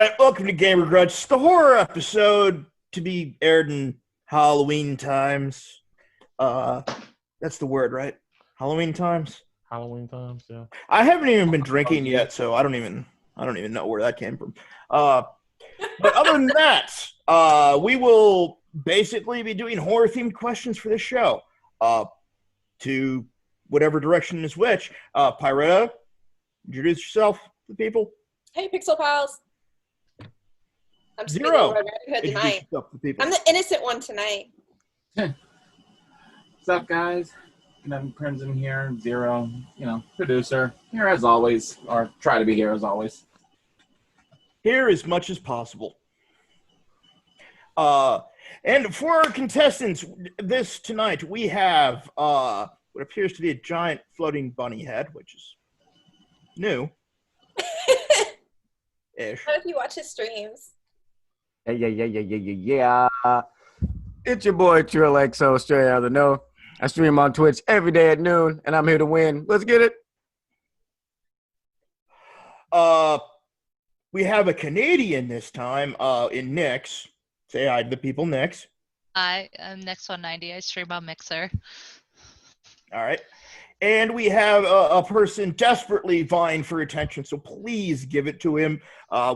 Alright, welcome to Gamer Grudge. It's the horror episode to be aired in Halloween times. Uh, that's the word, right? Halloween times. Halloween times, yeah. I haven't even been drinking yet, so I don't even know where that came from. But other than that, we will basically be doing horror themed questions for this show. To whatever direction is which. Pyretta, introduce yourself to people. Hey, Pixel Pals. I'm just being Zero. Red Riding Hood Introduce tonight. yourself to people. I'm the innocent one tonight. What's up, guys? I'm Crimson here, Zero, producer. Here as always, or try to be here as always. Here as much as possible. And for our contestants, this tonight we have what appears to be a giant floating bunny head, which is new. Ish. What if you watch his streams? Yeah. It's your boy Trill XO, straight out of the know. I stream on Twitch every day at noon, and I'm here to win. Let's get it. We have a Canadian this time, in Nix. Say hi to the people, Nix. Hi, I'm Next190. I stream on Mixer. All right. And we have a person desperately vying for attention, so please give it to him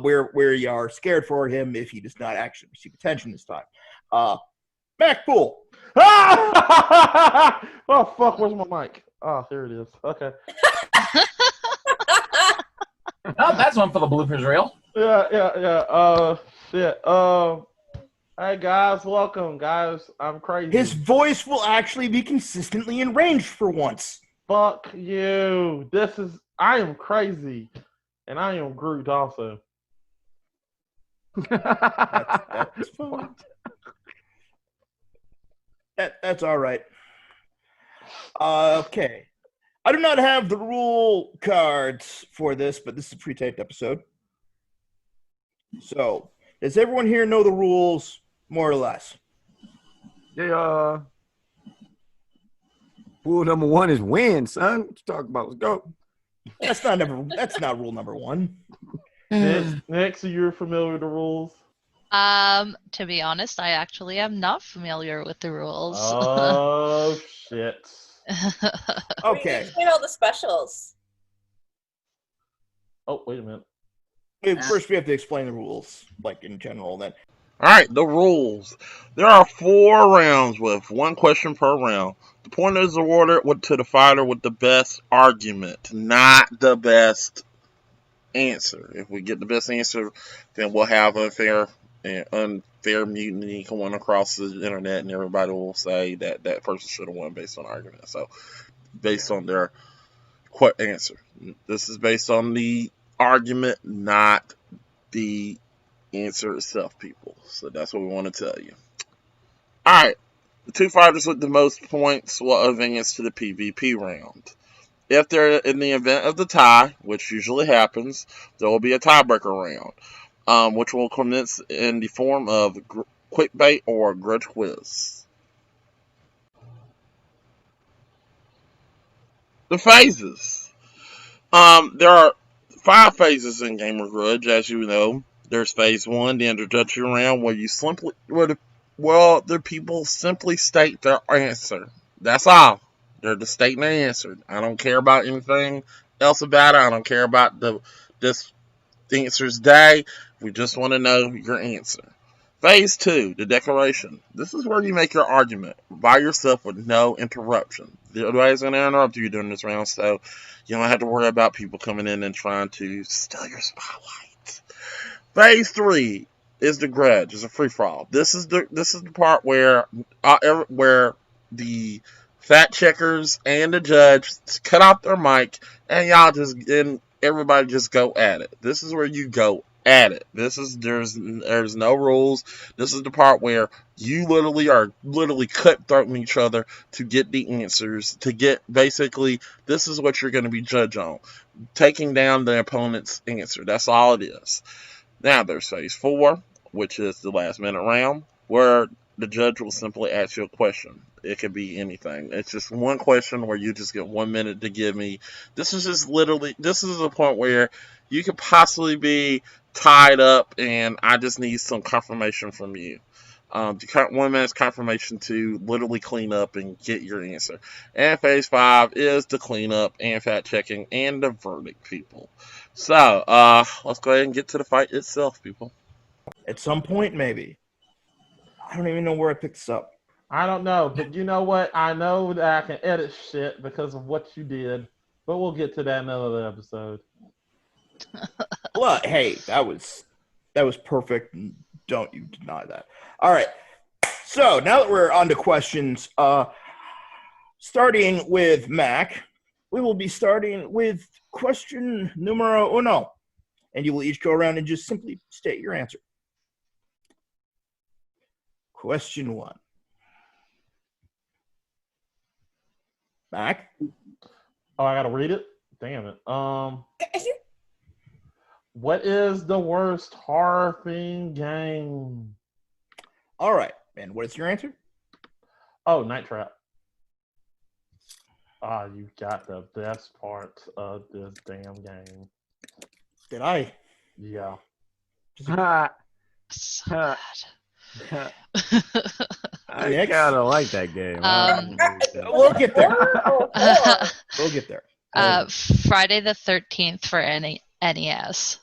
where you are scared for him if he does not actually receive attention this time. Mac Pool. Oh, fuck, where's my mic? Oh, here it is. Okay. Oh, that's one for the bloopers reel. Yeah. Shit. Hey, guys, welcome, guys. I'm crazy. His voice will actually be consistently in range for once. Fuck you. I am crazy. And I am Groot also. That's fine. That's all right. Okay. I do not have the rule cards for this, but this is a pre-taped episode. So, does everyone here know the rules, more or less? Yeah. Rule number one is win, son. What you talking about? Let's go. That's not rule number one. Next, you're familiar with the rules? To be honest, I actually am not familiar with the rules. Oh, shit. Okay. Explain all the specials. Oh, wait a minute. First, we have to explain the rules, like in general. Then, All right, the rules. There are 4 rounds with 1 question per round. The point is awarded to the fighter with the best argument, not the best answer. If we get the best answer, then we'll have unfair mutiny going across the internet, and everybody will say that that person should have won based on argument. So, based on their answer. This is based on the argument, not the answer itself, people. So that's what we want to tell you. Alright, the 2 fighters with the most points will advance to the PvP round. If they're in the event of the tie, which usually happens, there will be a tiebreaker round, which will commence in the form of quick bait or grudge quiz. The phases. There are 5 phases in Gamer Grudge, as you know. There's phase 1, the introductory round, where the people simply state their answer. That's all. They're just stating their answer. I don't care about anything else about it. I don't care about the answer's day. We just want to know your answer. Phase 2, the declaration. This is where you make your argument by yourself with no interruption. Nobody's going to interrupt you during this round, so you don't have to worry about people coming in and trying to steal your spotlight. Phase 3 is the grudge. It's a free-for-all. This is the part where the fact checkers and the judge cut off their mic and everybody just go at it. This is where you go at it. There's no rules. This is the part where you literally cutthroating each other to get the answers. This is what you're going to be judged on. Taking down the opponent's answer. That's all it is. Now there's phase 4, which is the last minute round, where the judge will simply ask you a question. It could be anything. It's just one question where you just get 1 minute to give me. This is just literally, this is a point where you could possibly be tied up, and I just need some confirmation from you. 1 minute's confirmation to literally clean up and get your answer. And phase 5 is the cleanup and fact checking and the verdict, people. So, let's go ahead and get to the fight itself, people. At some point, maybe. I don't even know where I picked this up. I don't know, but you know what? I know that I can edit shit because of what you did, but we'll get to that in another episode. Well, hey, that was perfect. Don't you deny that. All right. So now that we're on to questions, starting with Mac, we will be starting with question numero uno, and you will each go around and just simply state your answer. Question 1. Mac? Oh, I gotta read it? Damn it. What is the worst horror theme game? All right. And what is your answer? Oh, Night Trap. Ah, you got the best part of this damn game. Did I? Yeah. So bad. I Next. kind of like that game. We'll get there. We'll get there. Friday the 13th for NES.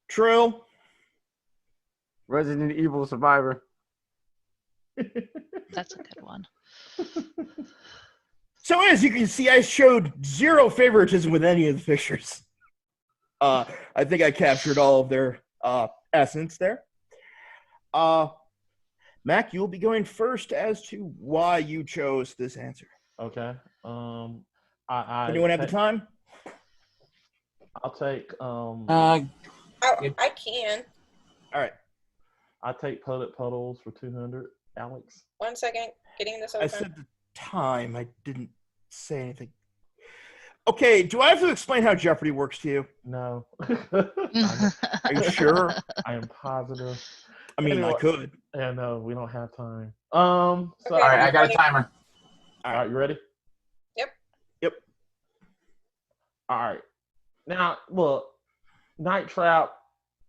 Trill. Resident Evil Survivor. That's a good one. So as you can see, I showed zero favoritism with any of the pictures. I think I captured all of their essence there. Mac, you'll be going first as to why you chose this answer. Okay. Anyone have the time? I'll take I can. All right. I'll take Puddle Puddles for 200. Alex. 1 second. Getting this I open. said the time. I didn't say anything. Okay, do I have to explain how Jeopardy works to you? No. Are you sure? I am positive. I mean, Anyway. I could. Yeah, no, we don't have time. So Okay. All right, I got a timer. all right, you ready? Yep. All right. Now, look, Night Trap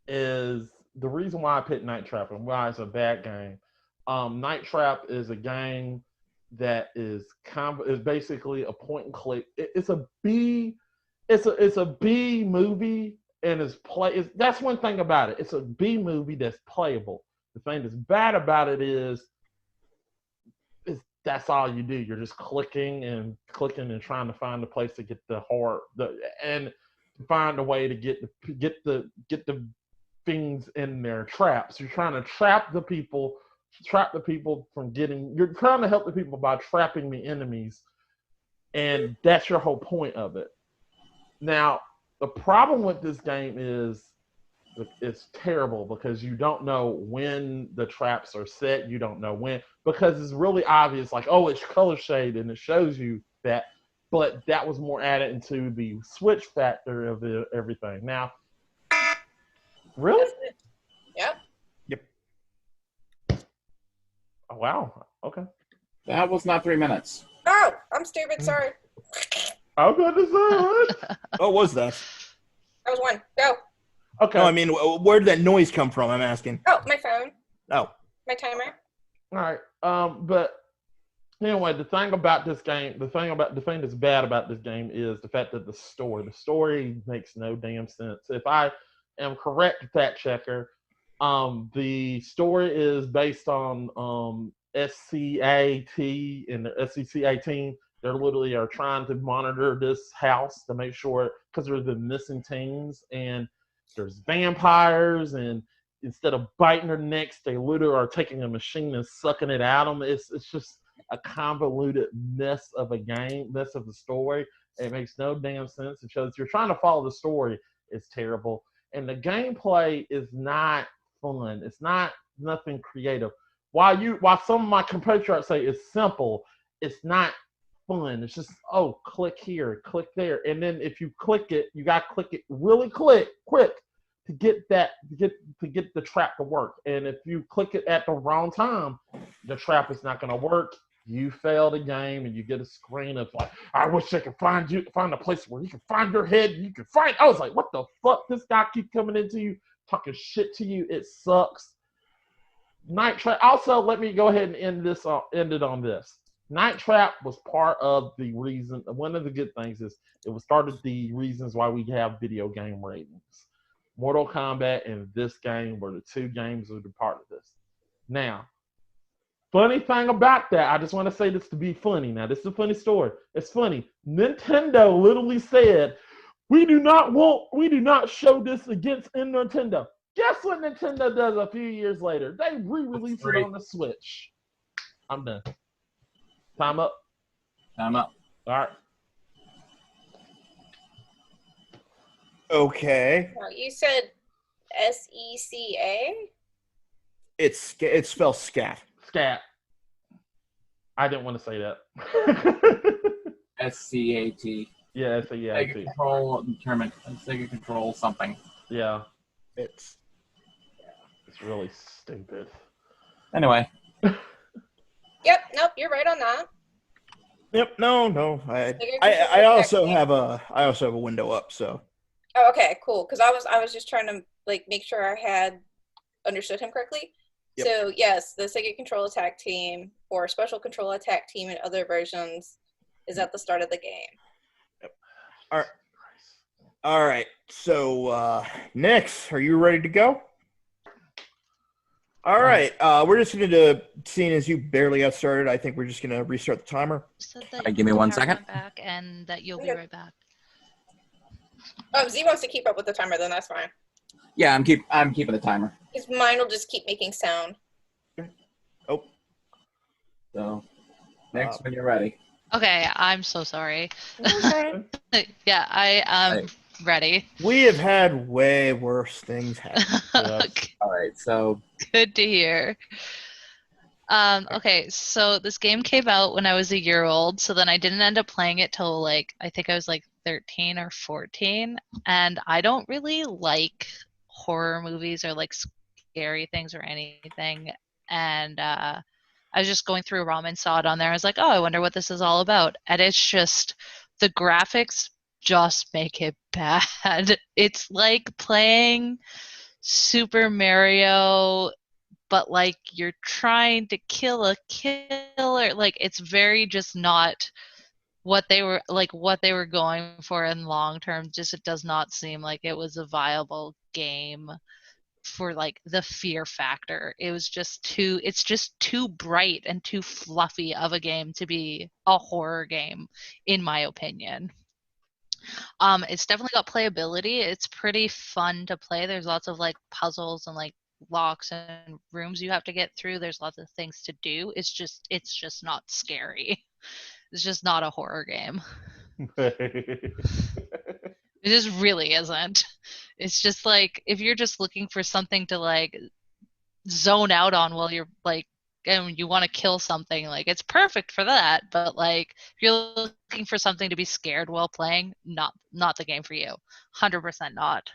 is the reason why I picked Night Trap and why it's a bad game. Night Trap is a game that is basically a point and click. It's a B movie, and that's one thing about it. It's a B movie that's playable. The thing that's bad about it is that's all you do. You're just clicking and trying to find a place to get the horror and find a way to get the things in their traps. You're trying to trap the people from getting. You're trying to help the people by trapping the enemies, and that's your whole point of it. Now, the problem with this game is it's terrible because you don't know when the traps are set. You don't know when, because it's really obvious, like, oh, it's color shade and it shows you that, but that was more added into the switch factor of everything. Now, really? Yep. Oh, wow. Okay. That was not 3 minutes. Oh, I'm stupid. Sorry. I'm going to say what? What was that? That was 1. Go. Okay. No, I mean, where did that noise come from? I'm asking. Oh, my phone. Oh. My timer. All right. But anyway, the thing about this game, the thing that's bad about this game is the fact that the story makes no damn sense. If I am correct, fact checker, the story is based on SCAT and the SCCA team. They literally are trying to monitor this house to make sure, because there's been missing teens and there's vampires, and instead of biting their necks, they literally are taking a machine and sucking it out of them. It's just a convoluted mess of a game, mess of the story. It makes no damn sense. It shows you're trying to follow the story. It's terrible. And the gameplay is not fun. It's nothing creative. While some of my competitors say it's simple, it's not fun. It's just, oh, click here, click there. And then if you click it, you got to click it really quick, to get the trap to work. And if you click it at the wrong time, the trap is not going to work. You fail the game, and you get a screen of like, I wish I could find a place where you can find your head. You can find. I was like, what the fuck? This guy keep coming into you, talking shit to you. It sucks. Night Trap. Also, let me go ahead and end it on this. Night Trap was part of the reason. One of the good things is it started the reasons why we have video game ratings. Mortal Kombat and this game were the two games that are part of this. Now, funny thing about that, I just want to say this to be funny. Now, this is a funny story. It's funny. Nintendo literally said, we do not show this against in Nintendo. Guess what Nintendo does a few years later? They re-release it on the Switch. I'm done. Time up. Time up. All right. Okay. No, you said SECA? It's spelled scat. Scat. I didn't want to say that. SCAT. Yeah, Sega Control tournament. Sega Control something. Yeah. It's really stupid. Anyway. Yep, nope, you're right on that. Yep. No. I also have a window up. So. Oh, okay, cool. Because I was just trying to like make sure I had understood him correctly. Yep. So yes, the Sega Control Attack Team or Special Control Attack Team in other versions is at the start of the game. Yep. All right. So Nix, are you ready to go? All right. We're just going to, seeing as you barely got started, I think we're just going to restart the timer. Give me 1 second. Back and that you'll be right back. Oh, Z wants to keep up with the timer, then that's fine. Yeah, I'm keeping the timer. His mind will just keep making sound. Oh. So, next when you're ready. Okay, I'm so sorry. Okay. Yeah, I am ready. We have had way worse things happen. All right, so. Good to hear. Okay, so this game came out when I was a year old, so then I didn't end up playing it till I think I was 13 or 14, and I don't really like horror movies or scary things or anything, and I was just going through ROM and saw it on there. I was like, oh, I wonder what this is all about, and it's just the graphics just make it bad. It's like playing Super Mario, but you're trying to kill a killer. It's very just not what they were going for in long term. Just it does not seem like it was a viable game for the fear factor. It's just too bright and too fluffy of a game to be a horror game, in my opinion. It's definitely got playability. It's pretty fun to play. There's lots of puzzles and locks and rooms you have to get through. There's lots of things to do. It's just not scary. It's just not a horror game. It just really isn't. It's just if you're just looking for something to zone out on while you're and you want to kill something, it's perfect for that. But if you're looking for something to be scared while playing, not the game for you. 100% not.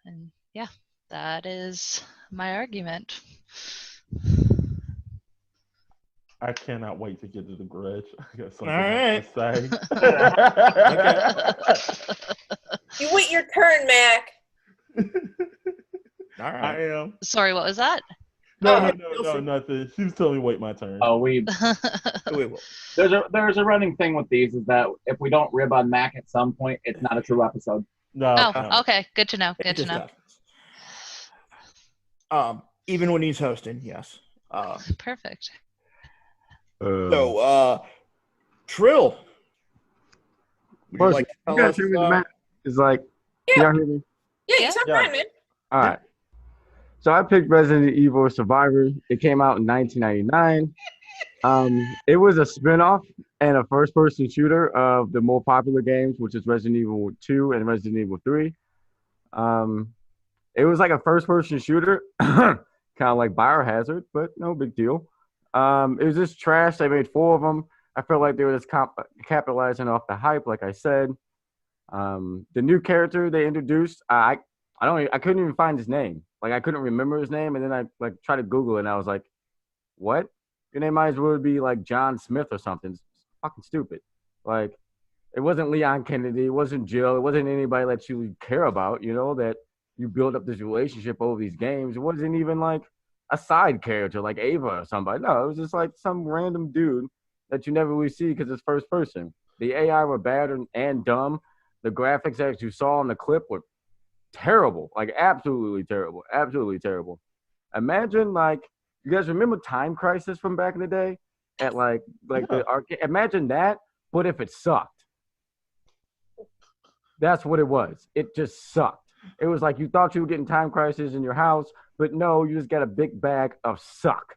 And yeah, that is my argument. I cannot wait to get to the grudge. I got something to say. You wait your turn, Mac. All right. I am. Sorry, what was that? No, nothing. She was telling me wait my turn. Oh, we will. There's a running thing with these is that if we don't rib on Mac at some point, it's not a true episode. No. Oh, okay. Good to know. Good to know. Happens. Even when he's hosting, yes. Perfect. So, Trill. Would you like to tell us? It's can y'all hear me? Yeah, you sound fine, man. All right. So I picked Resident Evil Survivor. It came out in 1999. It was a spin-off and a first-person shooter of the more popular games, which is Resident Evil 2 and Resident Evil 3. It was a first-person shooter, kind of like Biohazard, but no big deal. It was just trash. They made 4 of them. I felt like they were just capitalizing off the hype, like I said. The new character they introduced, I couldn't even find his name. Like I couldn't remember his name, and then I like tried to Google it, and I was like, "What? Your name might as well be like John Smith or something." It's fucking stupid. Like it wasn't Leon Kennedy, it wasn't Jill, it wasn't anybody that you care about. You know that you build up this relationship over these games. It wasn't even like a side character like Ava or somebody. No, it was just like some random dude that you never really see because it's first person. The AI were bad and dumb. The graphics that you saw in the clip were terrible, like absolutely terrible, absolutely terrible. Imagine like you guys remember Time Crisis from back in the day at like the arcade. Imagine that, but if it sucked. That's what it was. It just sucked. It was like you thought you were getting Time Crisis in your house, but no, you just got a big bag of suck.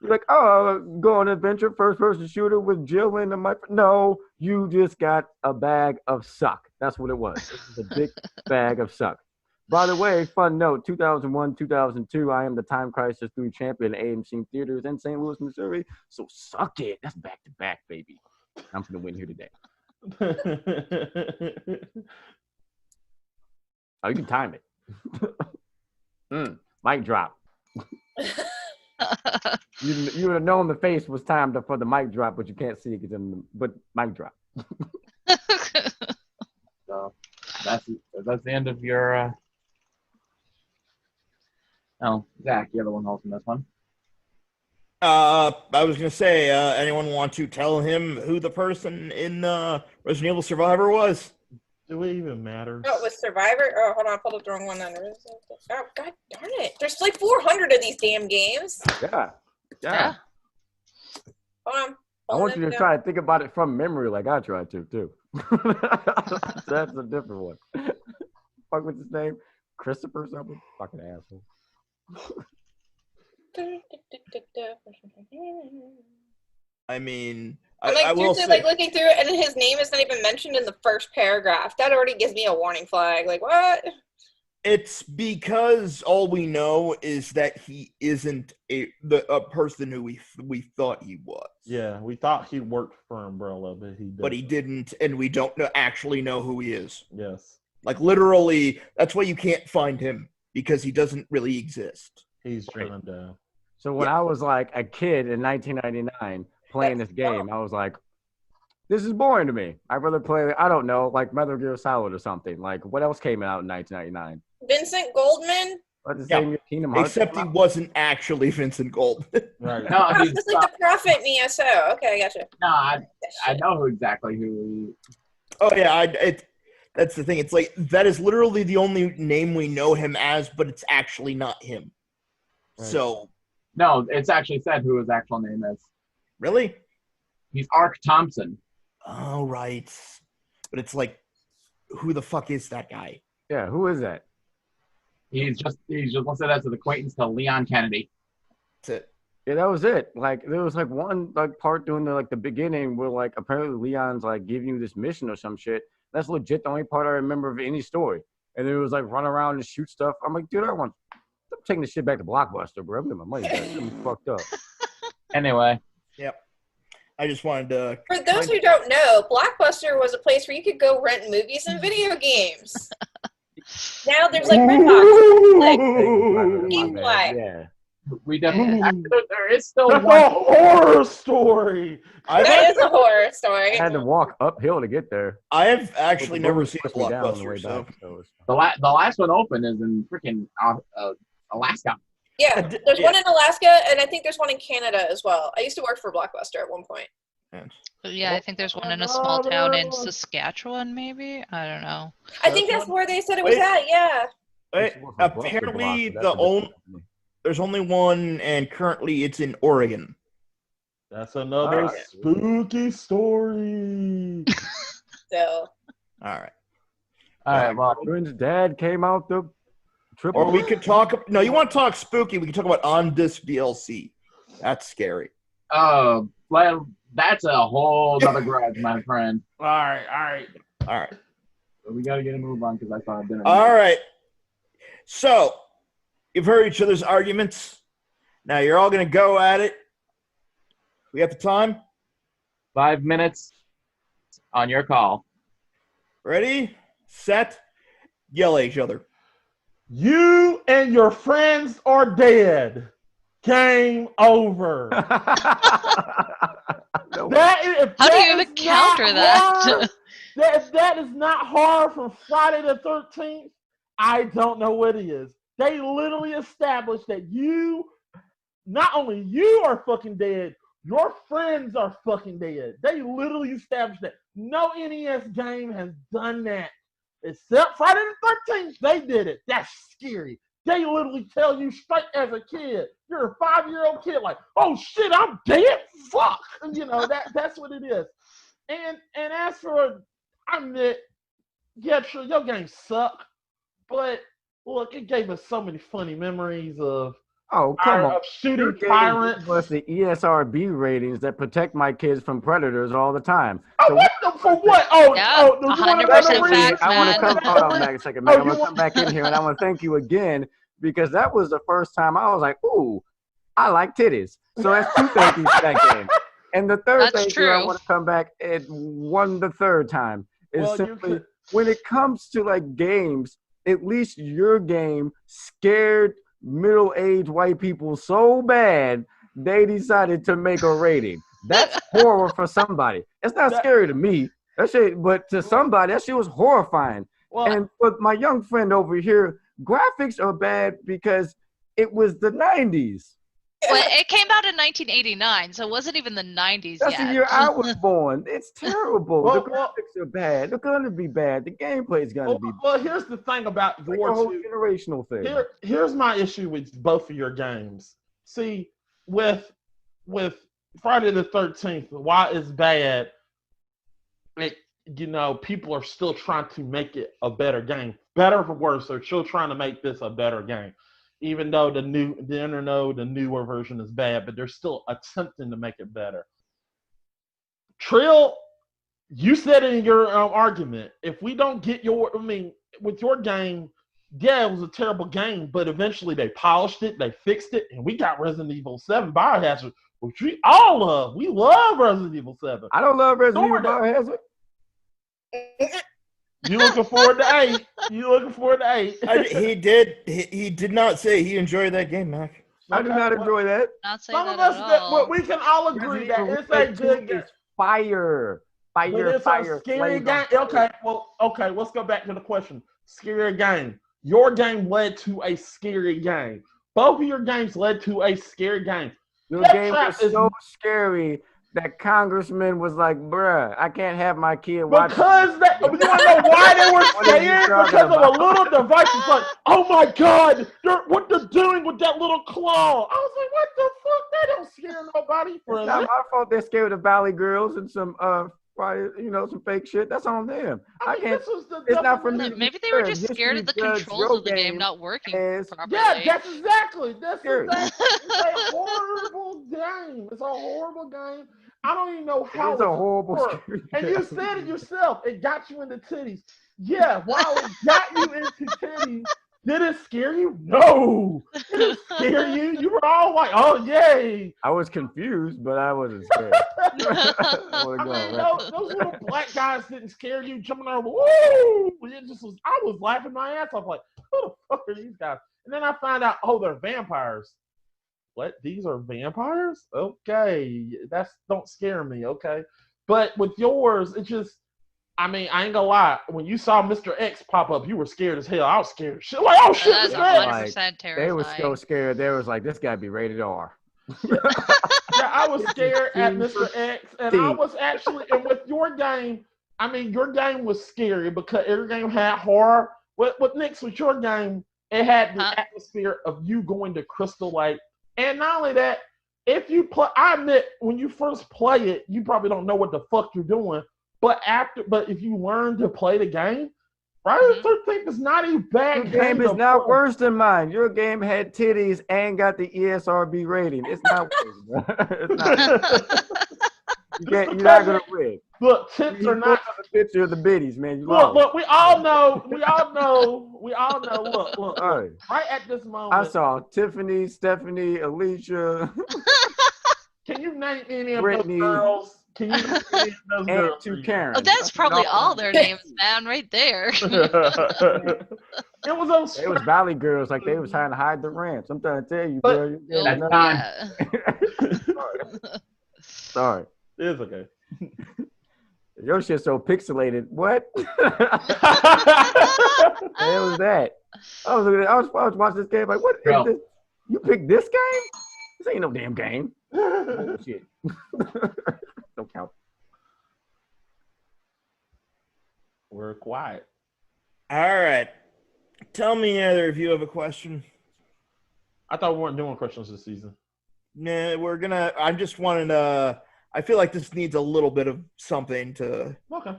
You're like, oh, go on an adventure, first-person shooter with Jill and the No, you just got a bag of suck. That's what it was. It was a big bag of suck. By the way, fun note, 2001, 2002, I am the Time Crisis 3 champion at AMC Theaters in St. Louis, Missouri. So suck it. That's back-to-back, baby. I'm going to win here today. Oh, you can time it. Mic drop. You would have known the face was timed for the mic drop, but you can't see it but mic drop. So that's the end of your. Oh, Zach, you're the one hosting this one. I was gonna say, anyone want to tell him who the person in Resident Evil Survivor was? Do it even matter? Oh, it was Survivor? Oh, hold on, I pulled up the wrong one then. Oh, god darn it. There's like 400 of these damn games. Yeah. Hold on. I want you to try to think about it from memory like I tried to, too. That's a different one. Fuck, what's his name? Christopher something? Fucking asshole. I mean, I'm like, I will seriously, say, like looking through it, and his name is not even mentioned in the first paragraph. That already gives me a warning flag. Like, what? it's because all we know is that he isn't a person who we thought he was. Yeah, we thought he worked for Umbrella, but he didn't, and we don't actually know who he is. Yes. Like literally, that's why you can't find him, because he doesn't really exist. He's trying to. So when I was like a kid in 1999 playing this game, I was like, this is boring to me. I'd rather play, I don't know, like Metal Gear Solid or something. Like, what else came out in 1999? Vincent Goldman? Kingdom Hearts. Except he wasn't actually Vincent Goldman. Right. No, It's just like the Prophet in ESO. Okay, I gotcha. No, I know exactly who Oh yeah, that's the thing. It's like that is literally the only name we know him as, but it's actually not him. Right. So No, it's actually said who his actual name is. really, He's Ark Thompson. oh right, but it's like, who the fuck is that guy? Yeah, who is that? He's just listed as an acquaintance to Leon Kennedy. That's it. Yeah, that was it. Like there was like one like part during the beginning where like apparently Leon's like giving you this mission or some shit. That's legit the only part I remember of any story. And it was like run around and shoot stuff. I'm like, dude, I'm taking this shit back to Blockbuster, bro. I'm getting my money back. I'm fucked up. Anyway. Yep. I just wanted to. For those who don't know, Blockbuster was a place where you could go rent movies and video games. Now there's like Redbox, like Gameplay. Yeah. We definitely there is still That's one a horror story. That is a horror story. I had to walk uphill to get there. I have actually never seen Pushed me down on the way Blockbuster, so back, so it's- the last one open is in freaking Alaska. Yeah, there's one in Alaska, and I think there's one in Canada as well. I used to work for Blockbuster at one point. Yeah, I think there's one in a small town in Saskatchewan, maybe? I don't know. I think that's where they said it was Wait. at, yeah. Apparently, there's only one, and currently it's in Oregon. That's another spooky story. So. All right. All right, well, Aaron's dad came out the triple. Or we could talk. No, you want to talk spooky? We can talk about on disc DLC. That's scary. well, that's a whole other grudge, my friend. All right. So we got to get a move on because I saw dinner. All right. So, you've heard each other's arguments. Now you're all going to go at it. We have the time? 5 minutes on your call. Ready, set, yell at each other. You and your friends are dead. Game over. No. How do you even counter that? That is not horror from Friday the 13th. I don't know what it is. They literally established that not only you are fucking dead, your friends are fucking dead. They literally established that. No NES game has done that. Except Friday the 13th, they did it. That's scary. They literally tell you straight as a kid. You're a 5-year-old kid, like, oh shit, I'm dead? Fuck. You know, that's what it is. And as for, I admit, yeah, sure, your games suck. But look, it gave us so many funny memories of shooting tyrants. Was the ESRB ratings that protect my kids from predators all the time. Oh, So what for what? Oh, Yep, oh, 100% facts, I want to man. come. Hold on, Mac, a second, man. I want to come back in here, and I want to thank you again because that was the first time I was like, "Ooh, I like titties." So that's 2 thank yous for that game. And the third thank you I want to come back and the third time is simply when it comes to like games. At least your game scared middle-aged white people so bad they decided to make a rating. That's horror for somebody. It's not scary to me. That shit, but to somebody, that shit was horrifying. And with my young friend over here, graphics are bad because it was the 90s. Well, it came out in 1989, so it wasn't even the 90s That's yet. the year I was born. It's terrible. The graphics are bad. They're going to be bad. The gameplay is going to be bad. Well, here's the thing about your whole generational thing. Here's my issue with both of your games. See, with Friday the 13th, why it's bad, people are still trying to make it a better game. Better or worse, they're still trying to make this a better game. Even though the newer version is bad, but they're still attempting to make it better. Trill, you said in your argument, if we don't get with your game, yeah, it was a terrible game, but eventually they polished it, they fixed it, and we got Resident Evil 7 Biohazard, which we all love. We love Resident Evil 7. I don't love Resident Evil Biohazard. You looking forward to 8? He did not say he enjoyed that game, Mac. I do not enjoy that. Not say Some that of us, at all. we can all agree that it's a good game. Fire. But it's a scary game. Okay, let's go back to the question. Scary game. Your game led to a scary game. Both of your games led to a scary game. Your game was so scary that congressman was like, bruh, I can't have my kid watch. Because you want to know why they were scared? Because of a little device. It's like, oh my God, what they're doing with that little claw. I was like, what the fuck? That don't scare nobody. It's not my fault they're scared of Valley Girls and some some fake shit. That's on them. I can't. It's not for me. Maybe they were just scared of the controls of the game not working properly. Yeah, that's exactly. It's a horrible game. It's a horrible game. I don't even know how it's a horrible game. And you said it yourself. It got you into titties. Yeah, while it got you into titties, did it scare you? No. Did it scare you? You were all like, oh, yay. I was confused, but I wasn't scared. Those little black guys didn't scare you jumping around. Woo! I was laughing my ass off like, who the fuck are these guys? And then I find out, oh, they're vampires. What? These are vampires? Okay. Don't scare me, okay? But with yours, it just, I ain't gonna lie. When you saw Mr. X pop up, you were scared as hell. I was scared as shit. Like, oh shit, that's Mr. X. Terrifying. They were so scared. They was like, this gotta be rated R. Yeah, I was scared at Mr. X, and I was actually, and with your game, your game was scary because every game had horror. What next with your game? It had the atmosphere of you going to Crystal Lake, and not only that, if you play, I admit, when you first play it, you probably don't know what the fuck you're doing. But if you learn to play the game, Friday the 13th is not a bad game. Your game is not worse than mine. Your game had titties and got the ESRB rating. It's not worse. It's not. You're not gonna win. Look, tits are not a picture of the biddies, man. Look, we all know. Look. Right at this moment, I saw Tiffany, Stephanie, Alicia. Can you name any of Brittany, those girls? Can you name any of those And girls? 2 Karen. Oh, that's probably all their names, man, right there. It was those. It was Valley Girls, like they was trying to hide the ranch. I'm trying to tell you, But- girl. Oh, That's yeah. Sorry. It's okay. Your shit's so pixelated. What? The hell was that? I was watching this game like, what is Bro. this? You picked this game? This ain't no damn game. Bullshit. Don't count. We're quiet. All right. Tell me either if you have a question. I thought we weren't doing questions this season. Nah, I'm just wanting to. I feel like this needs a little bit of something to. Okay.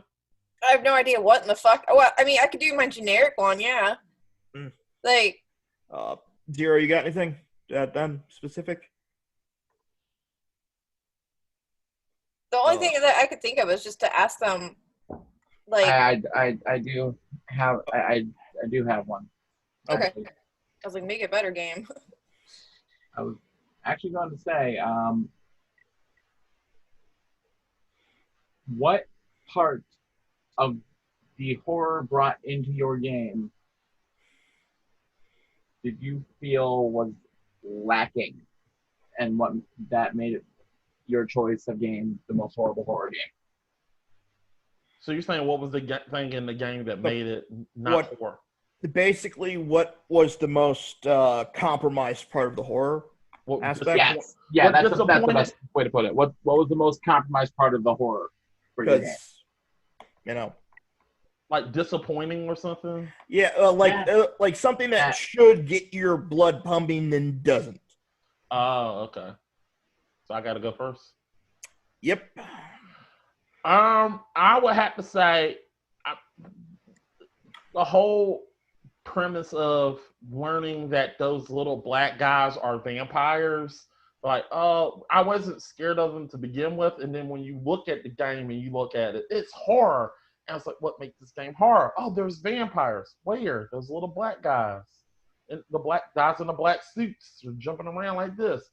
I have no idea what in the fuck. Well, I mean, I could do my generic one, yeah. Mm. Like, Zero, you got anything done specific? the only thing that I could think of is just to ask them, like, I do have one. okay. I was like, make it better game. I was actually going to say, what part of the horror brought into your game did you feel was lacking, and what that made it your choice of game the most horrible horror game? So you're saying what was the thing in the game that made it not horror? Basically, what was the most compromised part of the horror aspect? Yes. Yeah, What that's the disappointed- best way to put it. What was the most compromised part of the horror for your game? Because, you know, Like disappointing or something? yeah, like something that should get your blood pumping and doesn't. Oh, okay. So I got to go first. Yep. I would have to say the whole premise of learning that those little black guys are vampires. Like, oh, I wasn't scared of them to begin with, and then when you look at the game and you look at it, it's horror. And I was like, what makes this game horror? Oh, there's vampires. Where? Those little black guys. And the black guys in the black suits are jumping around like this.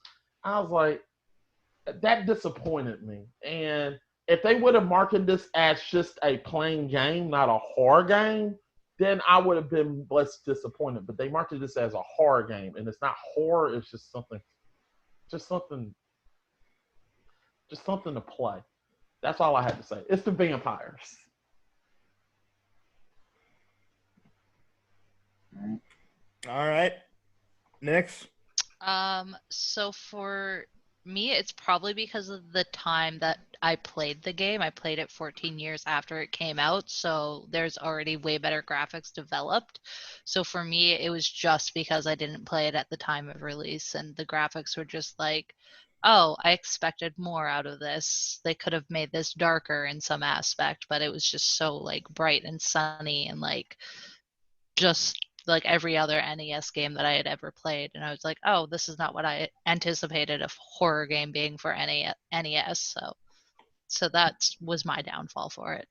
I was like, that disappointed me. And if they would have marketed this as just a plain game, not a horror game, then I would have been less disappointed. But they marketed this as a horror game, and it's not horror. It's just something to play. That's all I had to say. It's the vampires. All right. Next. So for me, it's probably because of the time that I played the game. I played it 14 years after it came out, so there's already way better graphics developed. So for me, it was just because I didn't play it at the time of release, and the graphics were just like, oh, I expected more out of this. They could have made this darker in some aspect, but it was just so like bright and sunny and like just like every other NES game that I had ever played. And I was like, oh, this is not what I anticipated a horror game being for NES. So that was my downfall for it.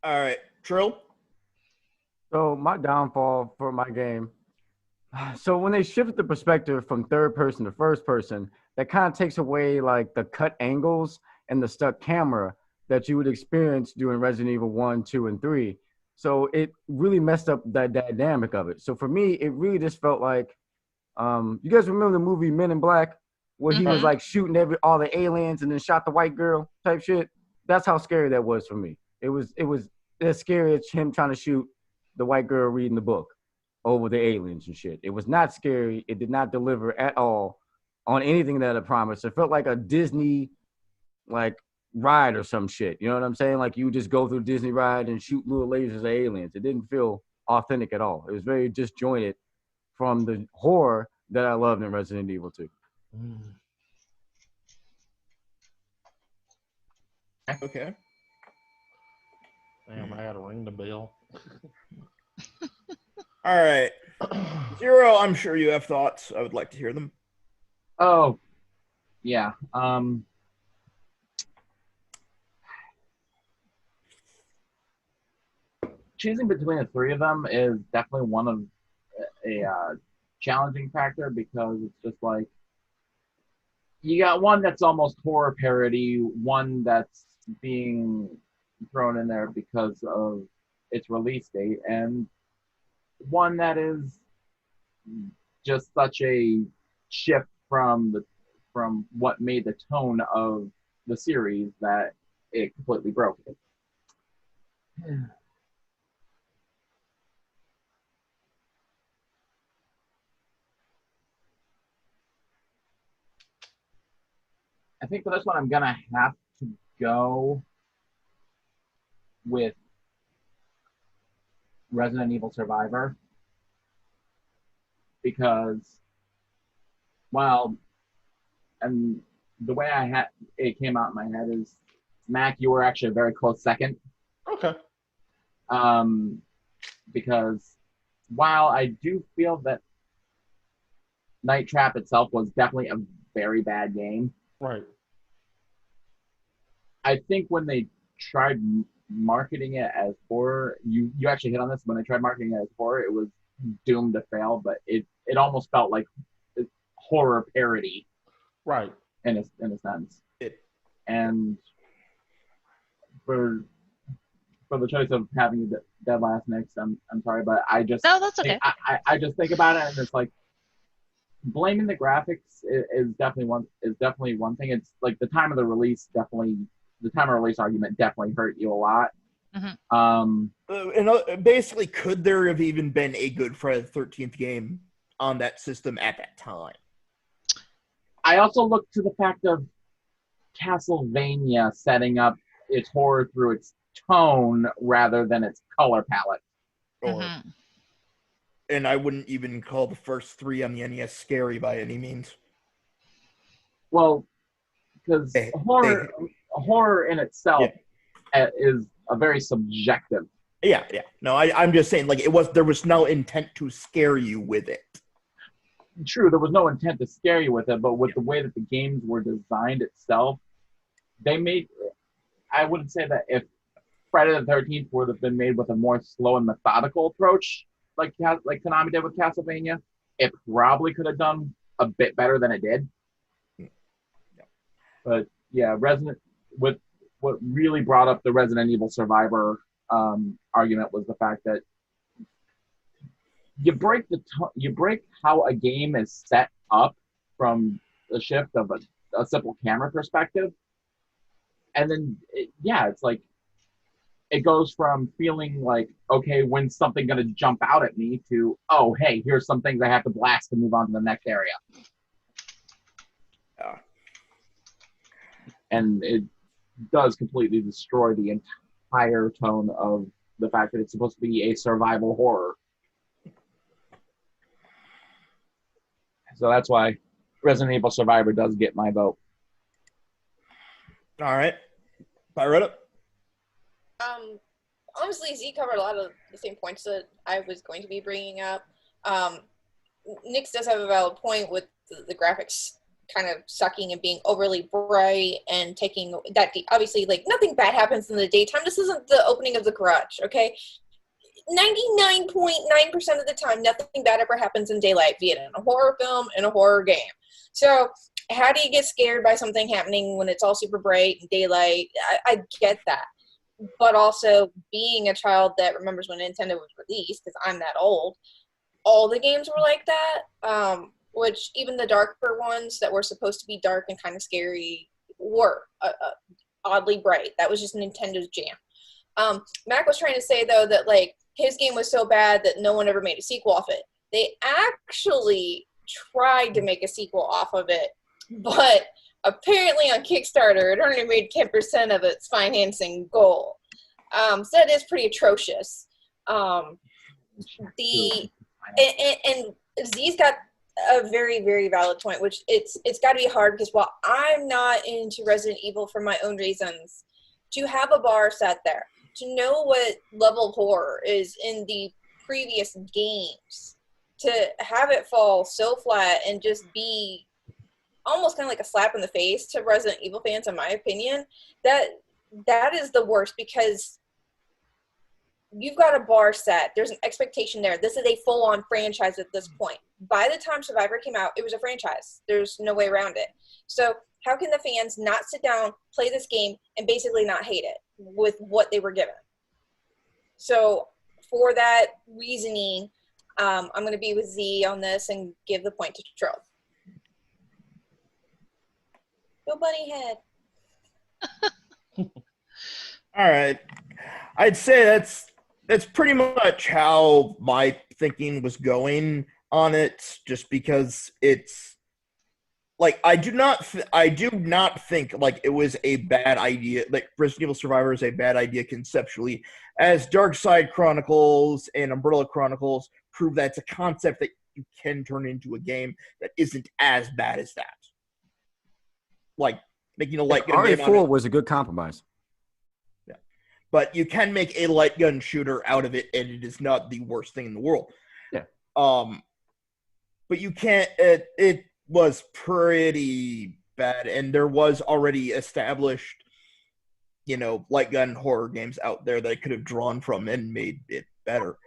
All right. Trill? So my downfall for my game. So when they shifted the perspective from third person to first person, that kind of takes away like the cut angles and the stuck camera that you would experience during Resident Evil 1, 2, and 3. So it really messed up that dynamic of it. So for me, it really just felt like, you guys remember the movie Men in Black, where he was like shooting all the aliens and then shot the white girl type shit? That's how scary that was for me. It was as scary as him trying to shoot the white girl reading the book over the aliens and shit. It was not scary. It did not deliver at all on anything that it promised. It felt like a Disney like ride or some shit. You know what I'm saying? Like you just go through Disney ride and shoot little lasers at aliens. It didn't feel authentic at all. It was very disjointed from the horror that I loved in Resident Evil 2. Okay. Damn, I gotta ring the bell. All right. Zero, I'm sure you have thoughts. I would like to hear them. Oh, yeah. Choosing between the three of them is definitely one of a challenging factor, because it's just like you got one that's almost horror parody, one that's being thrown in there because of its release date, and one that is just such a shift from what made the tone of the series that it completely broke it. I think for this one, I'm gonna have to go with Resident Evil Survivor because, well, and the way I had it came out in my head is, Mac, you were actually a very close second. Okay. Because while I do feel that Night Trap itself was definitely a very bad game, Right. I think when they tried marketing it as horror, you actually hit on this. When they tried marketing it as horror, it was doomed to fail. But it almost felt like horror parody, Right. in a sense. And for the choice of having Dead Last next, I'm sorry, but I just No, that's okay. I just think about it, and it's like blaming the graphics is definitely one thing. It's like the time of release argument definitely hurt you a lot. And basically, could there have even been a good Friday the 13th game on that system at that time? I also look to the fact of Castlevania setting up its horror through its tone rather than its color palette. And I wouldn't even call the first 3 on the NES scary by any means. Well, because horror in itself is a very subjective. Yeah. No, I'm just saying, like, there was no intent to scare you with it. True, there was no intent to scare you with it, but with the way that the games were designed itself, I wouldn't say that if Friday the 13th would have been made with a more slow and methodical approach, like Konami did with Castlevania, it probably could have done a bit better than it did. But yeah, what really brought up the Resident Evil Survivor argument was the fact that you break how a game is set up from the shift of a simple camera perspective, and then it's like it goes from feeling like, okay, when's something going to jump out at me, to, oh, hey, here's some things I have to blast to move on to the next area. And it does completely destroy the entire tone of the fact that it's supposed to be a survival horror. So that's why Resident Evil Survivor does get my vote. All right. Pyretta? Honestly, Z covered a lot of the same points that I was going to be bringing up. Nix does have a valid point with the graphics kind of sucking and being overly bright and taking that. Obviously, like, nothing bad happens in the daytime. This isn't the opening of The Grudge, okay? 99.9% of the time, nothing bad ever happens in daylight, be it in a horror film, in a horror game. So how do you get scared by something happening when it's all super bright and daylight? I get that. But also, being a child that remembers when Nintendo was released, because I'm that old, all the games were like that, which even the darker ones that were supposed to be dark and kind of scary were oddly bright. That was just Nintendo's jam. Mac was trying to say, though, that, like, his game was so bad that no one ever made a sequel off it. They actually tried to make a sequel off of it, but apparently on Kickstarter, it only made 10% of its financing goal. So that is pretty atrocious. And Z's got a very, very valid point, which it's got to be hard, because while I'm not into Resident Evil for my own reasons, to have a bar set there, to know what level of horror is in the previous games, to have it fall so flat and just be almost kind of like a slap in the face to Resident Evil fans, in my opinion, that is the worst, because you've got a bar set. There's an expectation there. This is a full-on franchise at this point. By the time Survivor came out, it was a franchise. There's no way around it. So how can the fans not sit down, play this game, and basically not hate it with what they were given? So for that reasoning, I'm going to be with Z on this and give the point to Trill. Go bunny head. All right. I'd say that's pretty much how my thinking was going on it, just because it's like I do not think like it was a bad idea. Like Resident Evil Survivor is a bad idea conceptually, as Dark Side Chronicles and Umbrella Chronicles prove that it's a concept that you can turn into a game that isn't as bad as that. Like making a light gun game on RE4 was a good compromise. Yeah, but you can make a light gun shooter out of it, and it is not the worst thing in the world. Yeah. But you can't. It was pretty bad, and there was already established, light gun horror games out there that I could have drawn from and made it better.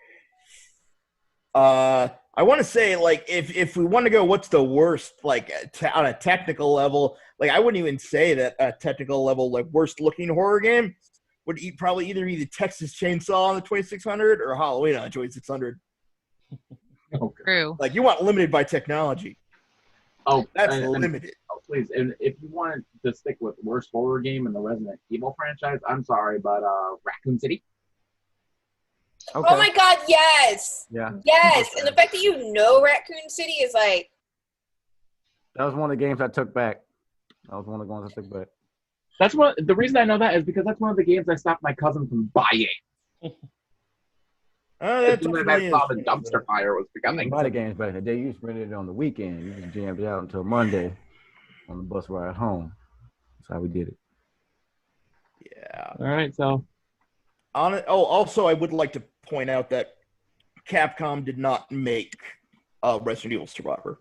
I want to say, like, if we want to go, what's the worst, like, on a technical level, like, I wouldn't even say that a technical level, like, worst looking horror game would probably either be the Texas Chainsaw on the 2600 or Halloween on the 2600. Okay. True. Like, you want limited by technology. Oh, That's limited. Oh, please. And if you wanted to stick with worst horror game in the Resident Evil franchise, I'm sorry, but Raccoon City. Okay. Oh my God, yes. Yeah. Yes. And the fact that you know Raccoon City is like. That was one of the games I took back. That's the reason I know that is because that's one of the games I stopped my cousin from buying. That's As soon as I saw the dumpster fire was becoming. Buy the games back in the day. You just rented it on the weekend. You just jammed it out until Monday on the bus ride home. That's how we did it. Yeah. All right, so. Also, I would like to point out that Capcom did not make Resident Evil Survivor.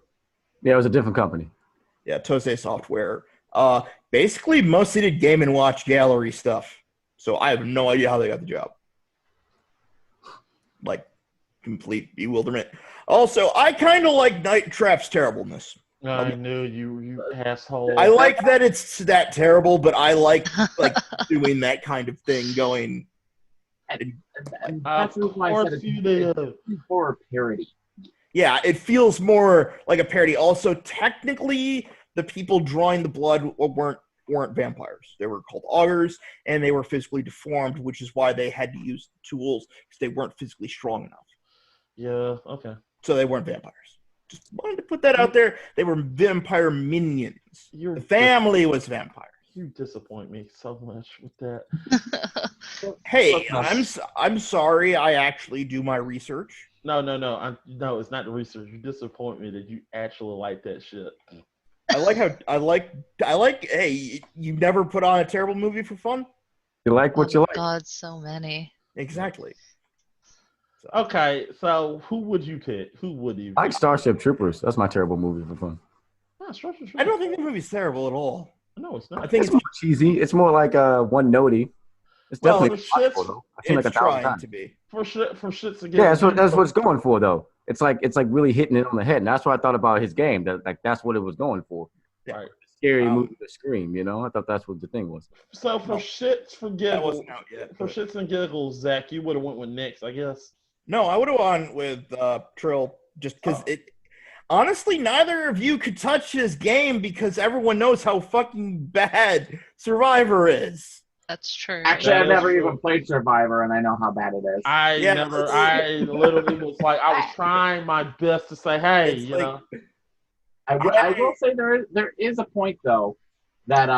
Yeah, it was a different company. Yeah, Tosei Software. Basically, mostly did Game & Watch gallery stuff. So I have no idea how they got the job. Like, complete bewilderment. Also, I kind of like Night Trap's terribleness. I knew you asshole. I like that it's that terrible, but I like doing that kind of thing going. And that's the reason why I said it's horror parody. Yeah, it feels more like a parody. Also, technically, the people drawing the blood weren't vampires. They were called augurs, and they were physically deformed, which is why they had to use tools, because they weren't physically strong enough. Yeah, okay. So they weren't vampires. Just wanted to put that out there. They were vampire minions. The family was vampires. You disappoint me so much with that. Hey, I'm sorry. I actually do my research. No. No, it's not the research. You disappoint me that you actually like that shit. I like. Hey, you never put on a terrible movie for fun? You like what you like. God, so many. Exactly. So. Okay, so who would you pick? Who would you pick? I like Starship Troopers. That's my terrible movie for fun. I don't think the movie's terrible at all. No, it's not. I think It's more cheesy. It's more like one notey. It's definitely shits, though. I've seen it's like 1,000 trying times. to be. For shits again. Yeah, that's what it's going for though. It's like really hitting it on the head, and that's what I thought about his game. That's what it was going for. Right. Scary movie to scream, I thought that's what the thing was. So for shits for That giggles, wasn't out yet. for shits and giggles, Zach, you would have went with Nick's, I guess. No, I would have gone with Trill, just because it. Honestly, neither of you could touch this game because everyone knows how fucking bad Survivor is. That's true. Actually, I've never even played Survivor, and I know how bad it is. I literally was like, I was trying my best to say, hey, I will say there is a point though that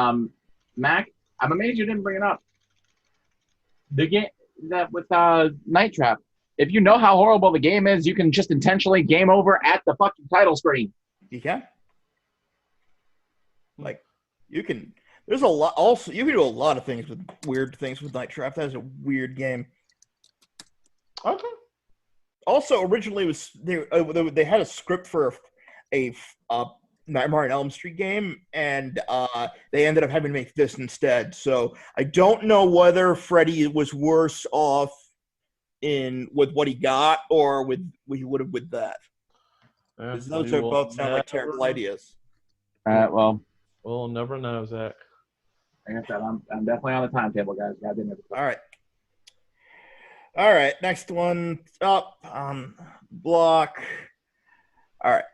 Mac, I'm amazed you didn't bring it up. The game that with Night Trap, if you know how horrible the game is, you can just intentionally game over at the fucking title screen. You can. Like, you can. There's a lot. Also, you can do a lot of things with weird things with Night Trap. That is a weird game. Okay. Also, originally they had a script for a Nightmare on Elm Street game, and they ended up having to make this instead. So I don't know whether Freddy was worse off in with what he got, or with he would have with that? Yeah, Because those we are will both sound like never- terrible ideas. All right, well, We'll never know, Zach. like I said, I'm definitely on the timetable, guys. Goddamn it. All right. All right. Next one up on block. All right.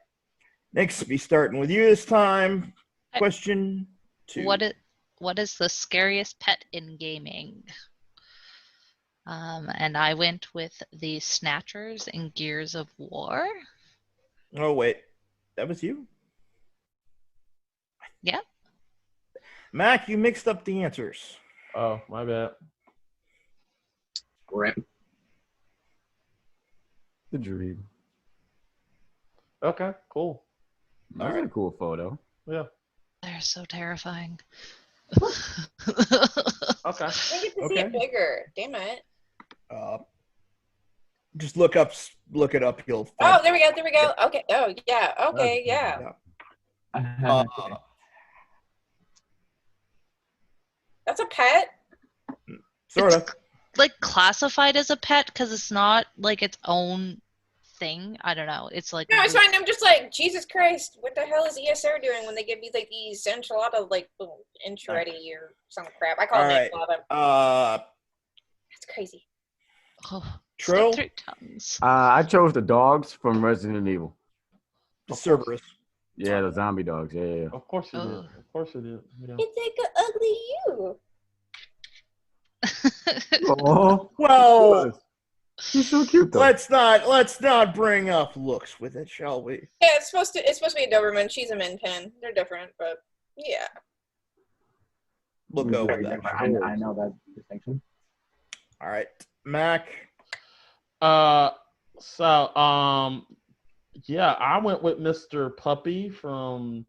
Next, be starting with you this time. Question 2. What is the scariest pet in gaming? And I went with the Snatchers in Gears of War. Oh wait, that was you. Yeah. Mac, you mixed up the answers. Oh, my bad. Rip. The Druid. Okay, cool. That's a cool photo. Yeah. They're so terrifying. Okay. I get to see it bigger. Damn it. Just look it up. You'll. Oh, there we go. There we go. Okay. Oh, yeah. Okay. Yeah. That's a pet. Sort of. Like classified as a pet because it's not like its own thing. I don't know. It's like No, it's fine. I'm just like, Jesus Christ, what the hell is ESR doing when they give me like these enchilada, like enchilada or some crap? I call All it right. enchilada. That's crazy. Oh, Trill? 3 tongues. I chose the dogs from Resident Evil. The Cerberus. Yeah, the zombie dogs. Yeah. Of course you did. Oh. Of course you did. Yeah. It's like an ugly you. Oh, Well, he's so cute though. let's not bring up looks with it, shall we? Yeah, it's supposed to be a Doberman. She's a Min Pin. They're different, but yeah. We'll go with that. I know that distinction. All right, Mac. Yeah, I went with Mr. Puppy from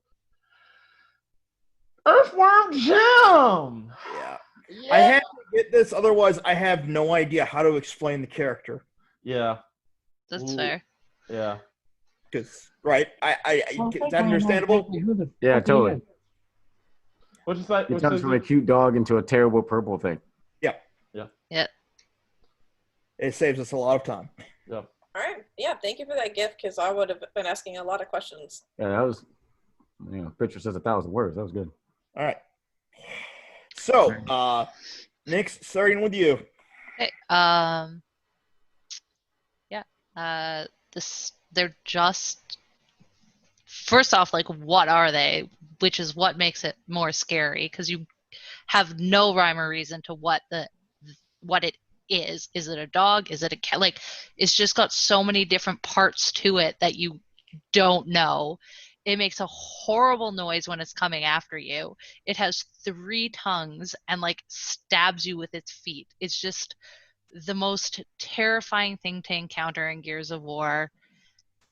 Earthworm Jim. Yeah. I have to get this, otherwise I have no idea how to explain the character. Yeah. That's Ooh. fair. Yeah. Because right, is that understandable? Yeah, totally. What'd you say? He turns from a cute dog into a terrible purple thing. Yeah. It saves us a lot of time. Yeah. All right. Yeah, thank you for that gift because I would have been asking a lot of questions. Yeah, that was. Picture says 1,000 words. That was good. All right. So, Nick's starting with you. Okay. They're just, first off, like, what are they? Which is what makes it more scary because you have no rhyme or reason to what it is. Is it a dog? Is it a cat? Like, it's just got so many different parts to it that you don't know. It makes a horrible noise when it's coming after you. It has 3 tongues and like stabs you with its feet. It's just the most terrifying thing to encounter in Gears of War.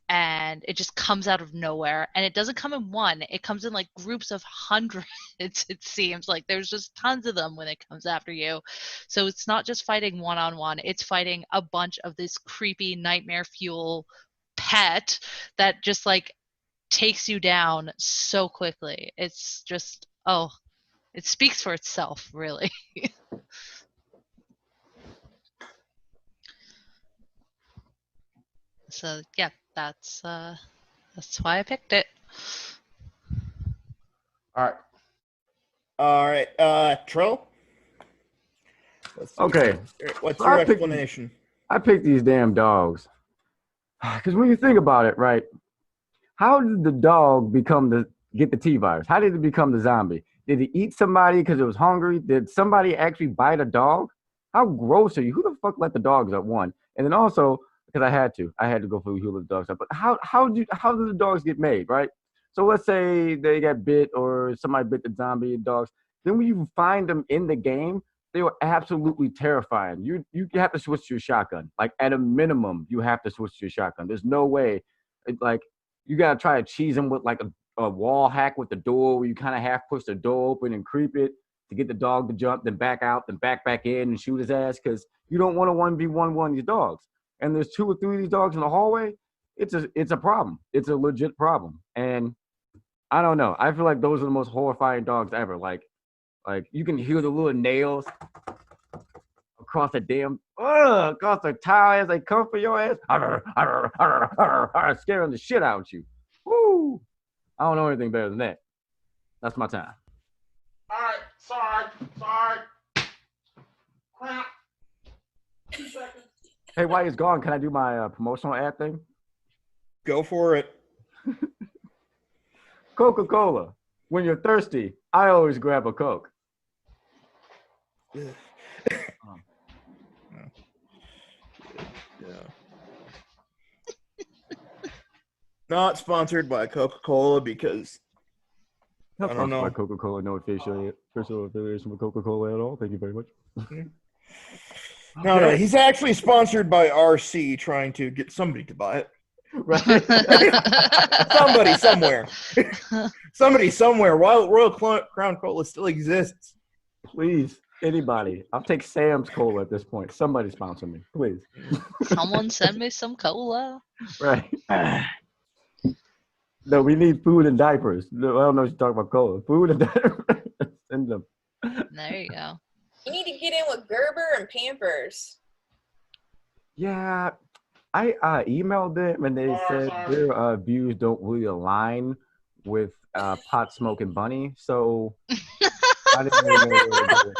And it just comes out of nowhere. And it doesn't come in one. It comes in like groups of hundreds, it seems. Like there's just tons of them when it comes after you. So it's not just fighting one-on-one. It's fighting a bunch of this creepy nightmare fuel pet that just like takes you down so quickly. It's just, it speaks for itself, really. So yeah, that's why I picked it. All right, Trill. Okay. What's So your I picked- explanation? I picked these damn dogs. Because when you think about it, right? How did the dog get the T virus? How did it become the zombie? Did it eat somebody because it was hungry? Did somebody actually bite a dog? How gross are you? Who the fuck let the dogs up? One, and then also because I had to go for who let the dogs up. But how did the dogs get made, right? So let's say they got bit or somebody bit the zombie dogs. Then when you find them in the game, they were absolutely terrifying. You have to switch to your shotgun. Like at a minimum, you have to switch to your shotgun. There's no way, like you gotta try to cheese them with like a wall hack with the door where you kind of half push the door open and creep it to get the dog to jump, then back out, then back in and shoot his ass because you don't want to 1v1 one of these dogs. And there's 2 or 3 of these dogs in the hallway. It's a problem. It's a legit problem. And I don't know. I feel like those are the most horrifying dogs ever. Like you can hear the little nails across the tile as they come for your ass. Scaring the shit out of you. Woo! I don't know anything better than that. That's my time. All right, sorry. Crap. 2 seconds. Hey, while he's gone, can I do my promotional ad thing? Go for it. Coca-Cola. When you're thirsty, I always grab a Coke. Yeah. Not sponsored by Coca-Cola because Not I don't sponsored by know. Coca-Cola. No official affiliation with Coca-Cola at all. Thank you very much. No, he's actually sponsored by RC, trying to get somebody to buy it. Right. Somebody somewhere. Somebody somewhere. While Royal Crown Cola still exists. Please, anybody. I'll take Sam's Cola at this point. Somebody sponsor me, please. Someone send me some cola. Right. No, we need food and diapers. No, I don't know what you're talking about cola. Food and diapers. Send them. There you go. You need to get in with Gerber and Pampers. Yeah, I emailed them and they said their views don't really align with pot smoking bunny. So I didn't really know where to go with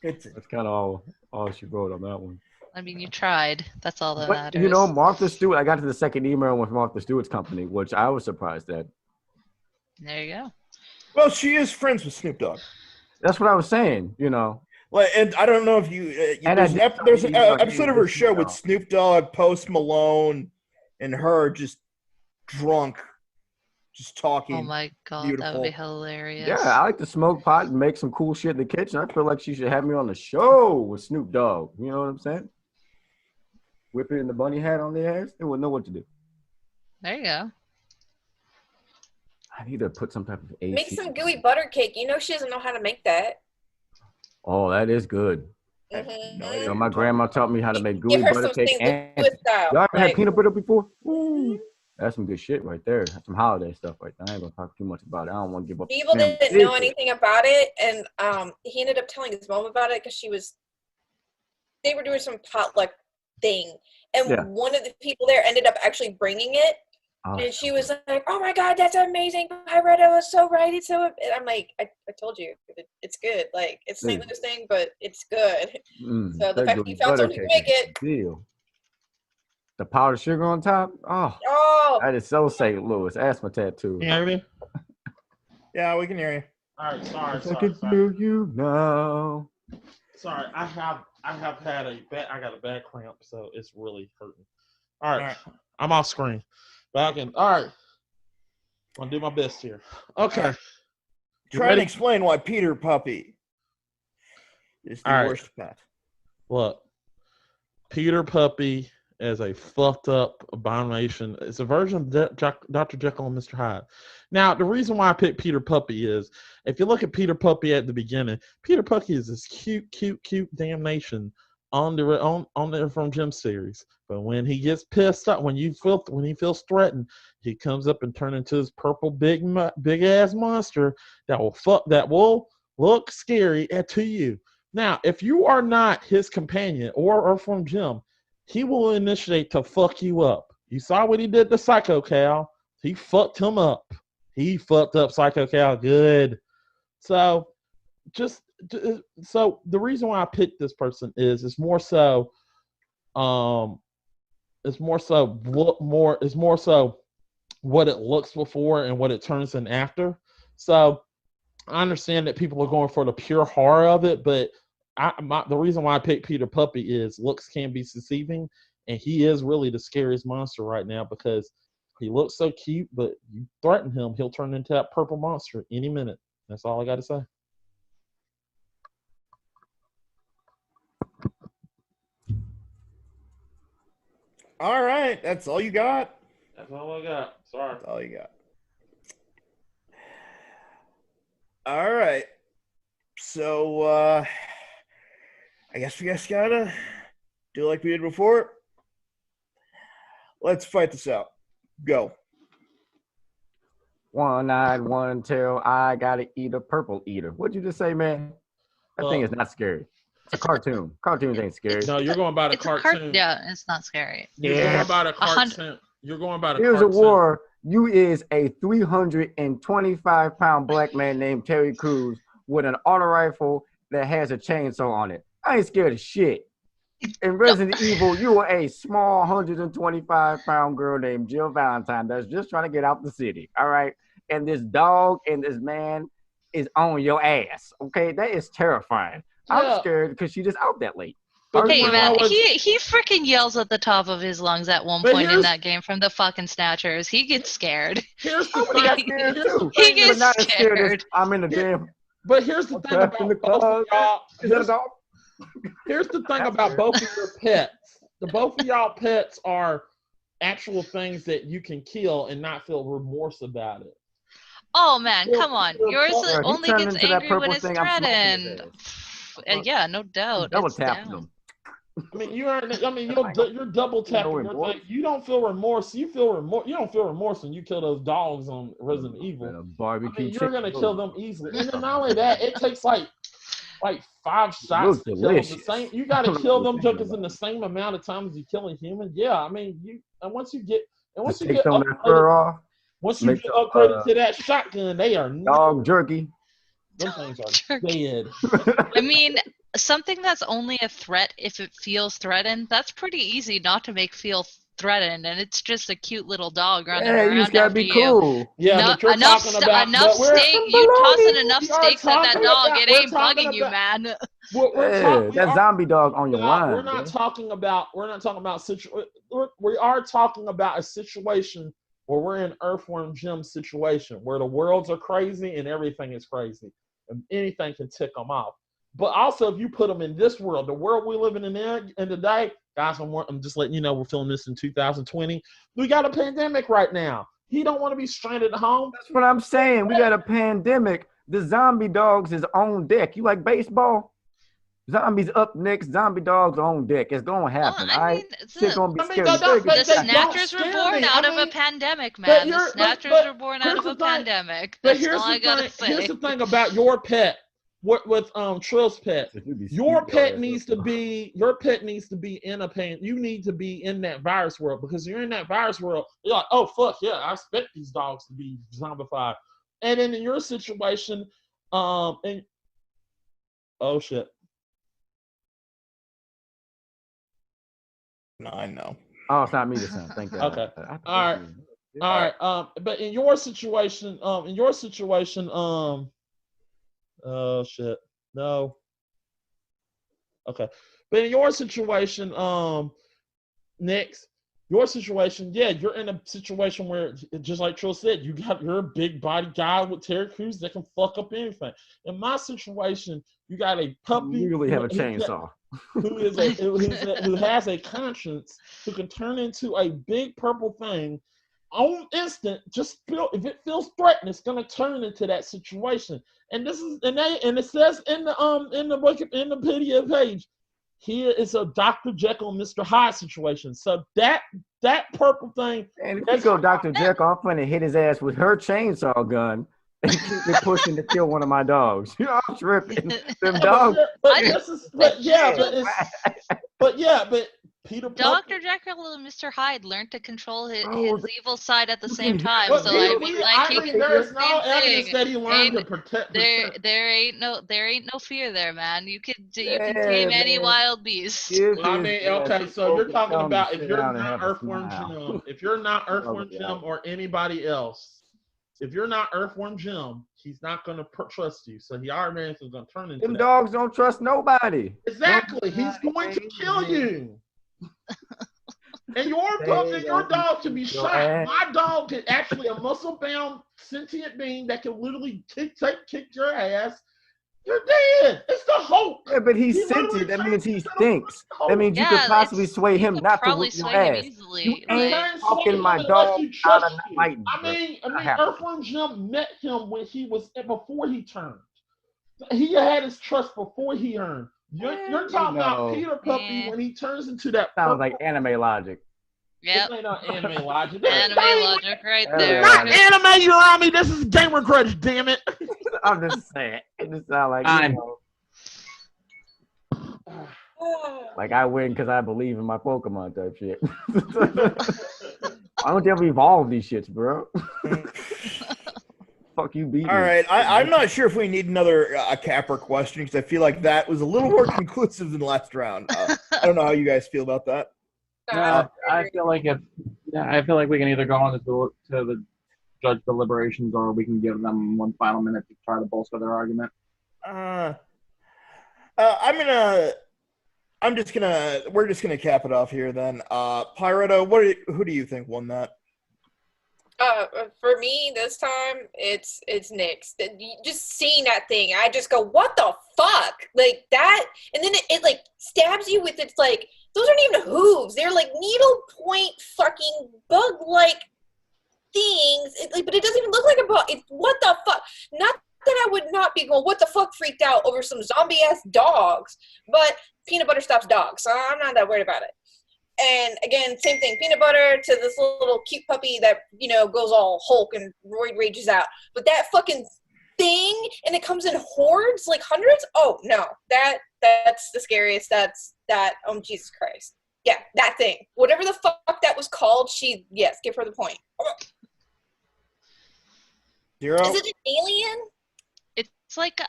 it. That's kind of all she wrote on that one. I mean, you tried. That's all that But matters. you know, Martha Stewart. I got to the second email with Martha Stewart's company, which I was surprised at. There you go. Well, she is friends with Snoop Dogg. That's what I was saying. You know. Like, and I don't know if you. There's an episode of her show with Snoop Dogg, Post Malone, and her just drunk, just talking. Oh my god, Beautiful. that would be hilarious. Yeah, I like to smoke pot and make some cool shit in the kitchen. I feel like she should have me on the show with Snoop Dogg. You know what I'm saying? Whip it in the bunny hat on their ass. They wouldn't know what to do. There you go. I need to put some type of AC. Make some gooey butter cake. You know she doesn't know how to make that. Oh, that is good. Mm-hmm. No, You know, my grandma taught me how to make gooey Give her butter some cake. St. And Louis style. y'all ever had Like, peanut butter before? Ooh, that's some good shit right there. That's some holiday stuff right there. I ain't gonna talk too much about it. I don't want to give up. Evil didn't know anything about it, and he ended up telling his mom about it because they were doing some potluck thing, and one of the people there ended up actually bringing it, and she was like, "Oh my god, that's amazing! Pyretta was so right. It's so." And I'm like, "I told you, it's good. Like it's St. Louis thing, but it's good." So the fact that you found someone who can make it, deal. The powdered sugar on top. Oh, that is so St. Louis. Asthma tattoo. Can you hear me? Yeah, we can hear you. All right, sorry. I can feel you now. Sorry, I have had I got a bad cramp, so it's really hurting. All right. I'm off screen. Back in. All right. I'm gonna do my best here. Okay. Try and explain why Peter Puppy is the worst pet. Look, Peter Puppy is a fucked up abomination. It's a version of Dr. Jekyll and Mr. Hyde. Now, the reason why I picked Peter Puppy is, if you look at Peter Puppy at the beginning, Peter Puppy is this cute damnation on the From Jim series. But when he gets pissed off, when he feels threatened, he comes up and turns into this purple big ass monster that will look scary to you. Now, if you are not his companion or from Jim, he will initiate to fuck you up. You saw what he did to Psycho Cal. He fucked him up. He fucked up Psycho Cal good. So the reason why I picked this person is it's more so what it looks before and what it turns in after. So I understand that people are going for the pure horror of it, but the reason why I picked Peter Puppy is looks can be deceiving, and he is really the scariest monster right now because he looks so cute, but you threaten him, he'll turn into that purple monster any minute. That's all I got to say. All right, that's all you got? That's all I got. Sorry. That's all you got. All right. So, I guess we just gotta do like we did before. Let's fight this out. Go. One-eyed, one tail. I gotta eat a purple eater. What'd you just say, man? That thing is not scary. It's a cartoon. Cartoons ain't scary. No, you're going by the It's cartoon. yeah, it's not scary. You're going by the cartoon. You're going by the Here's cartoon. a war. You is a 325-pound black man named Terry Crews with an auto rifle that has a chainsaw on it. I ain't scared of shit. In Resident Evil, you are a small 125-pound girl named Jill Valentine that's just trying to get out the city. All right. And this dog and this man is on your ass. Okay. That is terrifying. Yeah. I'm scared because she just out that late. Hey man, he freaking yells at the top of his lungs at one point in that game from the fucking snatchers. He gets scared. Here's the thing. He gets scared. I'm in the damn. But here's the thing about both of y'all. Is that a dog? Here's the thing about both of your pets. The both of y'all pets are actual things that you can kill and not feel remorse about it. Oh man, come on. Yours only gets angry when it's threatened. Yeah, no doubt. Double tap them. I mean, you're double tapping. You don't feel remorse. You feel remorse. You don't feel remorse when you kill those dogs on Resident Evil. Barbecue. You're gonna kill them easily. And then not only that, it takes like 5 shots to kill them the same. You got to kill them just in the same amount of time as you kill a human. Yeah, I mean, once you get upgraded, once you get upgraded to that shotgun, they are dog jerky. Those things are dead. I mean, something that's only a threat if it feels threatened, that's pretty easy not to make feel threatened, and it's just a cute little dog running around. You just gotta be cool. Yeah, but you're talking about you tossing enough steaks at that dog, it ain't bugging you, man. That zombie dog on your line. We are talking about a situation where we're in Earthworm Jim situation where the worlds are crazy and everything is crazy and anything can tick them off. But also, if you put them in this world, the world we're living in today, guys, I'm just letting you know we're filming this in 2020. We got a pandemic right now. He don't want to be stranded at home. That's what I'm saying. We got a pandemic. The zombie dogs is on deck. You like baseball? Zombies up next. Zombie dogs on deck. It's gonna happen. Well, I mean, the Snatchers were born out of a pandemic, man. The Snatchers were born out of a pandemic. That's all I gotta say. Here's the thing about your pet. With Trill's pet, your pet needs to be in a pain. You need to be in that virus world because you're in that virus world. You're like, oh fuck yeah, I expect these dogs to be zombified. And then in your situation, oh shit. No, I know. Oh, it's not me this time. Thank God. Okay. All right. But in your situation, oh shit. No. Okay. But in your situation, Nix, your situation, yeah, you're in a situation where, just like Trill said, you're a big body guy with Terry Crews that can fuck up anything. In my situation, you got a puppy. You really have a chainsaw. Who has a conscience, who can turn into a big purple thing on instant. If it feels threatened, it's gonna turn into that situation. And this is and it says in the Wikipedia page, here is a Dr. Jekyll and Mr. Hyde situation. So that purple thing. And if you go Dr. Jekyll, I'm gonna hit his ass with her chainsaw gun and keep it pushing to kill one of my dogs. You know, I'm tripping. Them dogs. But Peter Dr. Jekyll and Mr. Hyde learned to control his evil side at the same time. But so there's no evidence that he learned to protect. There ain't no fear there, man. You can tame any wild beast. I mean, okay, so you're talking about if you're not Earthworm Jim or anybody else. If you're not Earthworm Jim, he's not going to trust you. So he automatically is going to turn into them dogs don't trust nobody. Exactly. He's going to kill you. And your dog can be shot. My dog is actually a muscle-bound sentient being that can literally kick your ass. You're dead. It's the Hulk. Yeah, but he's sentient. That means he stinks. That means you could possibly sway him not to whip your ass. You ain't talking my dog out of lightning. I mean, Earthworm Jim met him before he turned. He had his trust before he earned. You're talking about Peter Puppy when he turns into that. Sounds like anime logic. Yep. This ain't not anime logic. Anime logic right there. Not anime, you know me. This is Gamer Grudge, damn it. I'm just saying. It just sounds like Like I win because I believe in my Pokemon type shit. I don't ever evolve these shits, bro. Fuck you, beat me. All right, I'm not sure if we need another capper question because I feel like that was a little more conclusive than last round. I don't know how you guys feel about that. Yeah, I feel like we can either go on to the judge deliberations, or we can give them one final minute to try to bolster their argument. We're just gonna cap it off here then. Pyretta, who do you think won that? For me this time, it's Nyx. Just seeing that thing, I just go, what the fuck? Like that, and then it like stabs you with its like, those aren't even hooves. They're like needle point fucking bug-like things. But it doesn't even look like a bug. What the fuck? Not that I would not be going, what the fuck, freaked out over some zombie-ass dogs. But peanut butter stops dogs, so I'm not that worried about it. And again, same thing, peanut butter to this little cute puppy that, goes all Hulk and roid rages out. But that fucking thing, and it comes in hordes, like hundreds? Oh, no. That's the scariest. Oh, Jesus Christ. Yeah, that thing. Whatever the fuck that was called, yes, give her the point. Zero? Is it an alien? It's like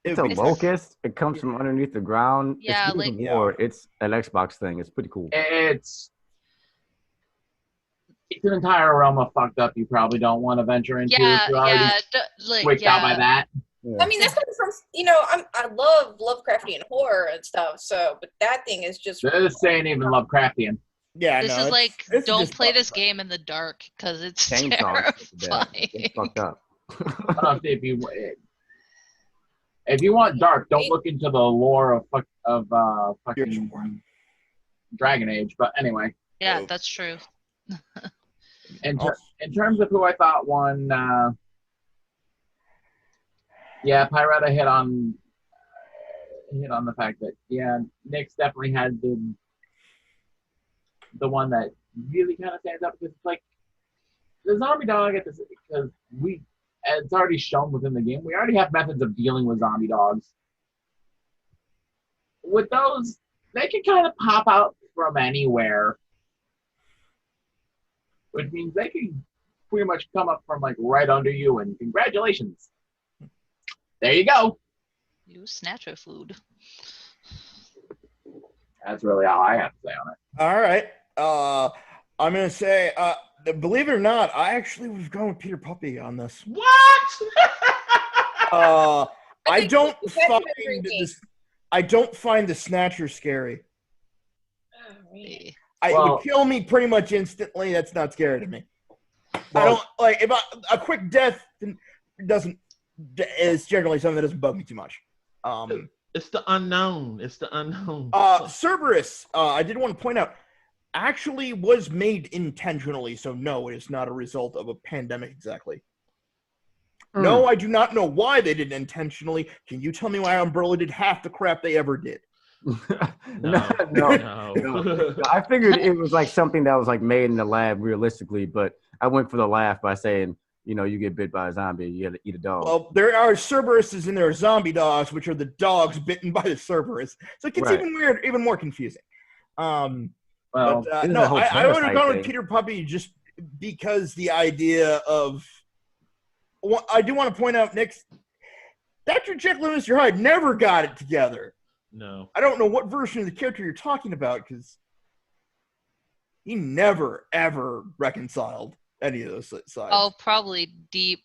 it's a locust. It comes from underneath the ground. Yeah, it's an Xbox thing. It's pretty cool. It's an entire realm of fucked up you probably don't want to venture into. Yeah, if you're already freaked out by that. Yeah. I mean, that's coming from, I love Lovecraftian horror and stuff, but that thing is just... This ain't even Lovecraftian. Yeah, this is like, don't play this game in the dark, because it's terrifying. It's fucked up. If you want dark, don't look into the lore of fucking Dragon Age. But anyway. Yeah, that's true. In terms of who I thought won, Pyretta hit on the fact that Nyx definitely had the one that really kind of stands out, because it's like the zombie dog because it's already shown within the game. We already have methods of dealing with zombie dogs. With those, they can kind of pop out from anywhere, which means they can pretty much come up from like right under you, and congratulations. There you go. You snatcher food. That's really all I have to say on it. All right. I'm going to say, believe it or not, I actually was going with Peter Puppy on this. What? I don't find the Snatcher scary. It would kill me pretty much instantly. That's not scary to me. I don't like a quick death is generally something that doesn't bug me too much. It's the unknown. Cerberus, I did want to point out, actually was made intentionally, so no, it is not a result of a pandemic exactly. No, I do not know why they did it intentionally. Can you tell me why Umbrella did half the crap they ever did? No. I figured it was like something that was like made in the lab realistically, but I went for the laugh by saying, you get bit by a zombie, you got to eat a dog. Well, there are Cerberuses and there are zombie dogs, which are the dogs bitten by the Cerberus. So it gets even more confusing. I would have gone with Peter Puppy just because the idea of... I do want to point out, Nick, Dr. Jekyll and Mr. Hyde never got it together. No. I don't know what version of the character you're talking about, because he never, ever reconciled any of those sides. Oh, probably deep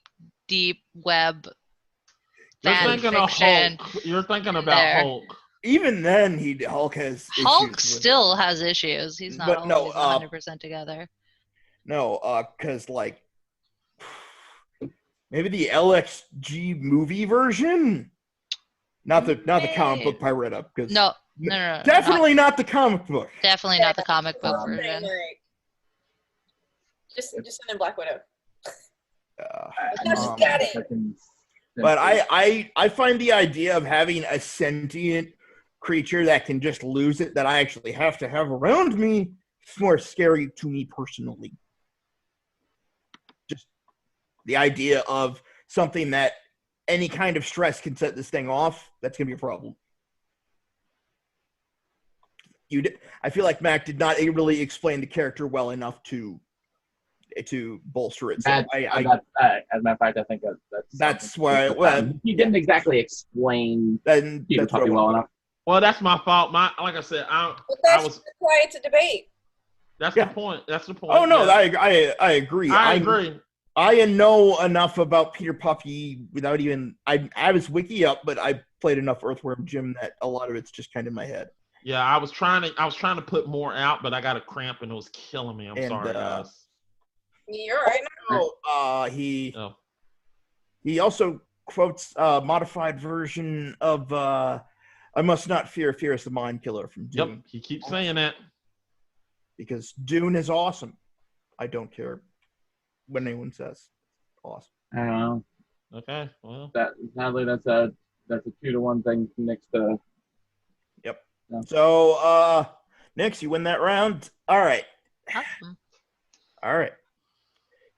web You're thinking of fiction. Hulk. You're thinking about Hulk. Even then, Hulk still has issues. He's not always 100% together. No, because maybe the LXG movie version, not the comic book Pyretta. No, definitely not the comic book. Definitely not the comic book version. Just in Black Widow. But I find the idea of having a sentient creature that can just lose it, that I actually have to have around me, is more scary to me personally. Just the idea of something that any kind of stress can set this thing off, that's going to be a problem. I feel like Mac did not really explain the character well enough to bolster it. So As a matter of fact, I think that's why he didn't exactly explain Peter that's what I Puppy well want. enough. Well, that's my fault. Like I said, But that's why it's a debate. That's Yeah. the point. That's the point. Oh no, yeah. I agree. I agree. I know enough about Peter Puppy without even I was wiki up, but I played enough Earthworm Jim that a lot of it's just kind of in my head. Yeah, I was trying to put more out, but I got a cramp and it was killing me. I'm sorry, guys. You're right. Oh, he also quotes a modified version of I Must Not Fear, Fear is the Mind Killer from Dune. Yep, he keeps saying that. Because Dune is awesome. I don't care what anyone says. Awesome. I don't know. Okay, well. Sadly, that's a 2-1 thing next to. Yep. Yeah. So, Nix, you win that round. All right. Awesome. All right.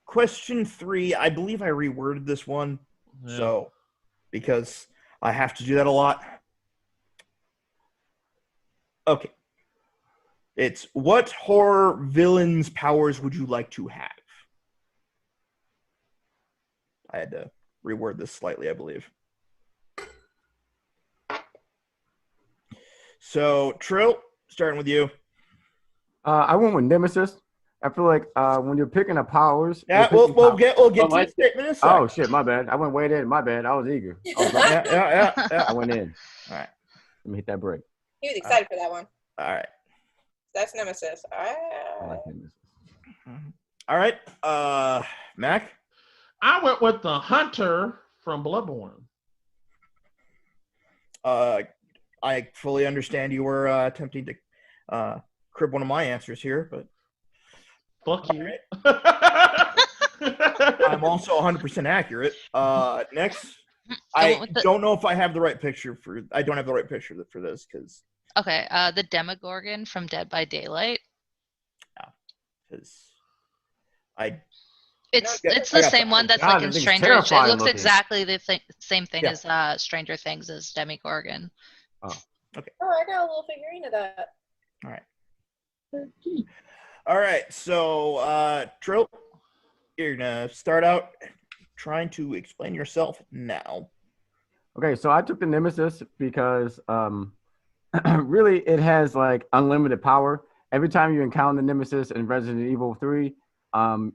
Question 3. I believe I reworded this one. Yeah. So, because I have to do that a lot. Okay. It's what horror villain's powers would you like to have? I had to reword this slightly, I believe. So, Trill, starting with you. I went with Nemesis. I feel like when you're picking the powers. Yeah, we'll get to the statement in a second. Oh shit, my bad. I went way in. My bad. I was eager. Yeah. I went in. All right. Let me hit that break. He was excited for that one. All right. That's Nemesis. I like Nemesis. All right. Mac? I went with the Hunter from Bloodborne. I fully understand you were attempting to crib one of my answers here, but Fuck you. Right. I'm also 100% accurate. Next, I don't know if I have the right picture for. I don't have the right picture for this because. Okay, the Demogorgon from Dead by Daylight. Yeah, because It's the same one that's like in Stranger Things. It looks exactly the same thing as Stranger Things as Demogorgon. Oh, okay. Oh, I got a little figurine of that. All right. All right. So, Trill, you're gonna start out trying to explain yourself now. Okay, so I took the Nemesis because really it has like unlimited power. Every time you encounter the Nemesis in Resident Evil 3,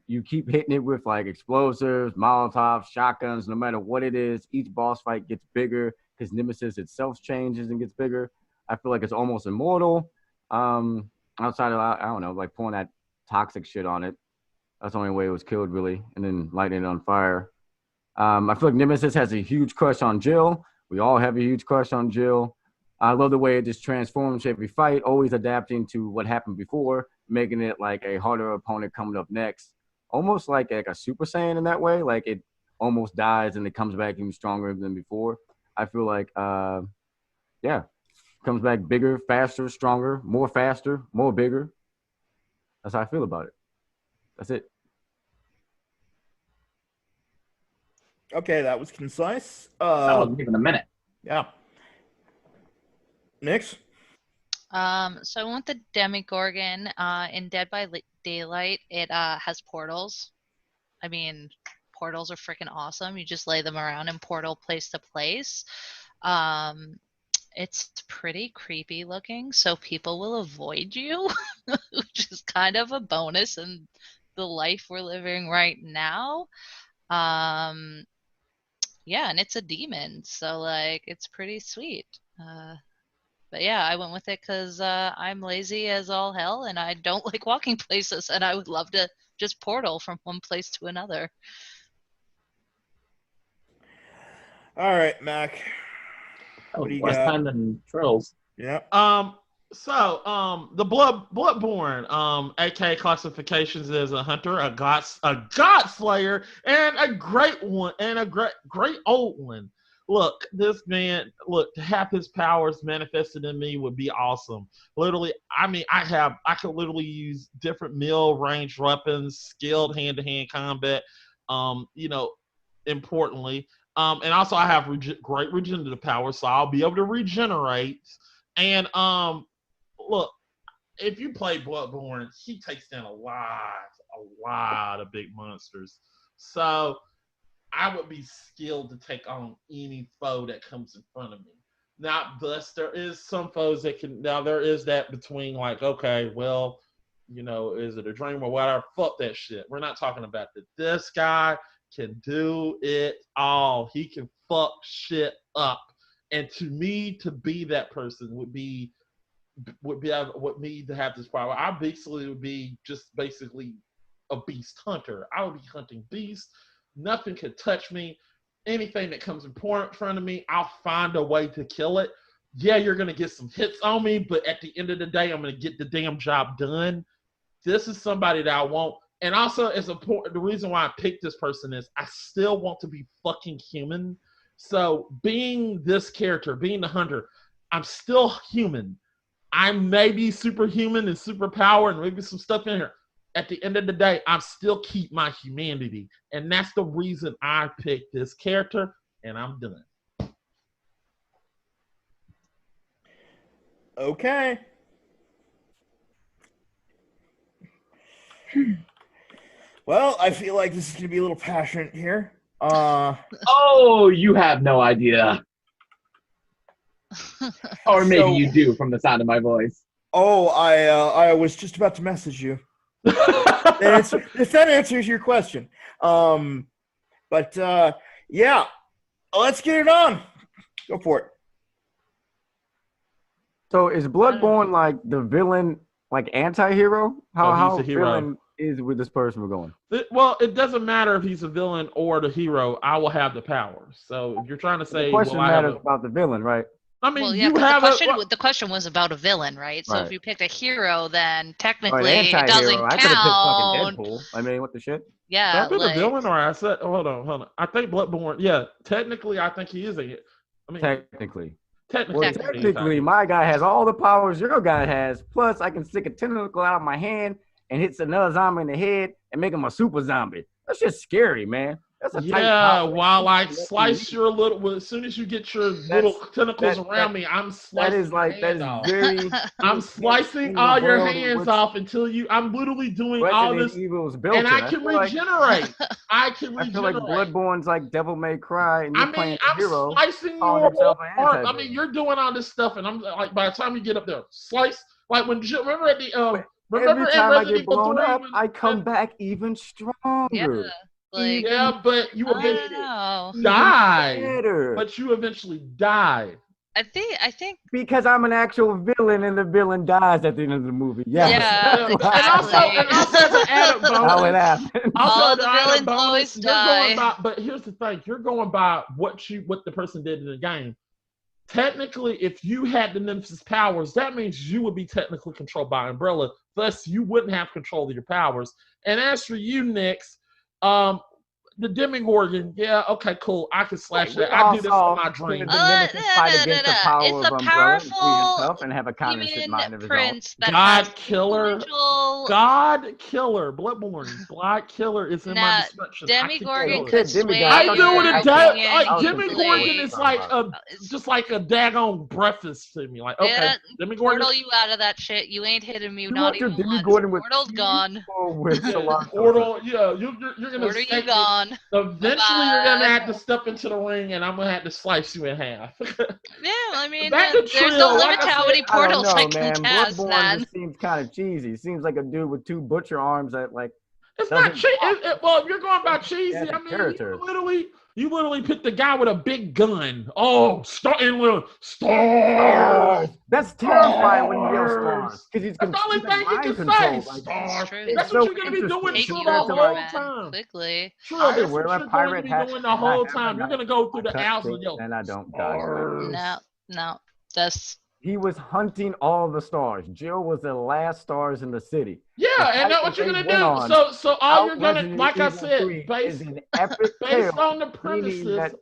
you keep hitting it with like explosives, molotovs, shotguns, no matter what it is. Each boss fight gets bigger because Nemesis itself changes and gets bigger. I feel like it's almost immortal. Outside of, I don't know, like pouring that toxic shit on it. That's the only way it was killed, really, and then lighting it on fire. I feel like Nemesis has a huge crush on Jill. We all have a huge crush on Jill. I love the way it just transforms every fight, always adapting to what happened before, making it like a harder opponent coming up next. Almost like a Super Saiyan in that way. Like it almost dies and it comes back even stronger than before. I feel like, comes back bigger, faster, stronger, more faster, more bigger. That's how I feel about it. That's it. Okay, that was concise. That wasn't even a minute. Yeah. Nix? So I want the Demogorgon in Dead by Daylight. It has portals. I mean, portals are freaking awesome. You just lay them around and portal place to place. It's pretty creepy looking, so people will avoid you, which is kind of a bonus in the life we're living right now. Yeah, and it's a demon, so like it's pretty sweet. But yeah, I went with it because I'm lazy as all hell, and I don't like walking places, and I would love to just portal from one place to another. All right, Mac. Oh, What do you West got? End and Trills. Yeah. So the Bloodborne, aka classifications is a hunter, a god slayer, and a great one, and a great old one. Look, this man, to have his powers manifested in me would be awesome. Literally, I mean, I could literally use different range weapons, skilled hand-to-hand combat, importantly. And also I have great regenerative powers, so I'll be able to regenerate. And look, if you play Bloodborne, he takes down a lot of big monsters. So I would be skilled to take on any foe that comes in front of me. Now, thus, there is some foes that can. Now, there is that between like, okay, well, you know, is it a dream or whatever? Fuck that shit. We're not talking about that. This guy can do it all. He can fuck shit up. And to me, to be that person would me to have this power. I basically would be just basically a beast hunter. I would be hunting beasts. Nothing could touch me. Anything that comes in front of me, I'll find a way to kill it. Yeah, you're gonna get some hits on me, but at the end of the day, I'm gonna get the damn job done. This is somebody that I want. And also, it's important. The reason why I picked this person is I still want to be fucking human. So being this character, being the hunter, I'm still human. I may be superhuman and superpower and maybe some stuff in here. At the end of the day, I still keep my humanity. And that's the reason I picked this character, and I'm done. Okay. Well, I feel like this is going to be a little passionate here. Oh, you have no idea. Or maybe you do from the sound of my voice. Oh, I was just about to message you. If that answers your question. But yeah, let's get it on. Go for it. So is Bloodborne like the villain, like anti-hero? How he's a hero. villain is with this person we're going? Well, it doesn't matter if he's a villain or the hero. I will have the power. So if you're trying to say, The question matters about the villain, right? I mean, Well, yeah, you 'cause have the question was about a villain, right? So Right. if you picked a hero, then Or technically an it anti-hero. doesn't I could have picked count. fucking Deadpool. I mean, what the shit? Yeah, Have been like, a villain, or I said, hold on. I think Bloodborne. Yeah, technically, I think he is a. I mean, Technically. technically, Well, technically, my guy has all the powers your guy has. Plus, I can stick a tentacle out of my hand and hits another zombie in the head and make him a super zombie. That's just scary, man. That's a tight power. while I slice your little, as soon as you get your little tentacles around me, I'm slicing your hand off. very. I'm slicing all your hands off until I'm literally doing all this, Evil's built and I it. can feel like- regenerate. I can I feel regenerate. like Bloodborne's like Devil May Cry, and you're playing a I'm hero. slicing calling your himself whole an arm. I anti-hero. mean, you're doing all this stuff, and I'm like, by the time you get up there, slice. Like when remember at the remember Every in time I Resident get Evil blown 3 up, when- I come back even stronger. yeah, like, yeah, but you I eventually don't know. die. Better. But you eventually die. I think Because I'm an actual villain, and the villain dies at the end of the movie. Yes. Yeah, And also as an added How it bonus, happened. All as the an added villains bonus, always you're going die. by, but here's the thing, you're going by what the person did in the game. Technically, if you had the Nemesis powers, that means you would be technically controlled by Umbrella. Thus, you wouldn't have control of your powers. And as for you, Nyx, the Demogorgon, yeah, okay, cool. I can slash that. I do this in my dream. The Nemesis fight against the power It's of a Umbrella and free powerful himself and have a cognizant human mind of his own. prince that God has killer. individual- God Killer, Bloodborne. God Killer is in my Nah, description. I can Demogorgon kill it. could sway Demigod. I your do it a I day. opinion Like was Demogorgon completely. is like just like a daggone breakfast to me. Like, okay, Yeah, Demogorgon. Portal you out of that shit. You ain't hitting me, You not want your even once. Demigorgon with Portal's teeth gone. or with Yeah, cilantro? Portal, yeah, you're gonna Portal you stake me. gone. Eventually, you're Bye-bye. gonna have to step into the ring, and I'm gonna have to slice you in half. Yeah, I mean, Back to there's Trill, no like limit I to how said, many portals I I don't can know, man. cast, Bloodborne man. just seems kind of cheesy. Seems like a dude with two butcher arms that like. It's not Doesn't- cheesy. Well, if you're going by cheesy, Yeah, the I mean, characters. you literally picked the guy with a big gun. Oh, starting with stars. That's terrifying when you yell Stars. stars because he's That's the only he's, like, thing he mind can controlled. say. Like, Stars. true. That's It's what so you're gonna be doing interesting. through Take the you whole over, man. time. Quickly. True, I that's wear what my you're going pirate to be hat doing the and I whole have a time. You're knife. gonna go through I the cut house things and yell. and I don't die. Stars. No, that's He was hunting all the stars. Jill was the last stars in the city. Yeah, The and fight that's what that you're they gonna went do. on So all you're Out gonna, Resident like I Evil said, 3 based is an epic based tale, on the meaning premises, that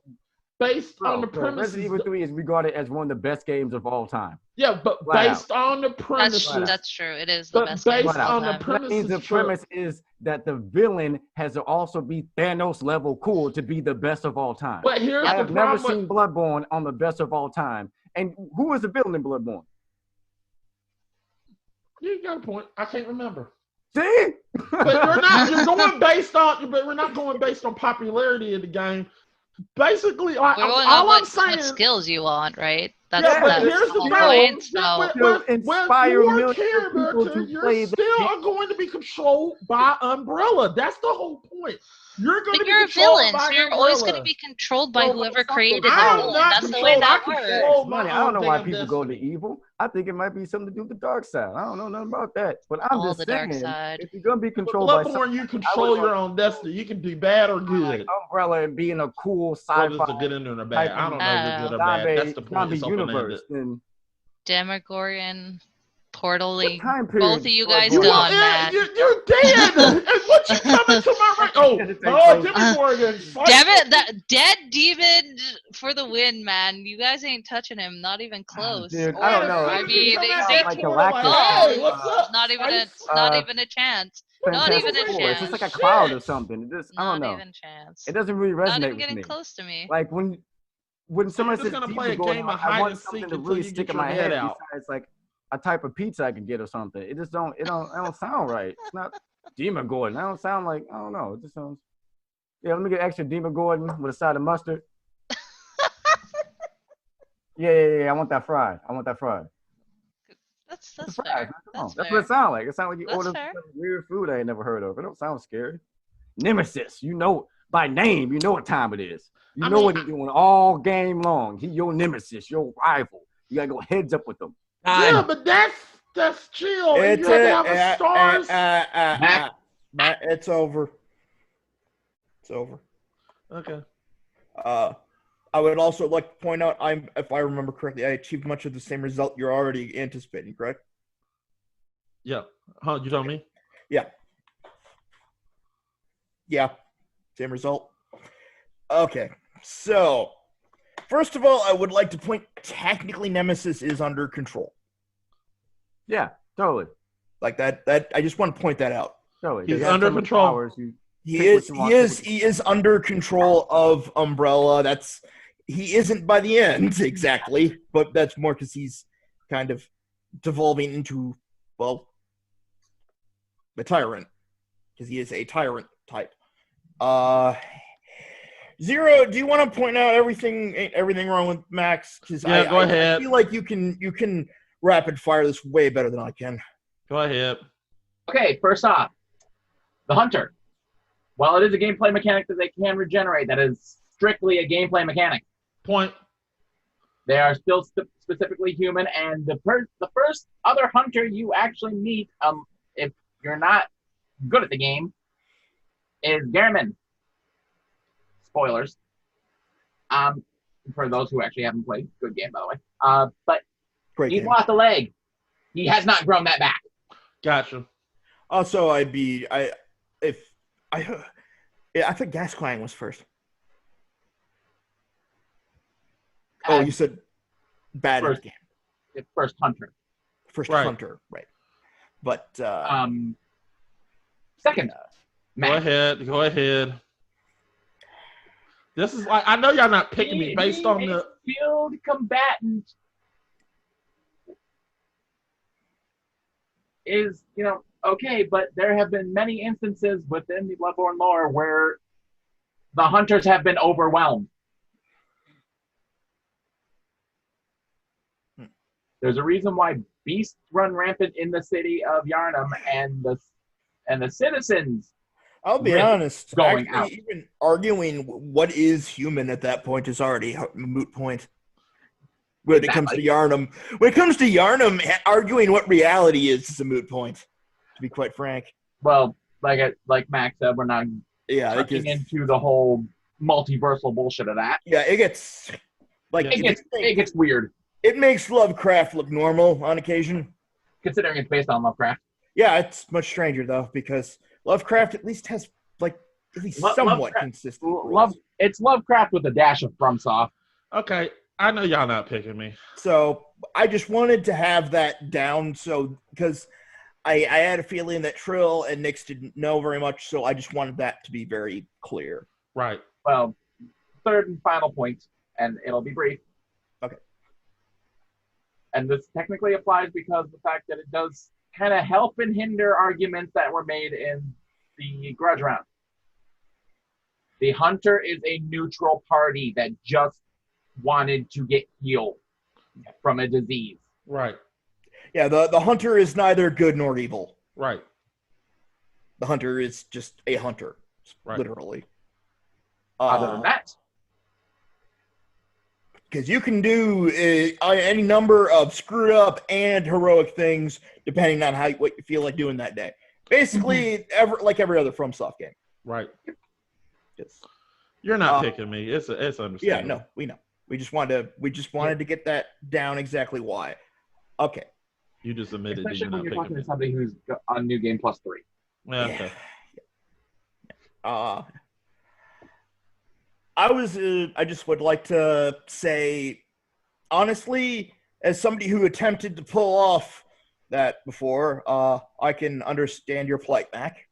based on the Resident premises. Evil 3 is regarded as one of the best games of all time. Yeah, but Flat based on the premises. that's true. It is the But best based game of all on the time. That means the premises, true. premise is that the villain has to also be Thanos level cool to be the best of all time. But here's I the have never problem. seen Bloodborne on the best of all time. And who is the villain in Bloodborne? You got a point. I can't remember. See? But we're not. You're going based on. But we're not going based on popularity of the game. Basically, We're going on all I'm what saying. skills you want, right? That's Yeah, but that's here's the the whole thing. point. So To inspire your millions of people character, to you're play the still game. are going to be controlled by Umbrella. That's the whole point. You're going but to be you're a controlled villain, by so you're always going to Umbrella. be controlled by Well, whoever something created the about I am villain. not That's the way controlled. I that works. control my Money. I don't know why damn people go to destiny. evil. I think it might be something to do with the dark side. I don't know nothing about that. But I'm All just the dark saying, side. if you're gonna be But controlled by Bloodborne, something, you I control would your want own destiny. You can do bad or like good. Umbrella and being a cool Whether sci-fi it's a good ending or bad. type I of don't know if you're good or bad. That's the point. zombie It's open-ended. universe, then Demogorgon, Portaling. what time Both period of you was guys You Bloodborne? gone mad. you're dead. And what you coming to my right? Oh, It takes oh, place- Demogorgon. Damn it! That dead demon for the win, man. You guys ain't touching him. Not even close. Dude, I don't know. I mean, Come they at say that like portal Galactus. Oh, hey, what's up? not even a, Spice? not even a chance. Not even a Fantastic Four. It's just like a chance. cloud or something. It just, I Not don't know. even a chance. It doesn't really Not resonate even with getting me. close to me. Like when So you're someone just says gonna play a Demogorgon, game of I hide want and something seek to until really you stick get in your my head head out. besides like a type of pizza I can get or something. It just don't sound right. It's not Demogorgon. I don't sound like, I don't know. It just sounds. Yeah, let me get extra Demogorgon with a side of mustard. Yeah. I want that fried. That's It's fair. fried. That's That's fair. what it sounds like. It sounds like you That's ordered fair. some weird food I ain't never heard of. It don't sound scary. Nemesis, you know by name, you know what time it is. You I know mean, what he's doing all game long. He your nemesis, your rival. You gotta go heads up with him. Yeah, but that's chill. And you have to have a stars. It's over. It's over. Okay. I would also like to point out, if I remember correctly, I achieved much of the same result you're already anticipating, correct? Yeah. Huh? You told me? Yeah. Same result. Okay. So, first of all, I would like to point, technically Nemesis is under control. Yeah, totally. Like that I just want to point that out. Totally. He's They have under so many control. powers, He pick what is you want, he is under control of Umbrella. He isn't by the end exactly, but that's more because he's kind of devolving into, well, the tyrant, because he is a tyrant type. Zero, do you want to point out everything wrong with Max? Because Yeah, go ahead. I feel like you can rapid fire this way better than I can. Go ahead. Okay, first off, the Hunter. While it is a gameplay mechanic that they can regenerate, that is strictly a gameplay mechanic. Point. They are still specifically human, and the first other Hunter you actually meet, if you're not good at the game, is Gehrman. Spoilers. For those who actually haven't played, good game by the way. But Great he's game. lost a leg. He has not grown that back. Gotcha. Also, I think Gasclang was first. Oh, you said bad at First. the game. The first Hunter. First Right. Hunter, right? But Second. Go ahead. This is like, I know y'all not picking me based on the field combatant is, okay, but there have been many instances within the Bloodborne lore where the hunters have been overwhelmed. There's a reason why beasts run rampant in the city of Yharnam, and the citizens. I'll be Really honest. going Actually, out. even arguing what is human at that point is already a moot point. When it comes to Yharnam, arguing what reality is a moot point. To be quite frank. Well, like Max said, we're not Tucking into the whole multiversal bullshit of that. Yeah, it gets It gets weird, It makes Lovecraft look normal on occasion. considering it's based on Lovecraft. Yeah, it's much stranger though, because Lovecraft at least has at least somewhat Lovecraft- consistent rules. It's Lovecraft with a dash of FromSoft. Okay, I know y'all not picking me. So I just wanted to have that down, because I had a feeling that Trill and Nyx didn't know very much, so I just wanted that to be very clear. Right. Well, third and final point, and it'll be brief. Okay. And this technically applies because of the fact that it does kind of help and hinder arguments that were made in the grudge round. The hunter is a neutral party that just wanted to get healed from a disease. Right. Yeah, the hunter is neither good nor evil. Right. The hunter is just a hunter, Right. literally. Other than that, because you can do any number of screwed up and heroic things depending on what you feel like doing that day. Basically, like every other FromSoft game. Right. Yes. You're not picking me. It's understandable. Yeah, no, we know. We just wanted to get that down exactly why. Okay. You just admitted that especially you're when not you're picking talking me. to somebody who's on New Game Plus 3. Yeah, okay. I just would like to say, honestly, as somebody who attempted to pull off that before, I can understand your plight, Mac.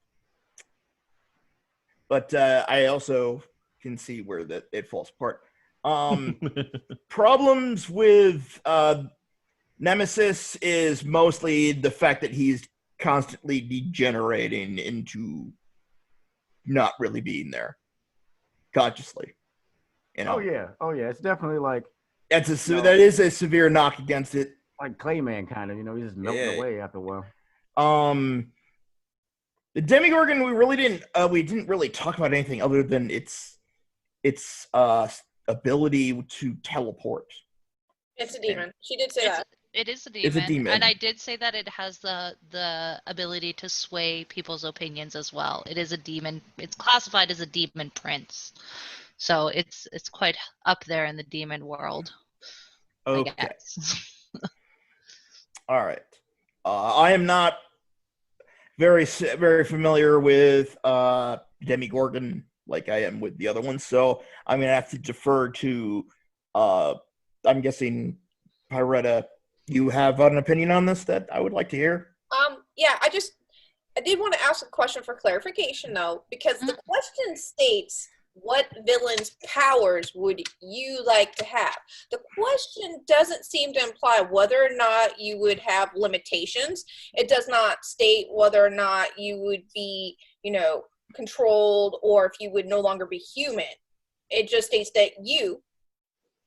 But I also can see where it falls apart. Problems with Nemesis is mostly the fact that he's constantly degenerating into not really being there consciously. You know? Oh yeah. It's definitely like that is a severe knock against it. like Clayman kind of, he's just melting away after a while. The Demogorgon, we didn't really talk about anything other than its ability to teleport. It's a demon. She did say that. It is a demon. It's a demon. And I did say that it has the ability to sway people's opinions as well. It is a demon. It's classified as a demon prince. So it's quite up there in the demon world. Okay. I guess. All right. I am not very familiar with Demogorgon like I am with the other ones, so I'm going to have to defer to, I'm guessing, Pyretta, you have an opinion on this that I would like to hear? Yeah, I did want to ask a question for clarification, though, because the question states, what villain's powers would you like to have? The question doesn't seem to imply whether or not you would have limitations. It does not state whether or not you would be, controlled or if you would no longer be human. It just states that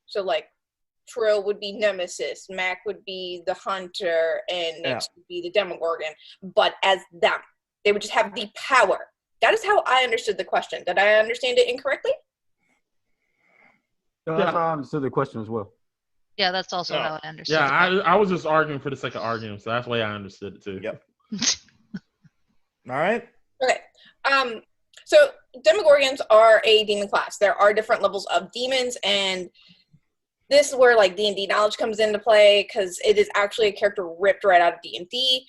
so like Trill would be Nemesis, Mac would be the Hunter, and Nyx would be the Demogorgon, but as them. They would just have the power. That is how I understood the question. Did I understand it incorrectly? No, that's how I understood the question as well. Yeah, that's also how I understood it. Yeah, I was just arguing for the sake of arguing, so that's the way I understood it too. Yep. All right. Okay. So Demogorgons are a demon class. There are different levels of demons, and this is where like D&D knowledge comes into play because it is actually a character ripped right out of D&D,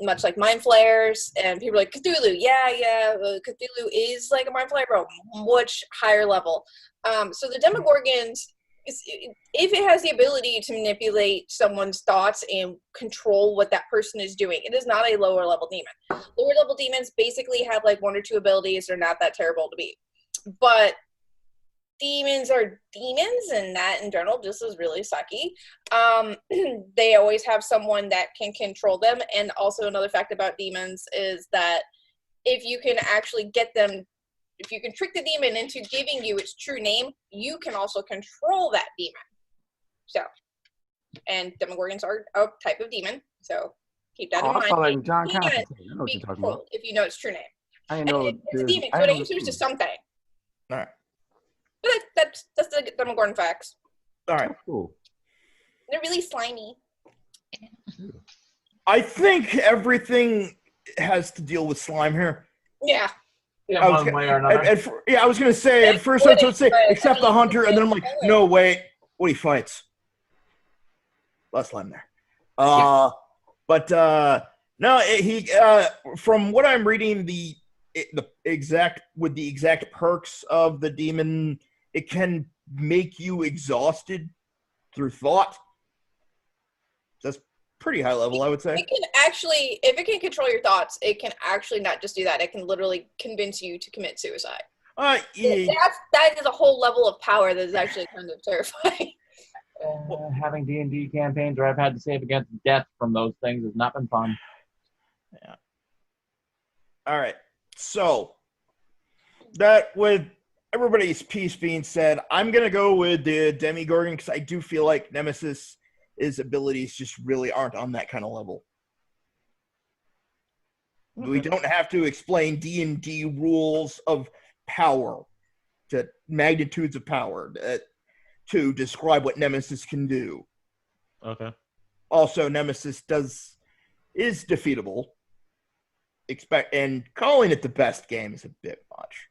much like Mind Flayers. And people are like, Cthulhu, Cthulhu is like a Mind Flayer, bro, much higher level. So the Demogorgons, if it has the ability to manipulate someone's thoughts and control what that person is doing, it is not a lower level demon. Lower level demons basically have like one or two abilities. They're not that terrible to beat. But demons are demons, and that in general just is really sucky. They always have someone that can control them. And also another fact about demons is that if you can actually get them, if you can trick the demon into giving you its true name, you can also control that demon. So, and Demogorgons are a type of demon, so keep that in mind. I felt like John Constantine. I know what be you're talking controlled about. if you know its true name. I didn't know. It's a demon, so it answers to something. All right. But that's the Demogorgon facts. All right. Cool. They're really slimy. I think everything has to deal with slime here. Yeah. Yeah, one way or another. I was going to say, at first I was going to say, except the hunter, and then I'm like, no, wait. What he fights? Less slime there. But, no, from what I'm reading, the exact perks of the demon, it can make you exhausted through thought. That's pretty high level, I would say. It can actually, if it can control your thoughts, it can actually not just do that. It can literally convince you to commit suicide. Yeah. That is a whole level of power that is actually kind of terrifying. having D&D campaigns where I've had to save against death from those things has not been fun. Yeah. All right. So that with everybody's piece being said, I'm gonna go with the Demigorgon because I do feel like Nemesis' abilities just really aren't on that kind of level. Okay. We don't have to explain D&D rules of power, to magnitudes of power, to describe what Nemesis can do. Okay. Also, Nemesis is defeatable. And calling it the best game is a bit much.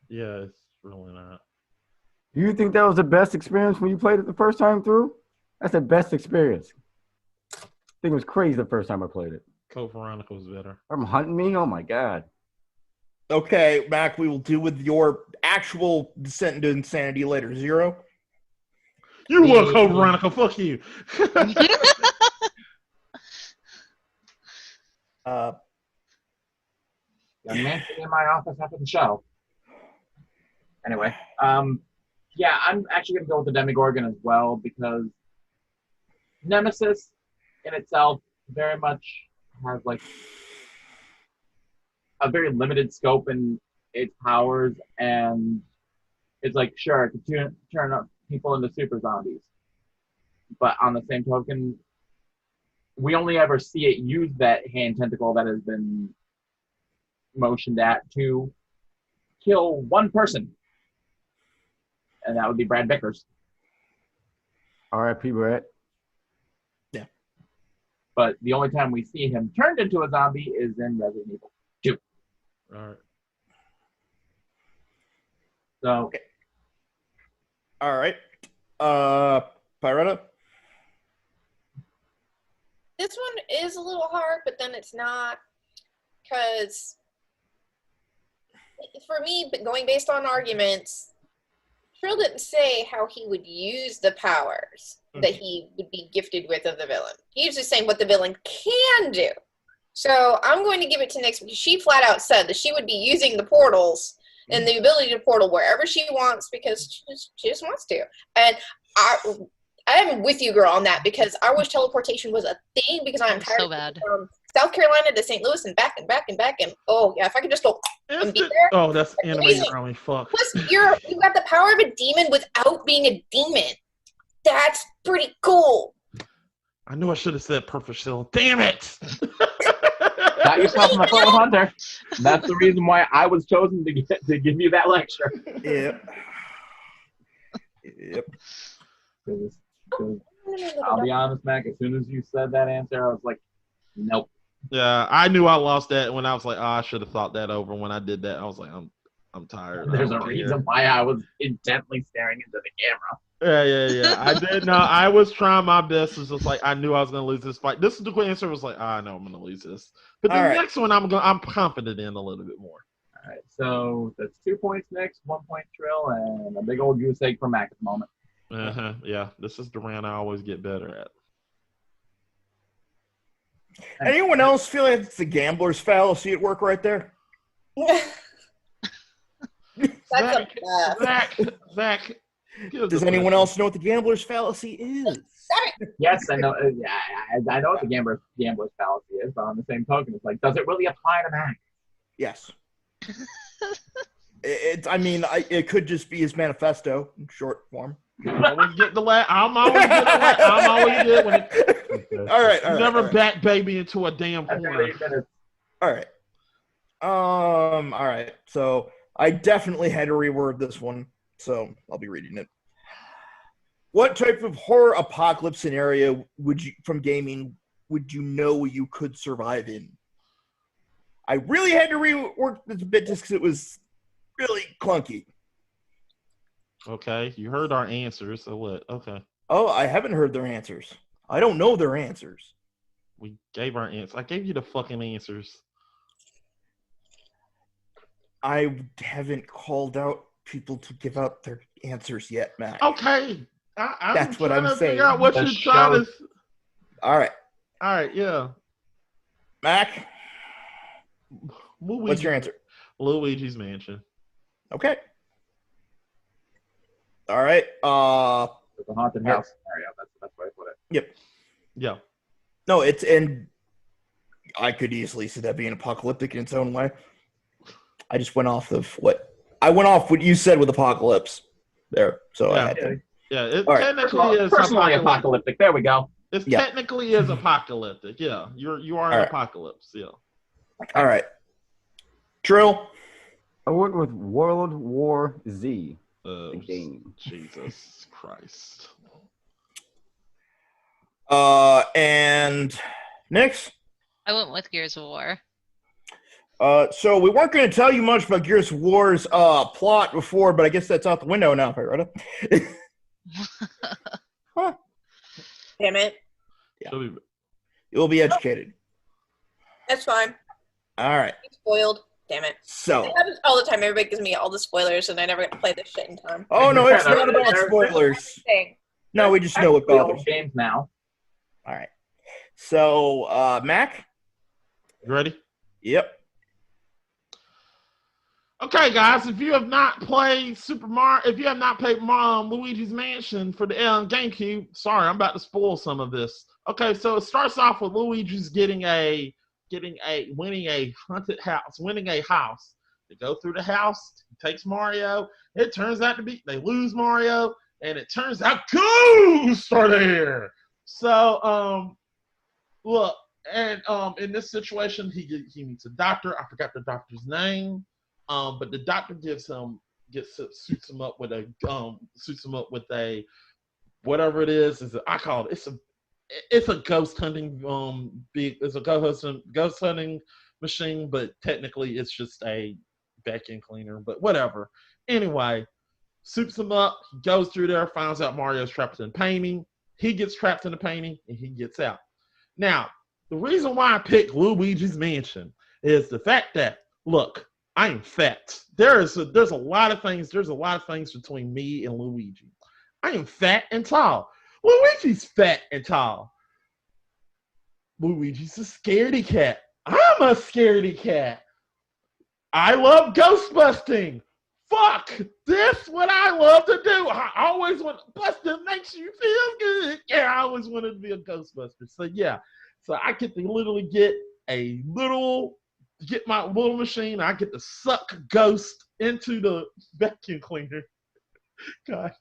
Yeah, it's really not. Do you think that was the best experience when you played it the first time through? That's the best experience. I think it was crazy the first time I played it. Code Veronica was better. I'm hunting me? Oh my God. Okay, Mac, we will deal with your actual descent into insanity later. Zero? You were Code Veronica, fuck you. Young man sitting in my office after the show. Anyway, yeah, I'm actually going to go with the Demigorgon as well because Nemesis in itself very much has like a very limited scope in its powers, and it's like, sure, it can turn up people into super zombies. But on the same token, we only ever see it use that hand tentacle that has been motioned at to kill one person. And that would be Brad Vickers. R.I.P. Brad. Yeah. But the only time we see him turned into a zombie is in Resident Evil 2. All right. So. Okay. All right. Pyretta? This one is a little hard, but then it's not, because for me, going based on arguments, Trill didn't say how he would use the powers that he would be gifted with of the villain. He was just saying what the villain can do. So I'm going to give it to Nyx because she flat out said that she would be using the portals and the ability to portal wherever she wants because she just wants to. And I am with you, girl, on that because I wish teleportation was a thing because I'm tired so bad. From South Carolina to St. Louis and back and back and back. And oh, yeah, if I could just go and be there. Oh, that's anime girly. Fuck. Plus, you got the power of a demon without being a demon. That's pretty cool. I knew I should have said perfect shield. Damn it! Got yourself in the foot with Hunter. That's the reason why I was chosen to give you that lecture. Yep. Yep. I'll be honest, Mac, as soon as you said that answer, I was like, nope. Yeah, I knew I lost that when I was like, oh, I should have thought that over when I did that. I was like, I'm tired. There's a reason why I was intently staring into the camera. Yeah. I did. No, I was trying my best. It's just like I knew I was going to lose this fight. This is the quick answer. Was like, I know I'm going to lose this. But the next one, I'm confident in a little bit more. All right, so that's 2 points next, 1 point Trill, and a big old goose egg for Mac at the moment. Yeah, this is the round I always get better at. Anyone else feel like it's the gambler's fallacy at work right there? Zach. Does anyone else know what the gambler's fallacy is? Yes, I know. I know what the gambler's fallacy is, but on the same token, it's like, does it really apply to Mac? Yes. It could just be his manifesto in short form. Always get the last. I'm always good when it. All right. Never back baby into a damn corner. All right. All right. So I definitely had to reword this one, so I'll be reading it. What type of horror apocalypse scenario from gaming would you know you could survive in? I really had to rework this a bit just because it was really clunky. Okay, you heard our answers, so what? Okay. Oh, I haven't heard their answers. I don't know their answers. We gave our answers. I gave you the fucking answers. I haven't called out people to give out their answers yet, Matt. Okay. That's what I'm saying. Figure out what you're trying to... All right, yeah. Mac, what's your answer? Luigi's Mansion. Okay. All right. It's a haunted house scenario. That's what I put it. Yep. Yeah. No, and I could easily see that being apocalyptic in its own way. I just went off what you said with apocalypse there. So I had to. Yeah, it All right. technically is Personally apocalyptic. There we go. It Yeah. technically is apocalyptic. Yeah, you are in right. apocalypse. Yeah. All right. Drill. I went with World War Z. The game. Jesus Christ. And Nix. I went with Gears of War. So we weren't going to tell you much about Gears of War's plot before, but I guess that's out the window now, right? Huh. Damn it. Yeah. You'll be educated. That's fine. All right. I'm spoiled. Damn it. So It happens all the time. Everybody gives me all the spoilers, and I never get to play this shit in time. Oh no, it's not about spoilers. No, we just know what bothers games now. All right. So Mac, you ready? Yep. Okay, guys, if you have not played if you have not played Luigi's Mansion for the GameCube, sorry, I'm about to spoil some of this. Okay, so it starts off with Luigi's winning a haunted house, winning a house. They go through the house, he takes Mario. It turns out they lose Mario, and it turns out ghosts are there. So, look, and in this situation, he meets a doctor. I forgot the doctor's name. But the doctor suits him up with a whatever it is. I call it it's a ghost hunting ghost hunting machine, but technically it's just a vacuum cleaner. But whatever. Anyway, suits him up. He goes through there, finds out Mario's trapped in a painting. He gets trapped in the painting and he gets out. Now, the reason why I picked Luigi's Mansion is the fact that look. I am fat. There's a lot of things. There's a lot of things between me and Luigi. I am fat and tall. Luigi's fat and tall. Luigi's a scaredy cat. I'm a scaredy cat. I love ghost busting. Fuck, this what I love to do. I always want busting makes you feel good. Yeah, I always wanted to be a ghostbuster. So yeah, so I get to literally get my little machine. I get to suck ghost into the vacuum cleaner. God.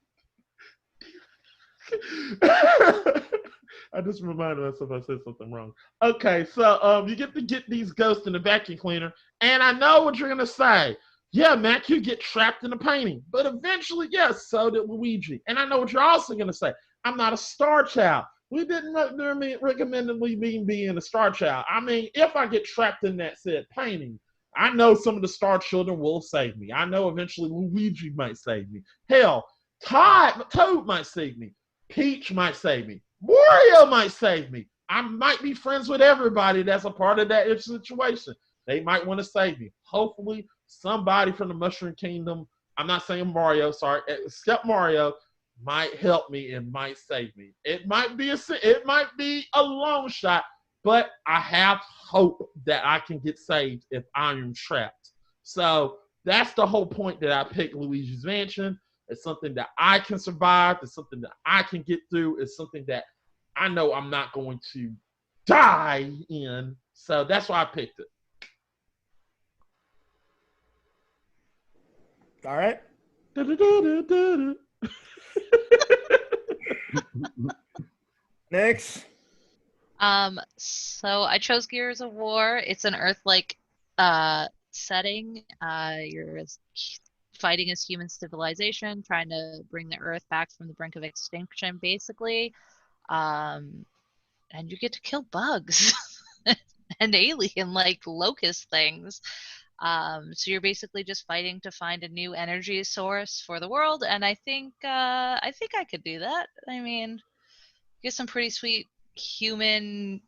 I just reminded myself I said something wrong. Okay, so you get to get these ghosts in the vacuum cleaner, and I know what you're gonna say. Yeah, Mac, you get trapped in the painting, but eventually, yes, so did Luigi. And I know what you're also gonna say. I'm not a star child. We didn't recommend me being a star child. I mean, if I get trapped in that said painting, I know some of the star children will save me. I know eventually Luigi might save me. Hell, Toad might save me. Peach might save me. Mario might save me. I might be friends with everybody that's a part of that situation. They might want to save me. Hopefully, somebody from the Mushroom Kingdom, I'm not saying Mario, sorry, except Mario, might help me and might save me. It might be a long shot, but I have hope that I can get saved if I am trapped. So that's the whole point that I picked Luigi's Mansion. It's something that I can survive. It's something that I can get through. It's something that I know I'm not going to die in. So that's why I picked it. All right. Next. So I chose Gears of War. It's an Earth-like setting. You're fighting as human civilization, trying to bring the Earth back from the brink of extinction, basically. And you get to kill bugs and alien like locust things. So you're basically just fighting to find a new energy source for the world, and I think I could do that. I mean, get some pretty sweet human,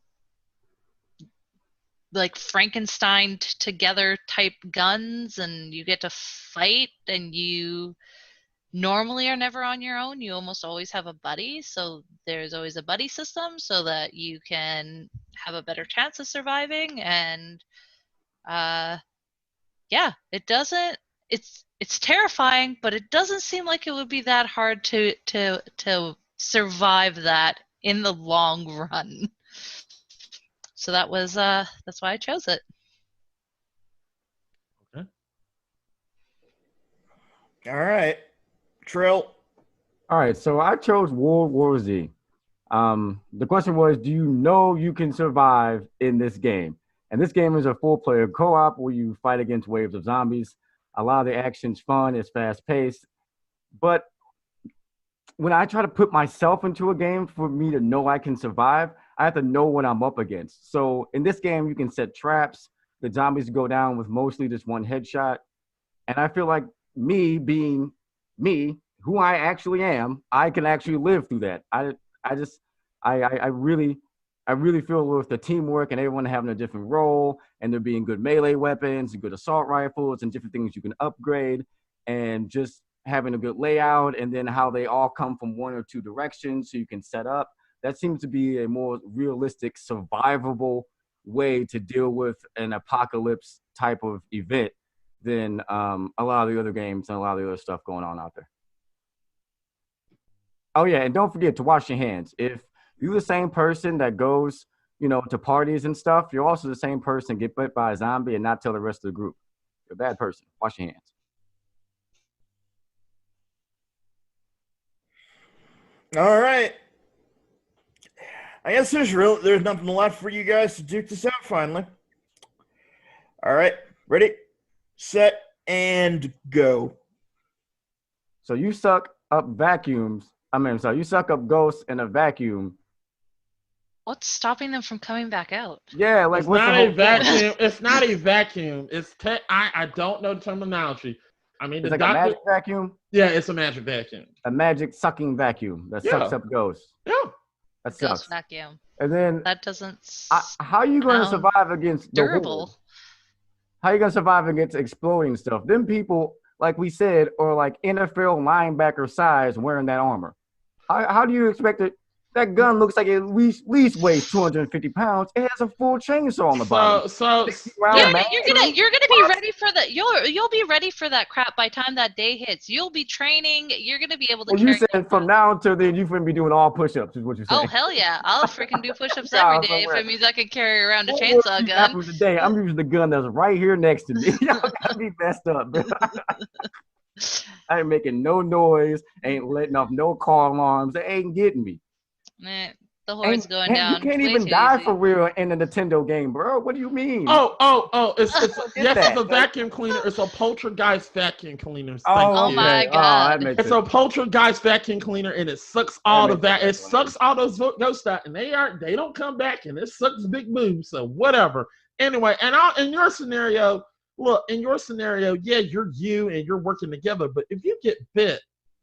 like Frankenstein together type guns, and you get to fight, and you normally are never on your own. You almost always have a buddy, so there's always a buddy system so that you can have a better chance of surviving. And yeah, it's it's terrifying, but it doesn't seem like it would be that hard to survive that in the long run. So that's why I chose it. Okay. All right. Trill. All right, so I chose World War Z. The question was, do you know you can survive in this game? And this game is a 4-player co-op where you fight against waves of zombies. A lot of the action's fun, it's fast-paced. But when I try to put myself into a game for me to know I can survive, I have to know what I'm up against. So in this game, you can set traps. The zombies go down with mostly just one headshot. And I feel like me being me, who I actually am, I can actually live through that. I really feel with the teamwork and everyone having a different role and there being good melee weapons and good assault rifles and different things you can upgrade and just having a good layout and then how they all come from one or two directions so you can set up. That seems to be a more realistic, survivable way to deal with an apocalypse type of event than a lot of the other games and a lot of the other stuff going on out there. Oh yeah, and don't forget to wash your hands. If you're the same person that goes, to parties and stuff, you're also the same person get bit by a zombie and not tell the rest of the group. You're a bad person. Wash your hands. All right. I guess there's nothing left for you guys to duke this out finally. All right. Ready, set, and go. So you suck up you suck up ghosts in a vacuum. What's stopping them from coming back out? Yeah, like It's what's not the a whole vacuum. It's not a vacuum. I don't know the terminology. I mean, It's the like a magic vacuum? Yeah, it's a magic vacuum. A magic sucking vacuum that sucks up ghosts. Yeah. That sucks. Ghost vacuum. And then That doesn't how are you going to survive against the durable? horde? How are you going to survive against exploding stuff? Them people, like we said, are like NFL linebacker size wearing that armor. How do you expect it? That gun looks like it at least weighs 250 pounds. It has a full chainsaw on the bottom. You're gonna be ready for that. You'll be ready for that crap by the time that day hits. You'll be training. You're gonna be able to. Well, you said from now until then you're gonna be doing all push-ups, is what you're saying. Oh hell yeah! I'll freaking do push-ups every day if it means I can carry around a chainsaw gun. Today, I'm using the gun that's right here next to me. Y'all gotta be messed up, bro. I ain't making no noise. Ain't letting off no car alarms. They ain't getting me. The horde's going down. You can't even die for real in a Nintendo game, bro. What do you mean? It's a vacuum cleaner. It's a poltergeist vacuum cleaner. Oh my god! It's a poltergeist vacuum cleaner, and it sucks all it sucks all those ghosts out, and they don't come back, and it sucks big boobs. So whatever. Anyway, and in your scenario, yeah, you're you and you're working together, but if you get bit,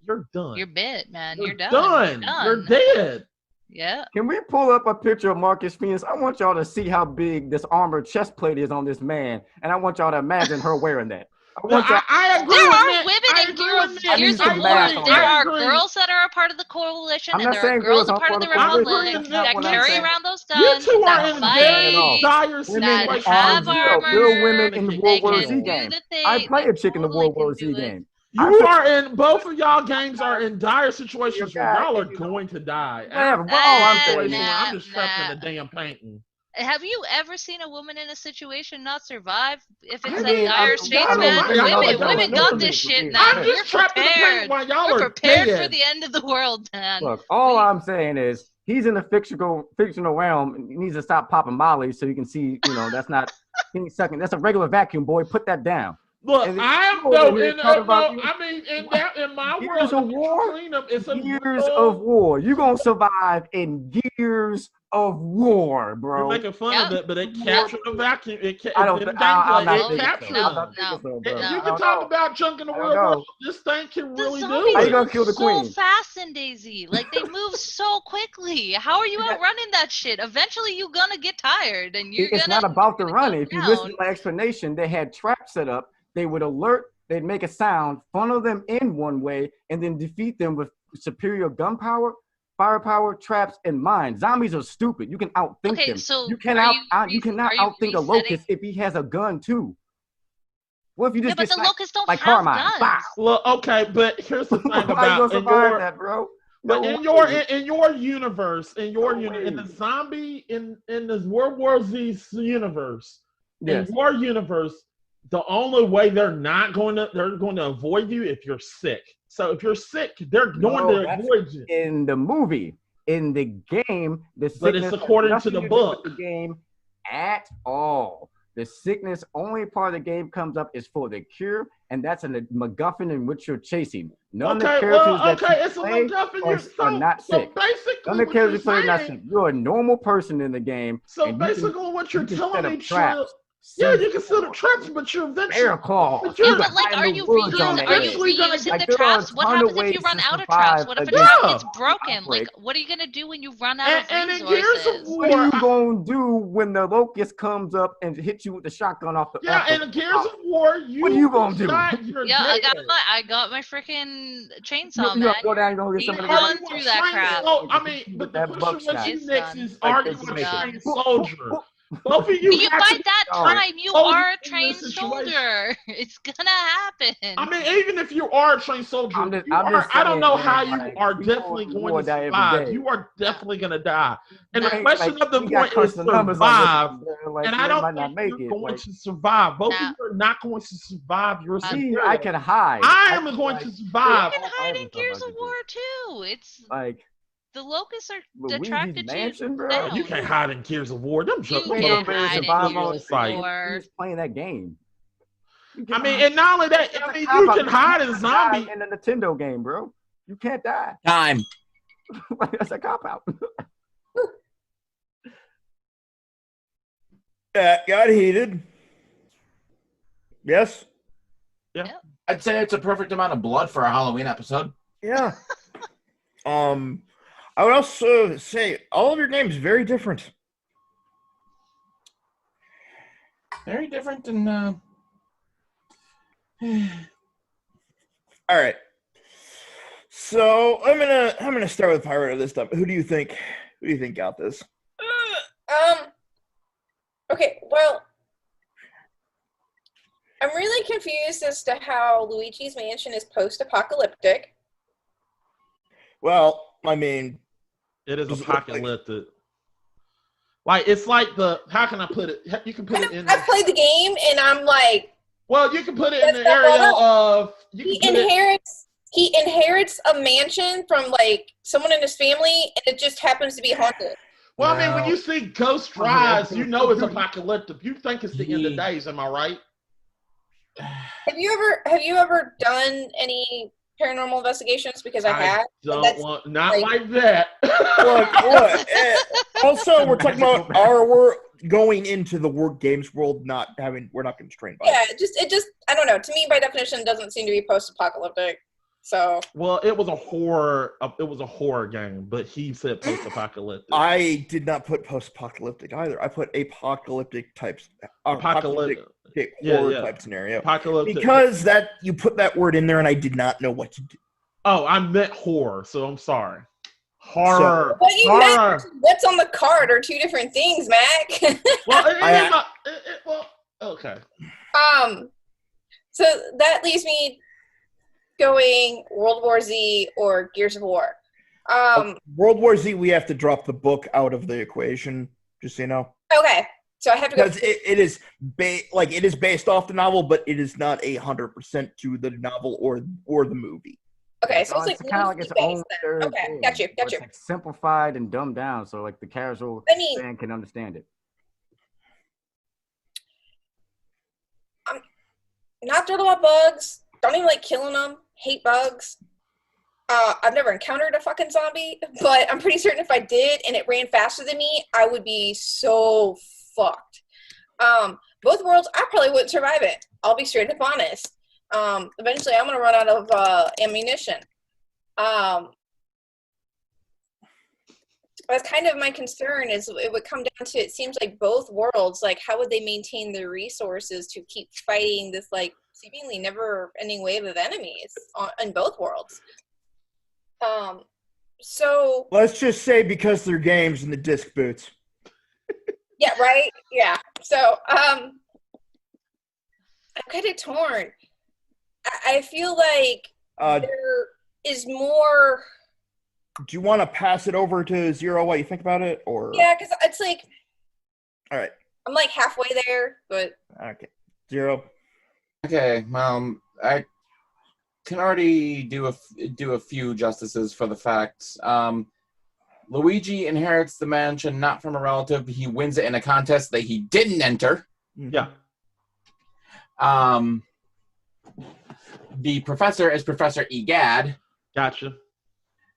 you're done. You're bit, man. You're done. You're dead. Yeah. Can we pull up a picture of Marcus Phoenix? I want y'all to see how big this armored chest plate is on this man, and I want y'all to imagine her wearing that. I agree. There are women in Gears of War. There are girls that are a part of the coalition, and there are girls a part of the Republic that carry around those guns, you two are that in fight, dire that have armor. Real women in the World War can Z do game. the thing. I play a chick in the Totally World War can Z do it. game. Both of y'all games are in dire situations where y'all are going to die. I'm just trapped in the damn painting. Have you ever seen a woman in a situation not survive? If it's that dire straits, man, women got this shit now. I'm just trapped in the painting while y'all are prepared dead. for the end of the world, man. Look, all I'm saying is he's in a fictional realm and he needs to stop popping Molly so you can see, that's not sucking. That's a regular vacuum, boy. Put that down. Look, in my world, Gears of War. Cleanup, it's Gears of War. You're gonna survive in Gears of War, bro. You're making fun of it, but it captured the vacuum. You can talk about junk in the world. This thing can really do it. How you gonna kill the queen? So fast in DayZ, like they move so quickly. How are you outrunning that shit? Eventually, you're gonna get tired, and It's not about the running. If you listen to my explanation, they had traps set up. They would alert, they'd make a sound, funnel them in one way, and then defeat them with superior gunpowder, firepower, traps, and mines. Zombies are stupid. You can outthink them. So you cannot outthink a locust if he has a gun too. What if you Yeah, just but get the sniped locusts don't like have Carmine? guns. Bow. Well, okay, but here's the thing How you about gonna survive that, bro? but No in way. your universe, in way. the zombie in the World War Z universe, Yes. in your universe, the only way they're going to avoid you if you're sick. So if you're sick, they're going to that's avoid you. in the movie. In the game, the sickness But it's according has to the nothing do with book. the game at all. The sickness only part of the game comes up is for the cure, and that's a MacGuffin in which you're chasing. None of the characters that you it's a play MacGuffin. are not sick. So basically, None of the characters you play are not sick. saying, You're a normal person in the game. so and basically, what you're you can telling set me, up traps. yeah, you can set up traps, but you're eventually. Bear claws. But Yeah, you're but like, are you woods on reusing? the Are edge. you Eventually gonna- reusing Like, the there are a traps? What ton of happens if ways you run to out of survive traps? What if a against trap Yeah. gets broken? outbreak. Like, what are you gonna do when you run out of And in Gears of resources? War, What are you gonna do when the locust comes up and hits you with the shotgun off the? yeah, off the- in Gears of War, What are you gonna do? Yeah, I got my freaking chainsaw, You man. gonna go down and go get You somebody run else? through that crap. I mean, but the That question buckshot. with you, It's Nick, done. is Like are you this a makes trained it. soldier? Both of you You have by to that Oh. time, you soldier are a in this trained situation. soldier. It's gonna happen. I mean, even if you are a trained soldier, I'm just I don't know saying, how man, you like, are people definitely war going to die every survive. day. You are definitely going to die. And the No. question of the we got point is crunch the numbers on this survive. one, bro. Like, And you I don't might not think make you're it. going Like, to survive. Both Nah. of you are not going to survive your me, scenario. I can hide. I am can, going like, to survive. You can hide in stuff Gears I of could War too. It's like the locusts are Luigi's attracted Mansion, to bro. you. You can't hide in Gears of War. Them You jokes. You ain't can gonna be able to hide in survive Gears on of site. War. You're just playing that game. I mean, and not only that, I mean, you can hide as a zombie. In a Nintendo game, bro. You can't die. Time. That's a cop out. That got heated. Yes? I'd say it's a perfect amount of blood for a Halloween episode. Yeah. I would also say all of your games very different. Very different than All right. So I'm gonna start with Pirate of this stuff. Who do you think got this? Okay, well, I'm really confused as to how Luigi's Mansion is post-apocalyptic. Well, I mean, It is Does it look like- apocalyptic. Like it's like how can I put it? You can put it in. I've played the game, and I'm like, Well, you can put it in That's the area not of. he inherits a mansion from like someone in his family, and it just happens to be haunted. Well, I mean, when you see Ghost Well, Rise, yeah, you know it's apocalyptic. You think it's the end of days. Am I right? Have you ever done any paranormal investigations? Because I have. Don't That's want not like that. look. Also, we're talking about our world going into the games world. We're not constrained by. Yeah, it just I don't know. To me, by definition, it doesn't seem to be post-apocalyptic. So Well, it was a horror. It was a horror game, but he said post-apocalyptic. I did not put post-apocalyptic either. I put apocalyptic types. Apocalyptic. Horror Yeah. type scenario. Apocalyptic. Because you put that word in there, and I did not know what to do. Oh, I meant horror, so I'm sorry. Horror. what you horror. meant, what's on the card are two different things, Mac. Well, well, okay. So that leaves me going World War Z or Gears of War. World War Z, we have to drop the book out of the equation, just so you know. Okay, so I have to go. Because it is it is based off the novel, but it is not 100% to the novel or the movie. Okay, so it's it's like kind of like its own third Okay, thing. got you. It's like simplified and dumbed down, so like the casual I mean- fan can understand it. Not thrilled about bugs. Don't even like killing them. Hate bugs. I've never encountered a fucking zombie, but I'm pretty certain if I did and it ran faster than me, I would be so fucked. Both worlds, I probably wouldn't survive it. I'll be straight up honest. Eventually, I'm gonna run out of ammunition. That's kind of my concern. Is it would come down to, it seems like both worlds, like how would they maintain their resources to keep fighting this like seemingly never-ending wave of enemies in both worlds? So Let's just say because they're games and the disc boots. yeah, right, yeah. So I'm kind of torn. I feel like there is more. Do you want to pass it over to Zero while you think about it, or? Yeah, because it's like. All right. I'm like halfway there, but. Okay. Zero. Okay, I can already do a few justices for the fact. Luigi inherits the mansion not from a relative. He wins it in a contest that he didn't enter. Yeah. The professor is Professor Egad. Gotcha.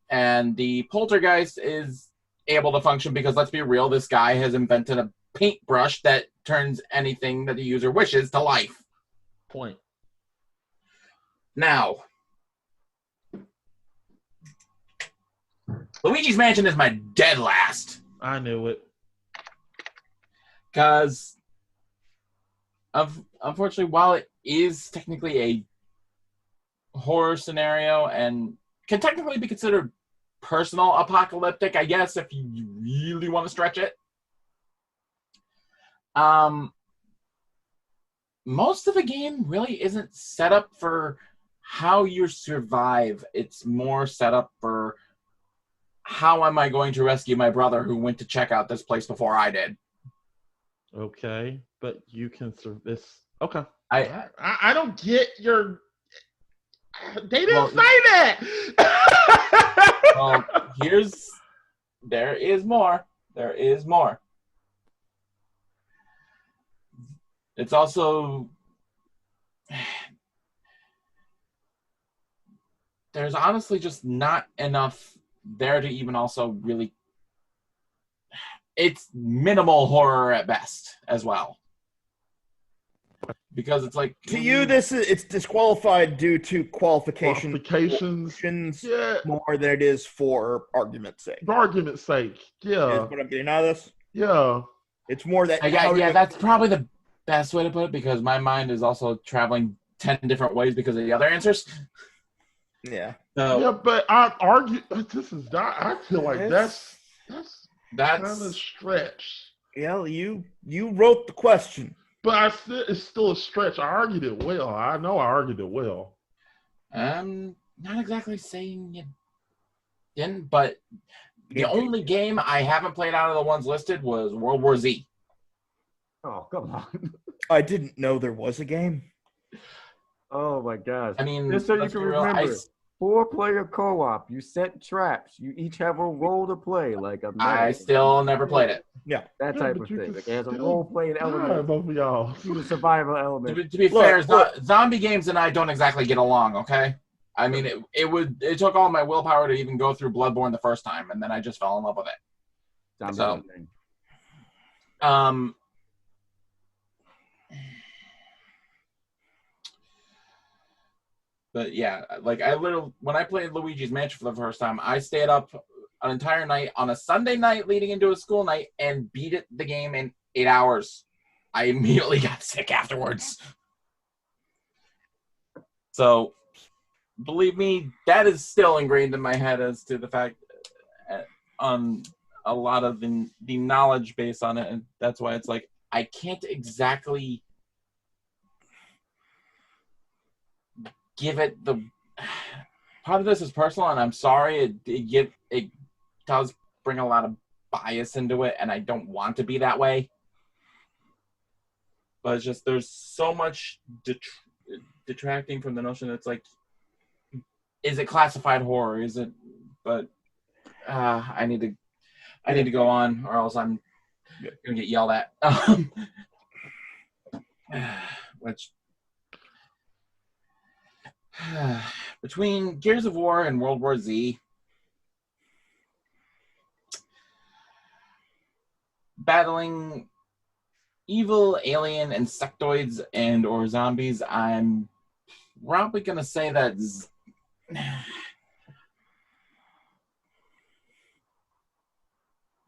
And the poltergeist is able to function because, let's be real, this guy has invented a paintbrush that turns anything that the user wishes to life. Point. Now, Luigi's Mansion is my dead last. I knew it. Because, unfortunately, while it is technically a horror scenario and can technically be considered personal apocalyptic, I guess, if you really want to stretch it. Most of the game really isn't set up for how you survive. It's more set up for how am I going to rescue my brother who went to check out this place before I did. Okay, but you can this. Okay. I don't get your. They didn't say that. Well, there is more. There is more. It's also, there's honestly just not enough there to even also really, it's minimal horror at best as well. Because it's like, to you, it's disqualified due to qualifications more than it is for argument's sake. For argument's sake, yeah. Is what I'm getting out of this. Yeah, it's more that. That's probably the best way to put it because my mind is also traveling 10 different ways because of the other answers. Yeah. So, yeah, but I argue. This is not. I feel like that's kind of stretch. Yeah, you wrote the question. But it's still a stretch. I argued it well. I know I argued it well. I'm not exactly saying you didn't, but the only game I haven't played out of the ones listed was World War Z. Oh, come on. I didn't know there was a game. Oh, my gosh. I mean, just so you can remember, 4-player co-op. You set traps. You each have a role to play. Like I still never played it. Yeah. That type of thing. Like, it has a role-playing element. Both of y'all. The survival element. To be fair, zombie games and I don't exactly get along, okay? I mean, it took all my willpower to even go through Bloodborne the first time, and then I just fell in love with it. But yeah, like when I played Luigi's Mansion for the first time, I stayed up an entire night on a Sunday night leading into a school night and beat the game in 8 hours. I immediately got sick afterwards. So, believe me, that is still ingrained in my head as to the fact on a lot of the knowledge base on it, and that's why it's like I can't exactly give it the part of this is personal, and I'm sorry it does bring a lot of bias into it, and I don't want to be that way. But it's just there's so much detracting from the notion that it's like, is it classified horror? Is it? But I need to go on, or else I'm gonna get yelled at. Which. Between Gears of War and World War Z, battling evil alien insectoids and or zombies, I'm probably gonna say that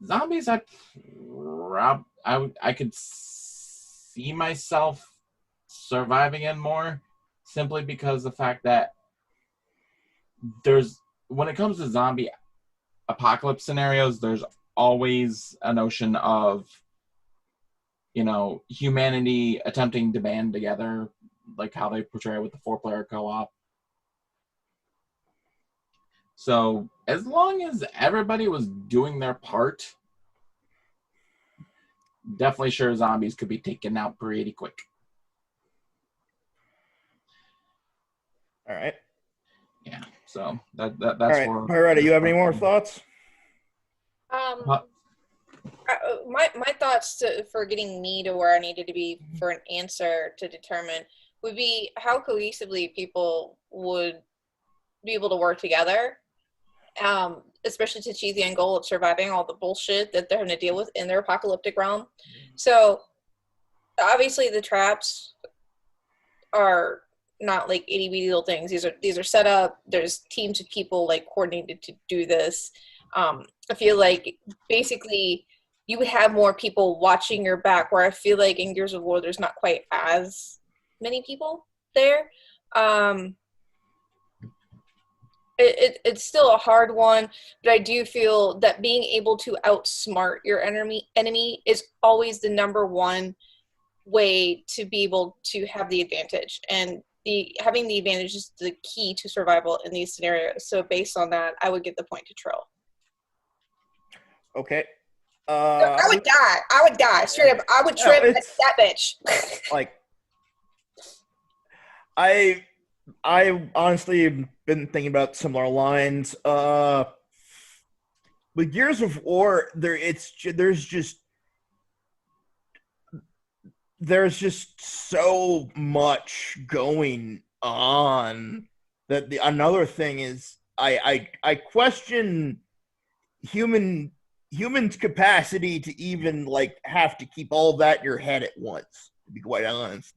zombies I could see myself surviving in more. Simply because the fact that when it comes to zombie apocalypse scenarios, there's always a notion of, humanity attempting to band together like how they portray it with the 4-player co-op. So as long as everybody was doing their part, definitely sure zombies could be taken out pretty quick. All right. Yeah. So that's All right. for Pyretta, you have any more thoughts? My thoughts for getting me to where I needed to be for an answer to determine would be how cohesively people would be able to work together, especially to achieve the end goal of surviving all the bullshit that they're having to deal with in their apocalyptic realm. So obviously the traps are not like itty bitty little things. These are set up. There's teams of people like coordinated to do this. I feel like basically you would have more people watching your back, where I feel like in Gears of War there's not quite as many people there. It's still a hard one, but I do feel that being able to outsmart your enemy is always the number one way to be able to have the advantage, and having the advantage is the key to survival in these scenarios. So based on that, I would give the point to Trill. Okay. I would die straight up. I would trip that bitch. Like, I honestly have been thinking about similar lines. With Gears of War, there's just so much going on that another thing is I question humans' capacity to even like have to keep all that in your head at once, to be quite honest.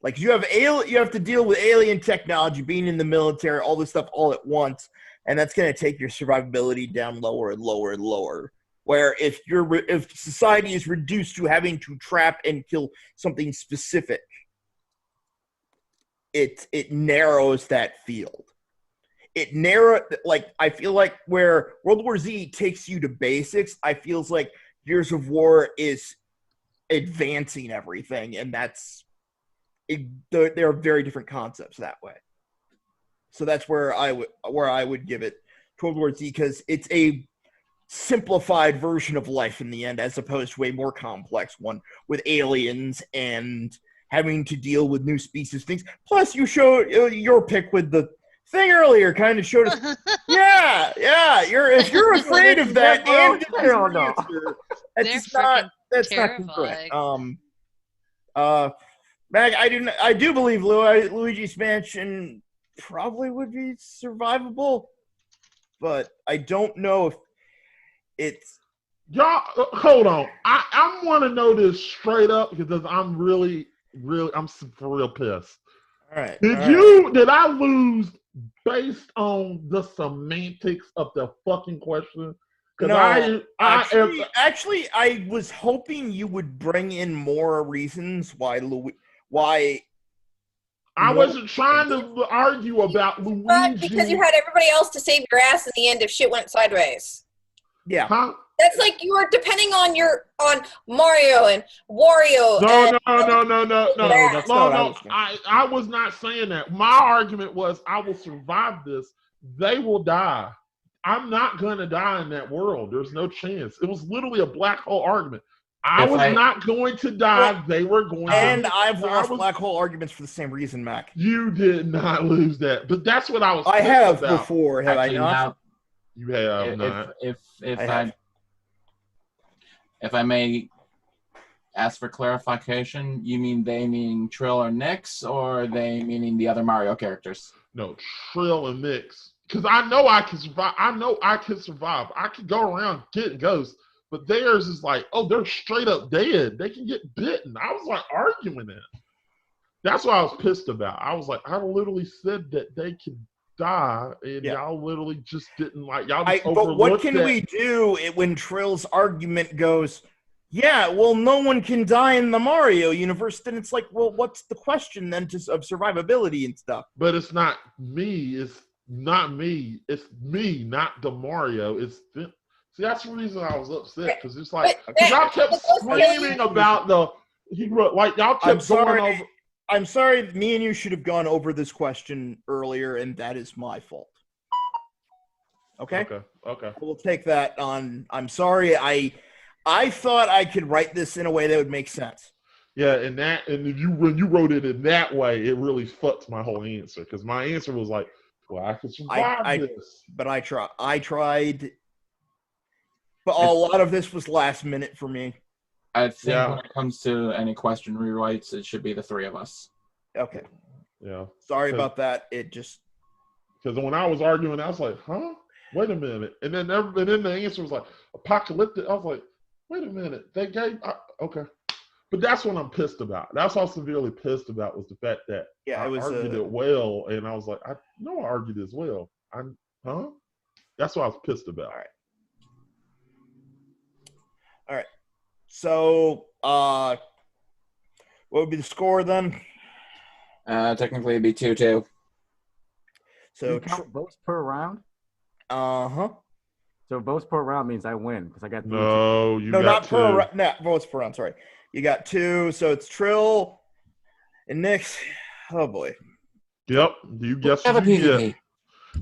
Like you have to deal with alien technology, being in the military, all this stuff all at once, and that's going to take your survivability down lower and lower and lower. Where if society is reduced to having to trap and kill something specific, it narrows that field. I feel like where World War Z takes you to basics, I feels like Gears of War is advancing everything, and they're very different concepts that way. So that's where I would give it to World War Z, because it's a simplified version of life in the end, as opposed to a more complex one with aliens and having to deal with new species things. Plus, you showed your pick with the thing earlier kind of showed us. yeah. If you're afraid of that, and that's not correct. Mag, I do believe Luigi's Mansion probably would be survivable, but I don't know if it's. Y'all, hold on. I want to know this straight up because I'm really, I'm for real pissed. All right. Did I lose based on the semantics of the fucking question? No, actually, I was hoping you would bring in more reasons why. I wasn't trying to argue about Luigi. But because you had everybody else to save your ass in the end if shit went sideways. Yeah. Huh? That's like you were depending on Mario and Wario. No. I was not saying that. My argument was I will survive this. They will die. I'm not going to die in that world. There's no chance. It was literally a black hole argument. I was not going to die. Well, they were going to. And I've lost black hole arguments for the same reason, Mac. You did not lose that. But that's what I was I have about. before, have actually, I not? You have not. If I may ask for clarification, you mean they meaning Trill or Nyx, or are they meaning the other Mario characters? No, Trill and Nyx. Because I know I can survive. I can go around getting ghosts. But theirs is like, oh, they're straight up dead. They can get bitten. I was like arguing that. That's what I was pissed about. I was like, I literally said that they can die, and y'all literally just didn't like y'all. But what can we do when Trill's argument goes, yeah, well, no one can die in the Mario universe? Then it's like, well, what's the question then of survivability and stuff? But it's not me. It's not me. It's me, not the Mario. It's them. See, that's the reason I was upset, because it's like, because y'all kept screaming about y'all kept going over. I'm sorry. Me and you should have gone over this question earlier, and that is my fault. Okay. Okay. We'll take that on. I'm sorry. I thought I could write this in a way that would make sense. Yeah, and when you wrote it in that way, it really fucked my whole answer because my answer was like, "Well, I could survive this." But I tried. But a lot of this was last minute for me. I think when it comes to any question rewrites, it should be the three of us. Okay. Yeah. Sorry about that. It just because when I was arguing, I was like, "Huh? Wait a minute!" And then the answer was like apocalyptic. I was like, "Wait a minute." They gave okay. But that's what I'm pissed about. That's what I'm severely pissed about was the fact that I argued it well, and I was like, I know I argued this well. That's what I was pissed about. All right. So, what would be the score then? Technically, it'd be 2-2. So you count votes per round. So votes per round means I win because I got not votes per round. Sorry. You got 2, so it's Trill and Nick's. Oh boy. Yep. You guess what you get.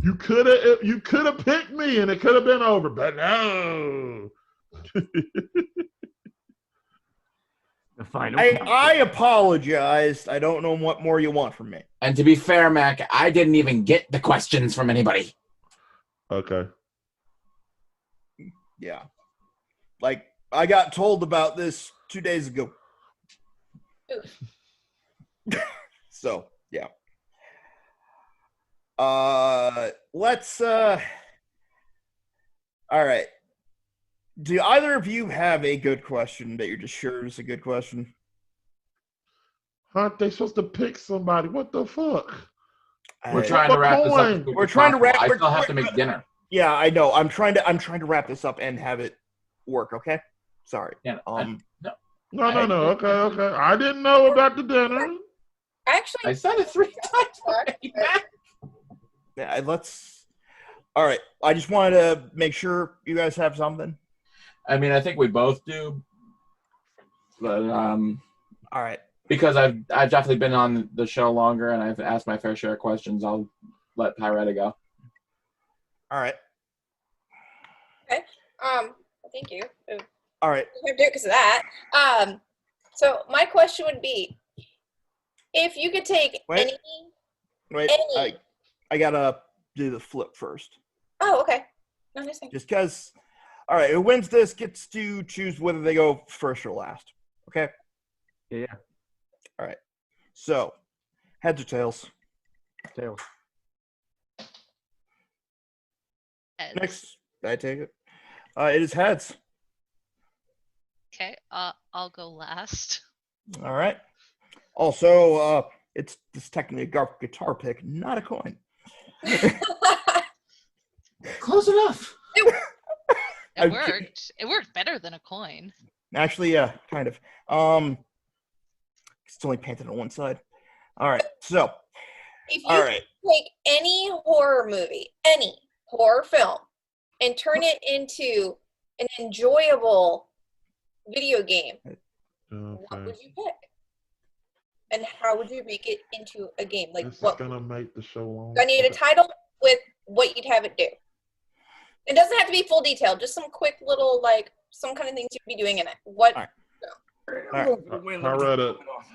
You could have picked me and it could have been over, but no. The final. I apologized. I don't know what more you want from me. And to be fair, Mac, I didn't even get the questions from anybody. Okay. Yeah. Like I got told about this 2 days ago. So, yeah. Let's all right. Do either of you have a good question that you're just sure is a good question? Aren't they supposed to pick somebody? What the fuck? We're trying to wrap this up. We're trying to wrap. I still have to make dinner. Yeah, I know. I'm trying to wrap this up and have it work. Okay. Sorry. Yeah. No. Okay. I didn't know about the dinner. Actually, I said it 3 times already. Yeah, let's. All right. I just wanted to make sure you guys have something. I mean, I think we both do. But all right. Because I've definitely been on the show longer and I've asked my fair share of questions, I'll let Pyretta go. All right. Okay. Thank you. All right. I'm gonna do it because of that. So my question would be, if you could take any. I gotta do the flip first. Oh, okay. No, nice thing. Just because. All right, who wins this gets to choose whether they go first or last. Okay. Yeah. All right. So, heads or tails? Tails. Heads. Next, I take it. It is heads. Okay, I'll go last. All right. Also, it's technically a guitar pick, not a coin. Close enough. It worked. It worked better than a coin. Actually, yeah, kind of. It's only painted on one side. All right. So, if you take any horror movie, any horror film, and turn it into an enjoyable video game, what would you pick? And how would you make it into a game? Like, this what? Is gonna make the show long. I need a title with what you'd have it do. It doesn't have to be full detail. Just some quick little, like, some kind of things you'd be doing in it. What? All right.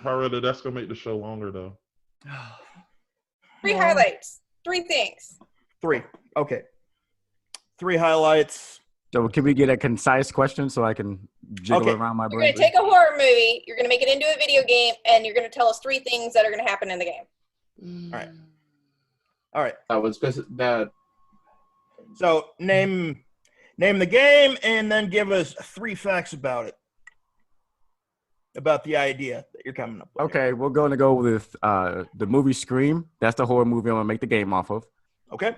Pyretta, that's gonna make the show longer though. 3 highlights. 3 things. 3. Okay. 3 highlights. So can we get a concise question so I can jiggle around my brain? You're going to take a horror movie, you're going to make it into a video game, and you're going to tell us 3 things that are going to happen in the game. All right. That was that. So name the game and then give us 3 facts about it. About the idea that you're coming up with. Okay, we're going to go with the movie Scream. That's the horror movie I'm going to make the game off of. Okay.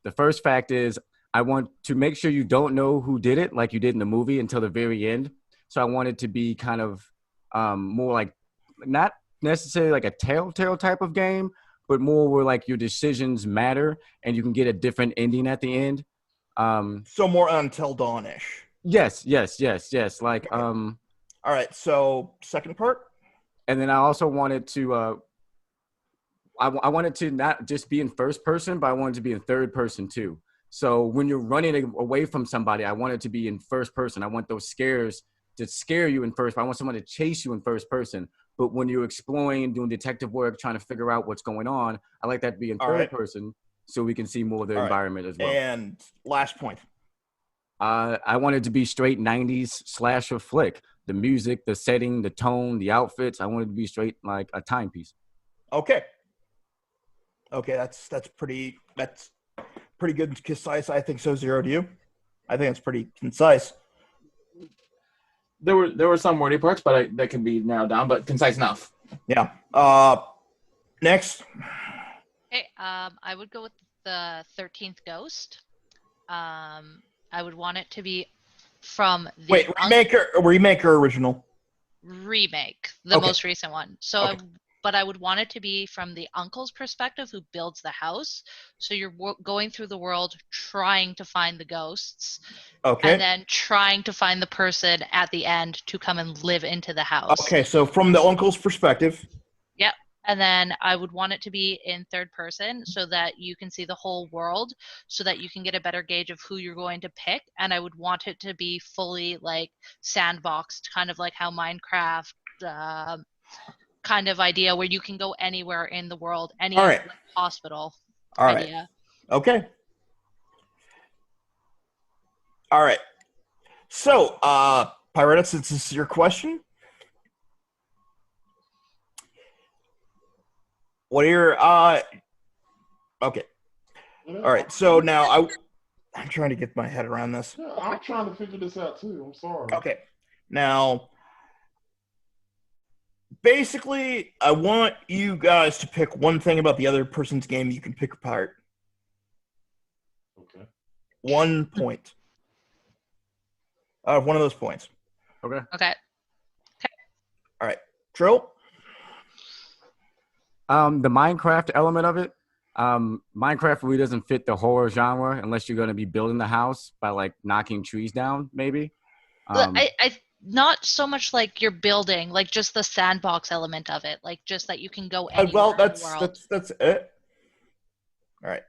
The first fact is I want to make sure you don't know who did it like you did in the movie until the very end. So I want it to be kind of more like not necessarily like a telltale type of game, but more where like your decisions matter and you can get a different ending at the end. So more Until Dawn-ish. Yes. Like All right, so second part? And then I also wanted to I wanted to not just be in first person, but I wanted to be in third person too. So when you're running away from somebody, I want it to be in first person. I want those scares to scare you in first. I want someone to chase you in first person. But when you're exploring, doing detective work, trying to figure out what's going on, I like that to be in third person so we can see more of the environment as well. And last point. I wanted to be straight 90s slasher flick. The music, the setting, the tone, the outfits. I wanted to be straight like a timepiece. Okay, that's pretty good and concise. I think so. Zero to you. I think it's pretty concise. There were some wordy parts, but that can be narrowed down, but concise enough. Yeah. Next. Okay, I would go with the 13th Ghost. I would want it to be from the remake or original? Remake, the most recent one. So, but I would want it to be from the uncle's perspective who builds the house. So you're going through the world trying to find the ghosts. Okay. And then trying to find the person at the end to come and live into the house. Okay, so from the uncle's perspective. Yep. And then I would want it to be in third person so that you can see the whole world, so that you can get a better gauge of who you're going to pick. And I would want it to be fully like sandboxed, kind of like how Minecraft kind of idea, where you can go anywhere in the world, any hospital idea. Okay. All right. So, Pyretta, since this is your question, what are your okay. All right. So now I'm trying to get my head around this. Yeah, I'm trying to figure this out too. I'm sorry. Okay. Now, basically, I want you guys to pick one thing about the other person's game you can pick apart. Okay. 1 point. One of those points. Okay. All right. Trill? The Minecraft element of it. Minecraft really doesn't fit the horror genre unless you're going to be building the house by like knocking trees down, maybe. I not so much like you're building, like just the sandbox element of it, like just that you can go anywhere in the world. That's it. All right.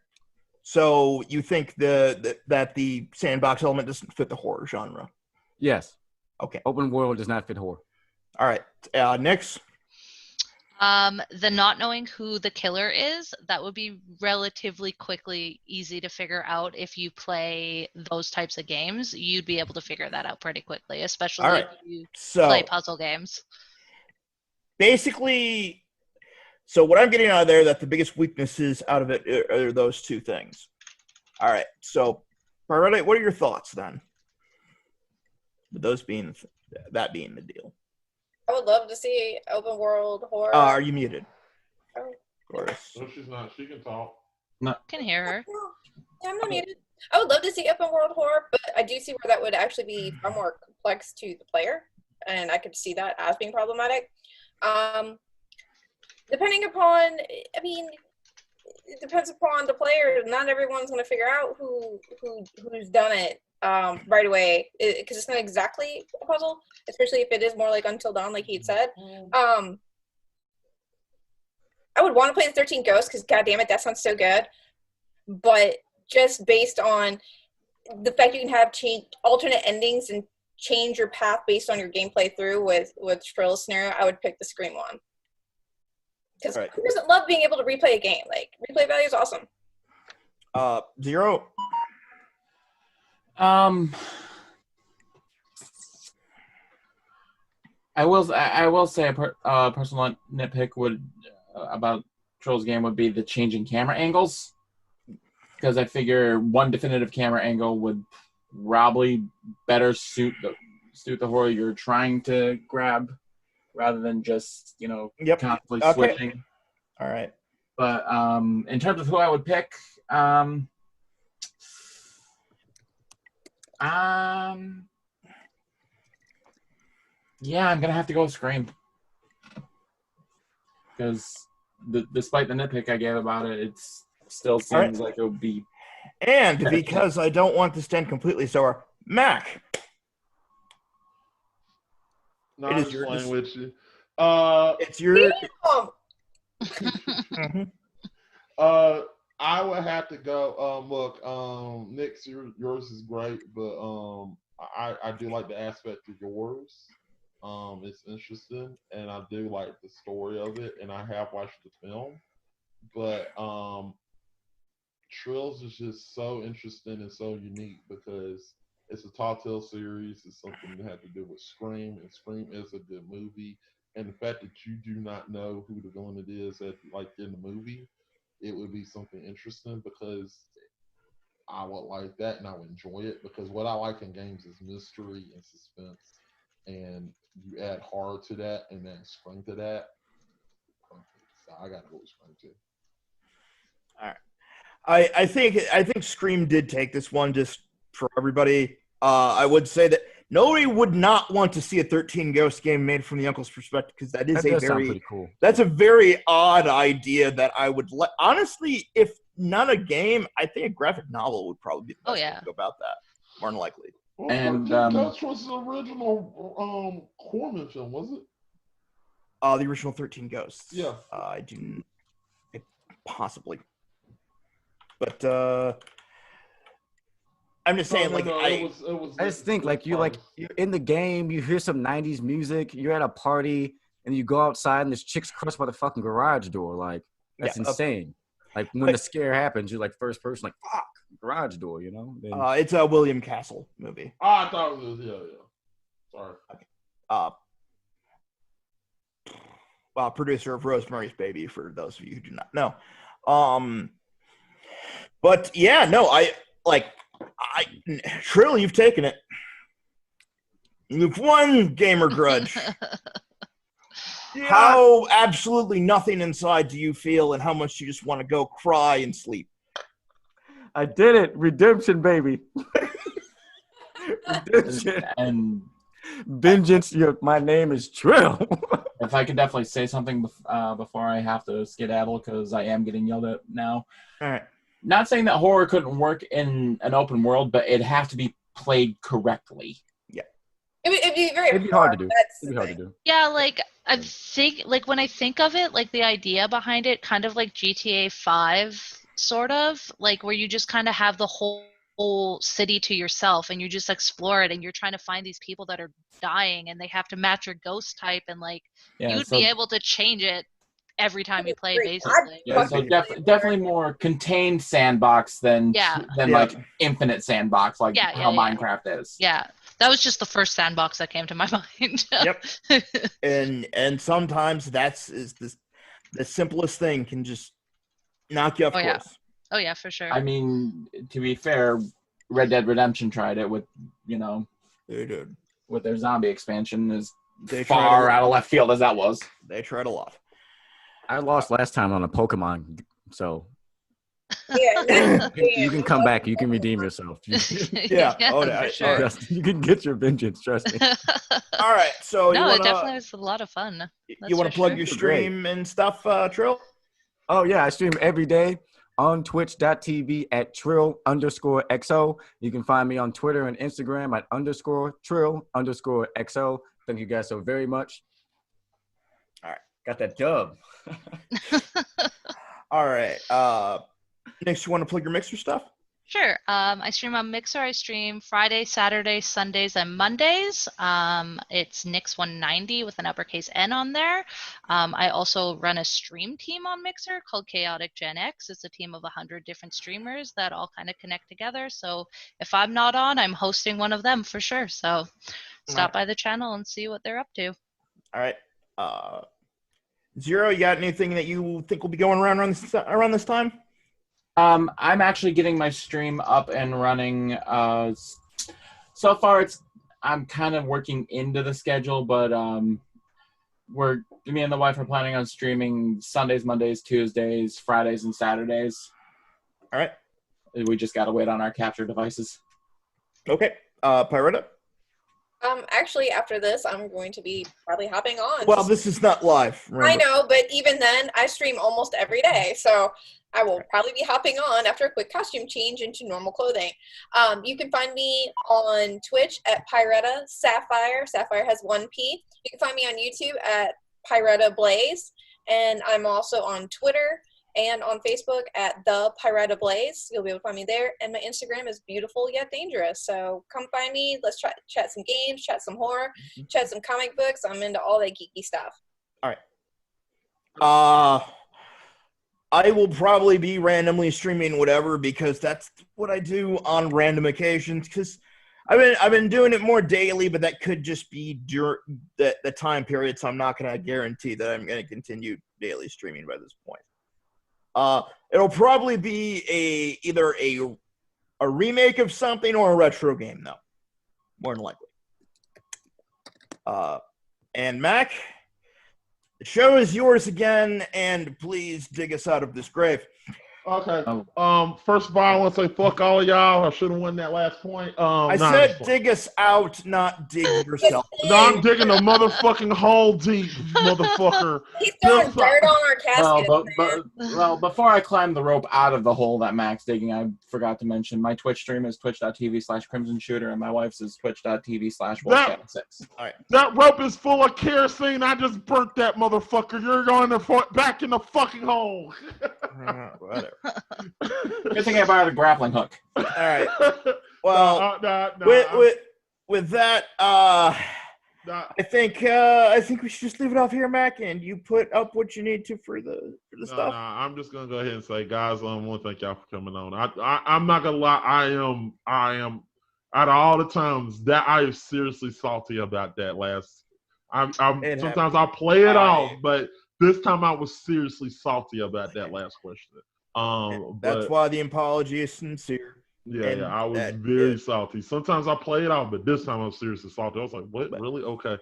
So you think that the sandbox element doesn't fit the horror genre? Yes. Okay. Open world does not fit horror. All right. Next. The not knowing who the killer is, that would be relatively quickly easy to figure out if you play those types of games. You'd be able to figure that out pretty quickly, especially if you play puzzle games. Basically, so what I'm getting out of there, that the biggest weaknesses out of it are those two things. All right. So, Pyretta, what are your thoughts then? Those being that being the deal. I would love to see open world horror. Are you muted? Oh. Of course. No, she's not. She can talk. No. Can hear her. Yeah, I'm not muted. I would love to see open world horror, but I do see where that would actually be far more complex to the player, and I could see that as being problematic. Depending upon, I mean, it depends upon the player. Not everyone's going to figure out who's done it right away, because it's not exactly a puzzle, especially if it is more like Until Dawn, like he had said. I would want to play the 13 Ghosts because, goddammit, that sounds so good. But just based on the fact you can have alternate endings and change your path based on your gameplay through with Trill's scenario, I would pick the Scream one. Because who doesn't love being able to replay a game? Like, replay value is awesome. Zero. I will say a personal nitpick about Trill's game would be the changing camera angles, because I figure one definitive camera angle would probably better suit the horror you're trying to grab, rather than just constantly switching. All right. But in terms of who I would pick, yeah, I'm gonna have to go with Scream, because despite the nitpick I gave about it, it still seems like it would be. And because I don't want this to end completely sour, Mac. No, I'm just playing with you. It's your. Damn. Mhm. I would have to go. Look, Nick's yours is great, but I do like the aspect of yours. It's interesting, and I do like the story of it, and I have watched the film. But Trills is just so interesting and so unique because it's a tall tale series. It's something that had to do with Scream, and Scream is a good movie. And the fact that you do not know who the villain it is, like in the movie, it would be something interesting because I would like that and I would enjoy it because what I like in games is mystery and suspense, and you add horror to that and then Scream to that. Perfect. So I got to go with Scream too. All right. I think Scream did take this one just for everybody. I would say that nobody would not want to see a 13 Ghost game made from the uncle's perspective because that is That does sound pretty cool. That's a very odd idea that I would honestly, if not a game, I think a graphic novel would probably be the best way to go about that. More than likely. Well, And, Ghost was the original Corman film, was it? The original 13 Ghosts. Yeah. I do possibly. But I'm just saying, I just think you're in the game, you hear some 90s music, you're at a party, and you go outside and this chick's crushed by the fucking garage door. Like, that's insane. Like, when the scare happens, you're like first person, like, fuck, garage door, you know? Then, it's a William Castle movie. Oh, I thought it was, yeah. Sorry. Okay. Producer of Rosemary's Baby, for those of you who do not know. But yeah, no, Trill, you've taken it. You've won Gamer Grudge. Yeah. How absolutely nothing inside do you feel, and how much you just want to go cry and sleep? I did it. Redemption, baby. Redemption. And vengeance. My name is Trill. If I could definitely say something before I have to skedaddle, because I am getting yelled at now. All right. Not saying that horror couldn't work in an open world, but it'd have to be played correctly. Yeah. It'd be hard to do. It'd be hard to do. Yeah, I think, when I think of it, the idea behind it, kind of like GTA 5, sort of, where you just kind of have the whole city to yourself and you just explore it and you're trying to find these people that are dying and they have to match your ghost type and you'd be able to change it every time you play, basically. Yeah, so definitely more contained sandbox than infinite sandbox, how Minecraft is. Yeah, that was just the first sandbox that came to my mind. Yep. And sometimes the simplest thing can just knock you off course. Yeah. Oh yeah, for sure. I mean, to be fair, Red Dead Redemption tried it with, they did. With their zombie expansion as They far out of left field as that was. They tried a lot. I lost last time on a Pokemon, so Yeah. you can come back. You can redeem yourself. Yeah. For sure. You can get your vengeance. Trust me. All right. So it definitely was a lot of fun. You want to plug your stream and stuff, Trill? Oh yeah, I stream every day on twitch.tv at Trill_XO. You can find me on Twitter and Instagram at _Trill_XO. Thank you guys so very much. All right, got that dub. All right. Next, you want to plug your Mixer stuff? Sure. I stream on Mixer. I stream Fridays, Saturdays, Sundays, and Mondays. It's Nix190 with an uppercase N on there. I also run a stream team on Mixer called Chaotic Gen X. It's a team of 100 different streamers that all kind of connect together. So if I'm not on, I'm hosting one of them for sure. So stop by the channel and see what they're up to. All right. Zero, you got anything that you think will be going around this time? I'm actually getting my stream up and running. So far, I'm kind of working into the schedule, but me and the wife are planning on streaming Sundays, Mondays, Tuesdays, Fridays, and Saturdays. All right. We just got to wait on our capture devices. Okay. Pyretta? Actually, after this, I'm going to be probably hopping on. Well, this is not live. Remember. I know, but even then, I stream almost every day, so I will probably be hopping on after a quick costume change into normal clothing. You can find me on Twitch at Pyretta Sapphire. Sapphire has 1 P. You can find me on YouTube at Pyretta Blaze, and I'm also on Twitter and on Facebook at the Pyretta Blaze. You'll be able to find me there, and my Instagram is beautiful yet dangerous. So come find me. Let's chat some games, chat some horror, chat some comic books. I'm into all that geeky stuff. All right. I will probably be randomly streaming whatever because that's what I do on random occasions. Because I've been doing it more daily, but that could just be during the time period. So I'm not going to guarantee that I'm going to continue daily streaming by this point. It'll probably be either a remake of something or a retro game, though, more than likely. And Mac, the show is yours again, and please dig us out of this grave. Okay. First of all, I want to say fuck all of y'all. I should have won that last point. I said dig us out, not dig yourself. No, I'm digging a motherfucking hole deep, motherfucker. He's throwing dirt on our casket. Well, before I climb the rope out of the hole that Mac's digging, I forgot to mention my Twitch stream is twitch.tv/Crimson Shooter, and my wife's is twitch.tv/Wolfcat6. All right. That rope is full of kerosene. I just burnt that motherfucker. You're going back in the fucking hole. Whatever. Good thing I borrowed a grappling hook. All right. Well, with that, I think we should just leave it off here, Mac, and you put up what you need to for the stuff. I'm just gonna go ahead and say, guys, I want to thank y'all for coming on. I'm not gonna lie, I am out of all the times that I am seriously salty about that last. Sometimes I play it off, but this time I was seriously salty about that last question. That's why the apology is sincere. Yeah, I was very salty. Sometimes I play it off, but this time I'm seriously salty. I was like, "What? Really? Okay."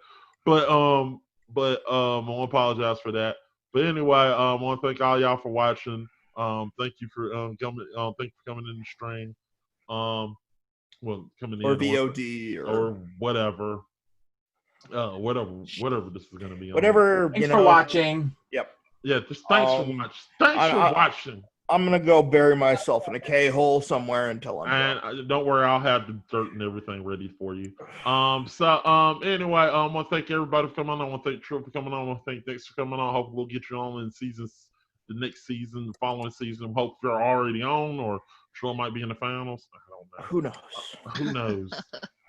But I want to apologize for that. But anyway, I want to thank all y'all for watching. Thank you for coming. Thank you for coming in the stream. Coming in or VOD or whatever. Whatever this is gonna be. Whatever. Thanks for watching. Yep. Yeah. Just thanks for watching. Thanks for watching. I'm gonna go bury myself in a K-hole somewhere until I'm done. And don't worry, I'll have the dirt and everything ready for you. Anyway, I want to thank everybody for coming on. I want to thank Trill for coming on. I want to thank Dex for coming on. Hopefully we'll get you on in the next season, the following season. Hope you're already on, or Trill might be in the finals. I don't know. Who knows? Who knows?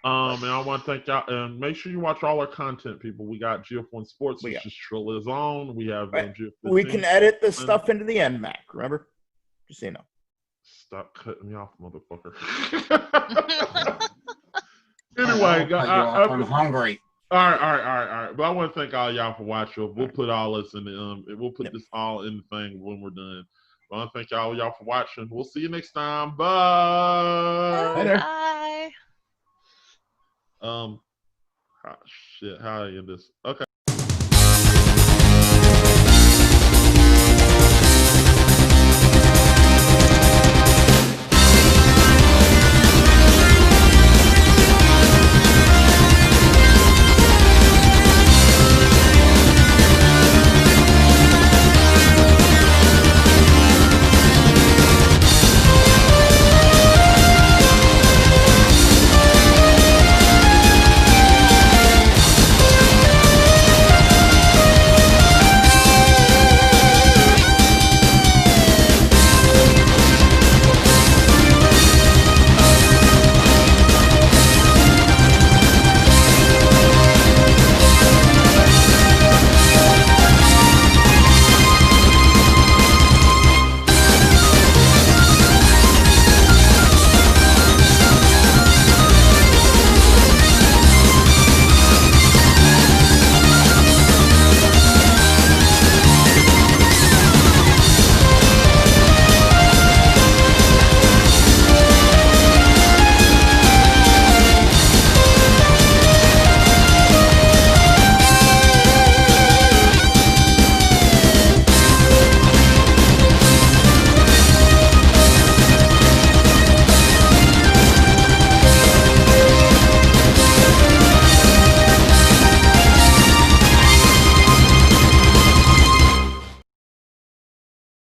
And I want to thank y'all, and make sure you watch all our content, people. We got GF1 Sports, which is Trill is on. We have GF15. We can edit this stuff into the end, Mac. Remember? Just so you know. Stop cutting me off, motherfucker. Anyway, I'm hungry. All right. But I want to thank all y'all for watching. We'll put all this in the we'll put this all in the thing when we're done. But I want to thank y'all for watching. We'll see you next time. Bye. Later. Bye. Shit. How I end this? Okay.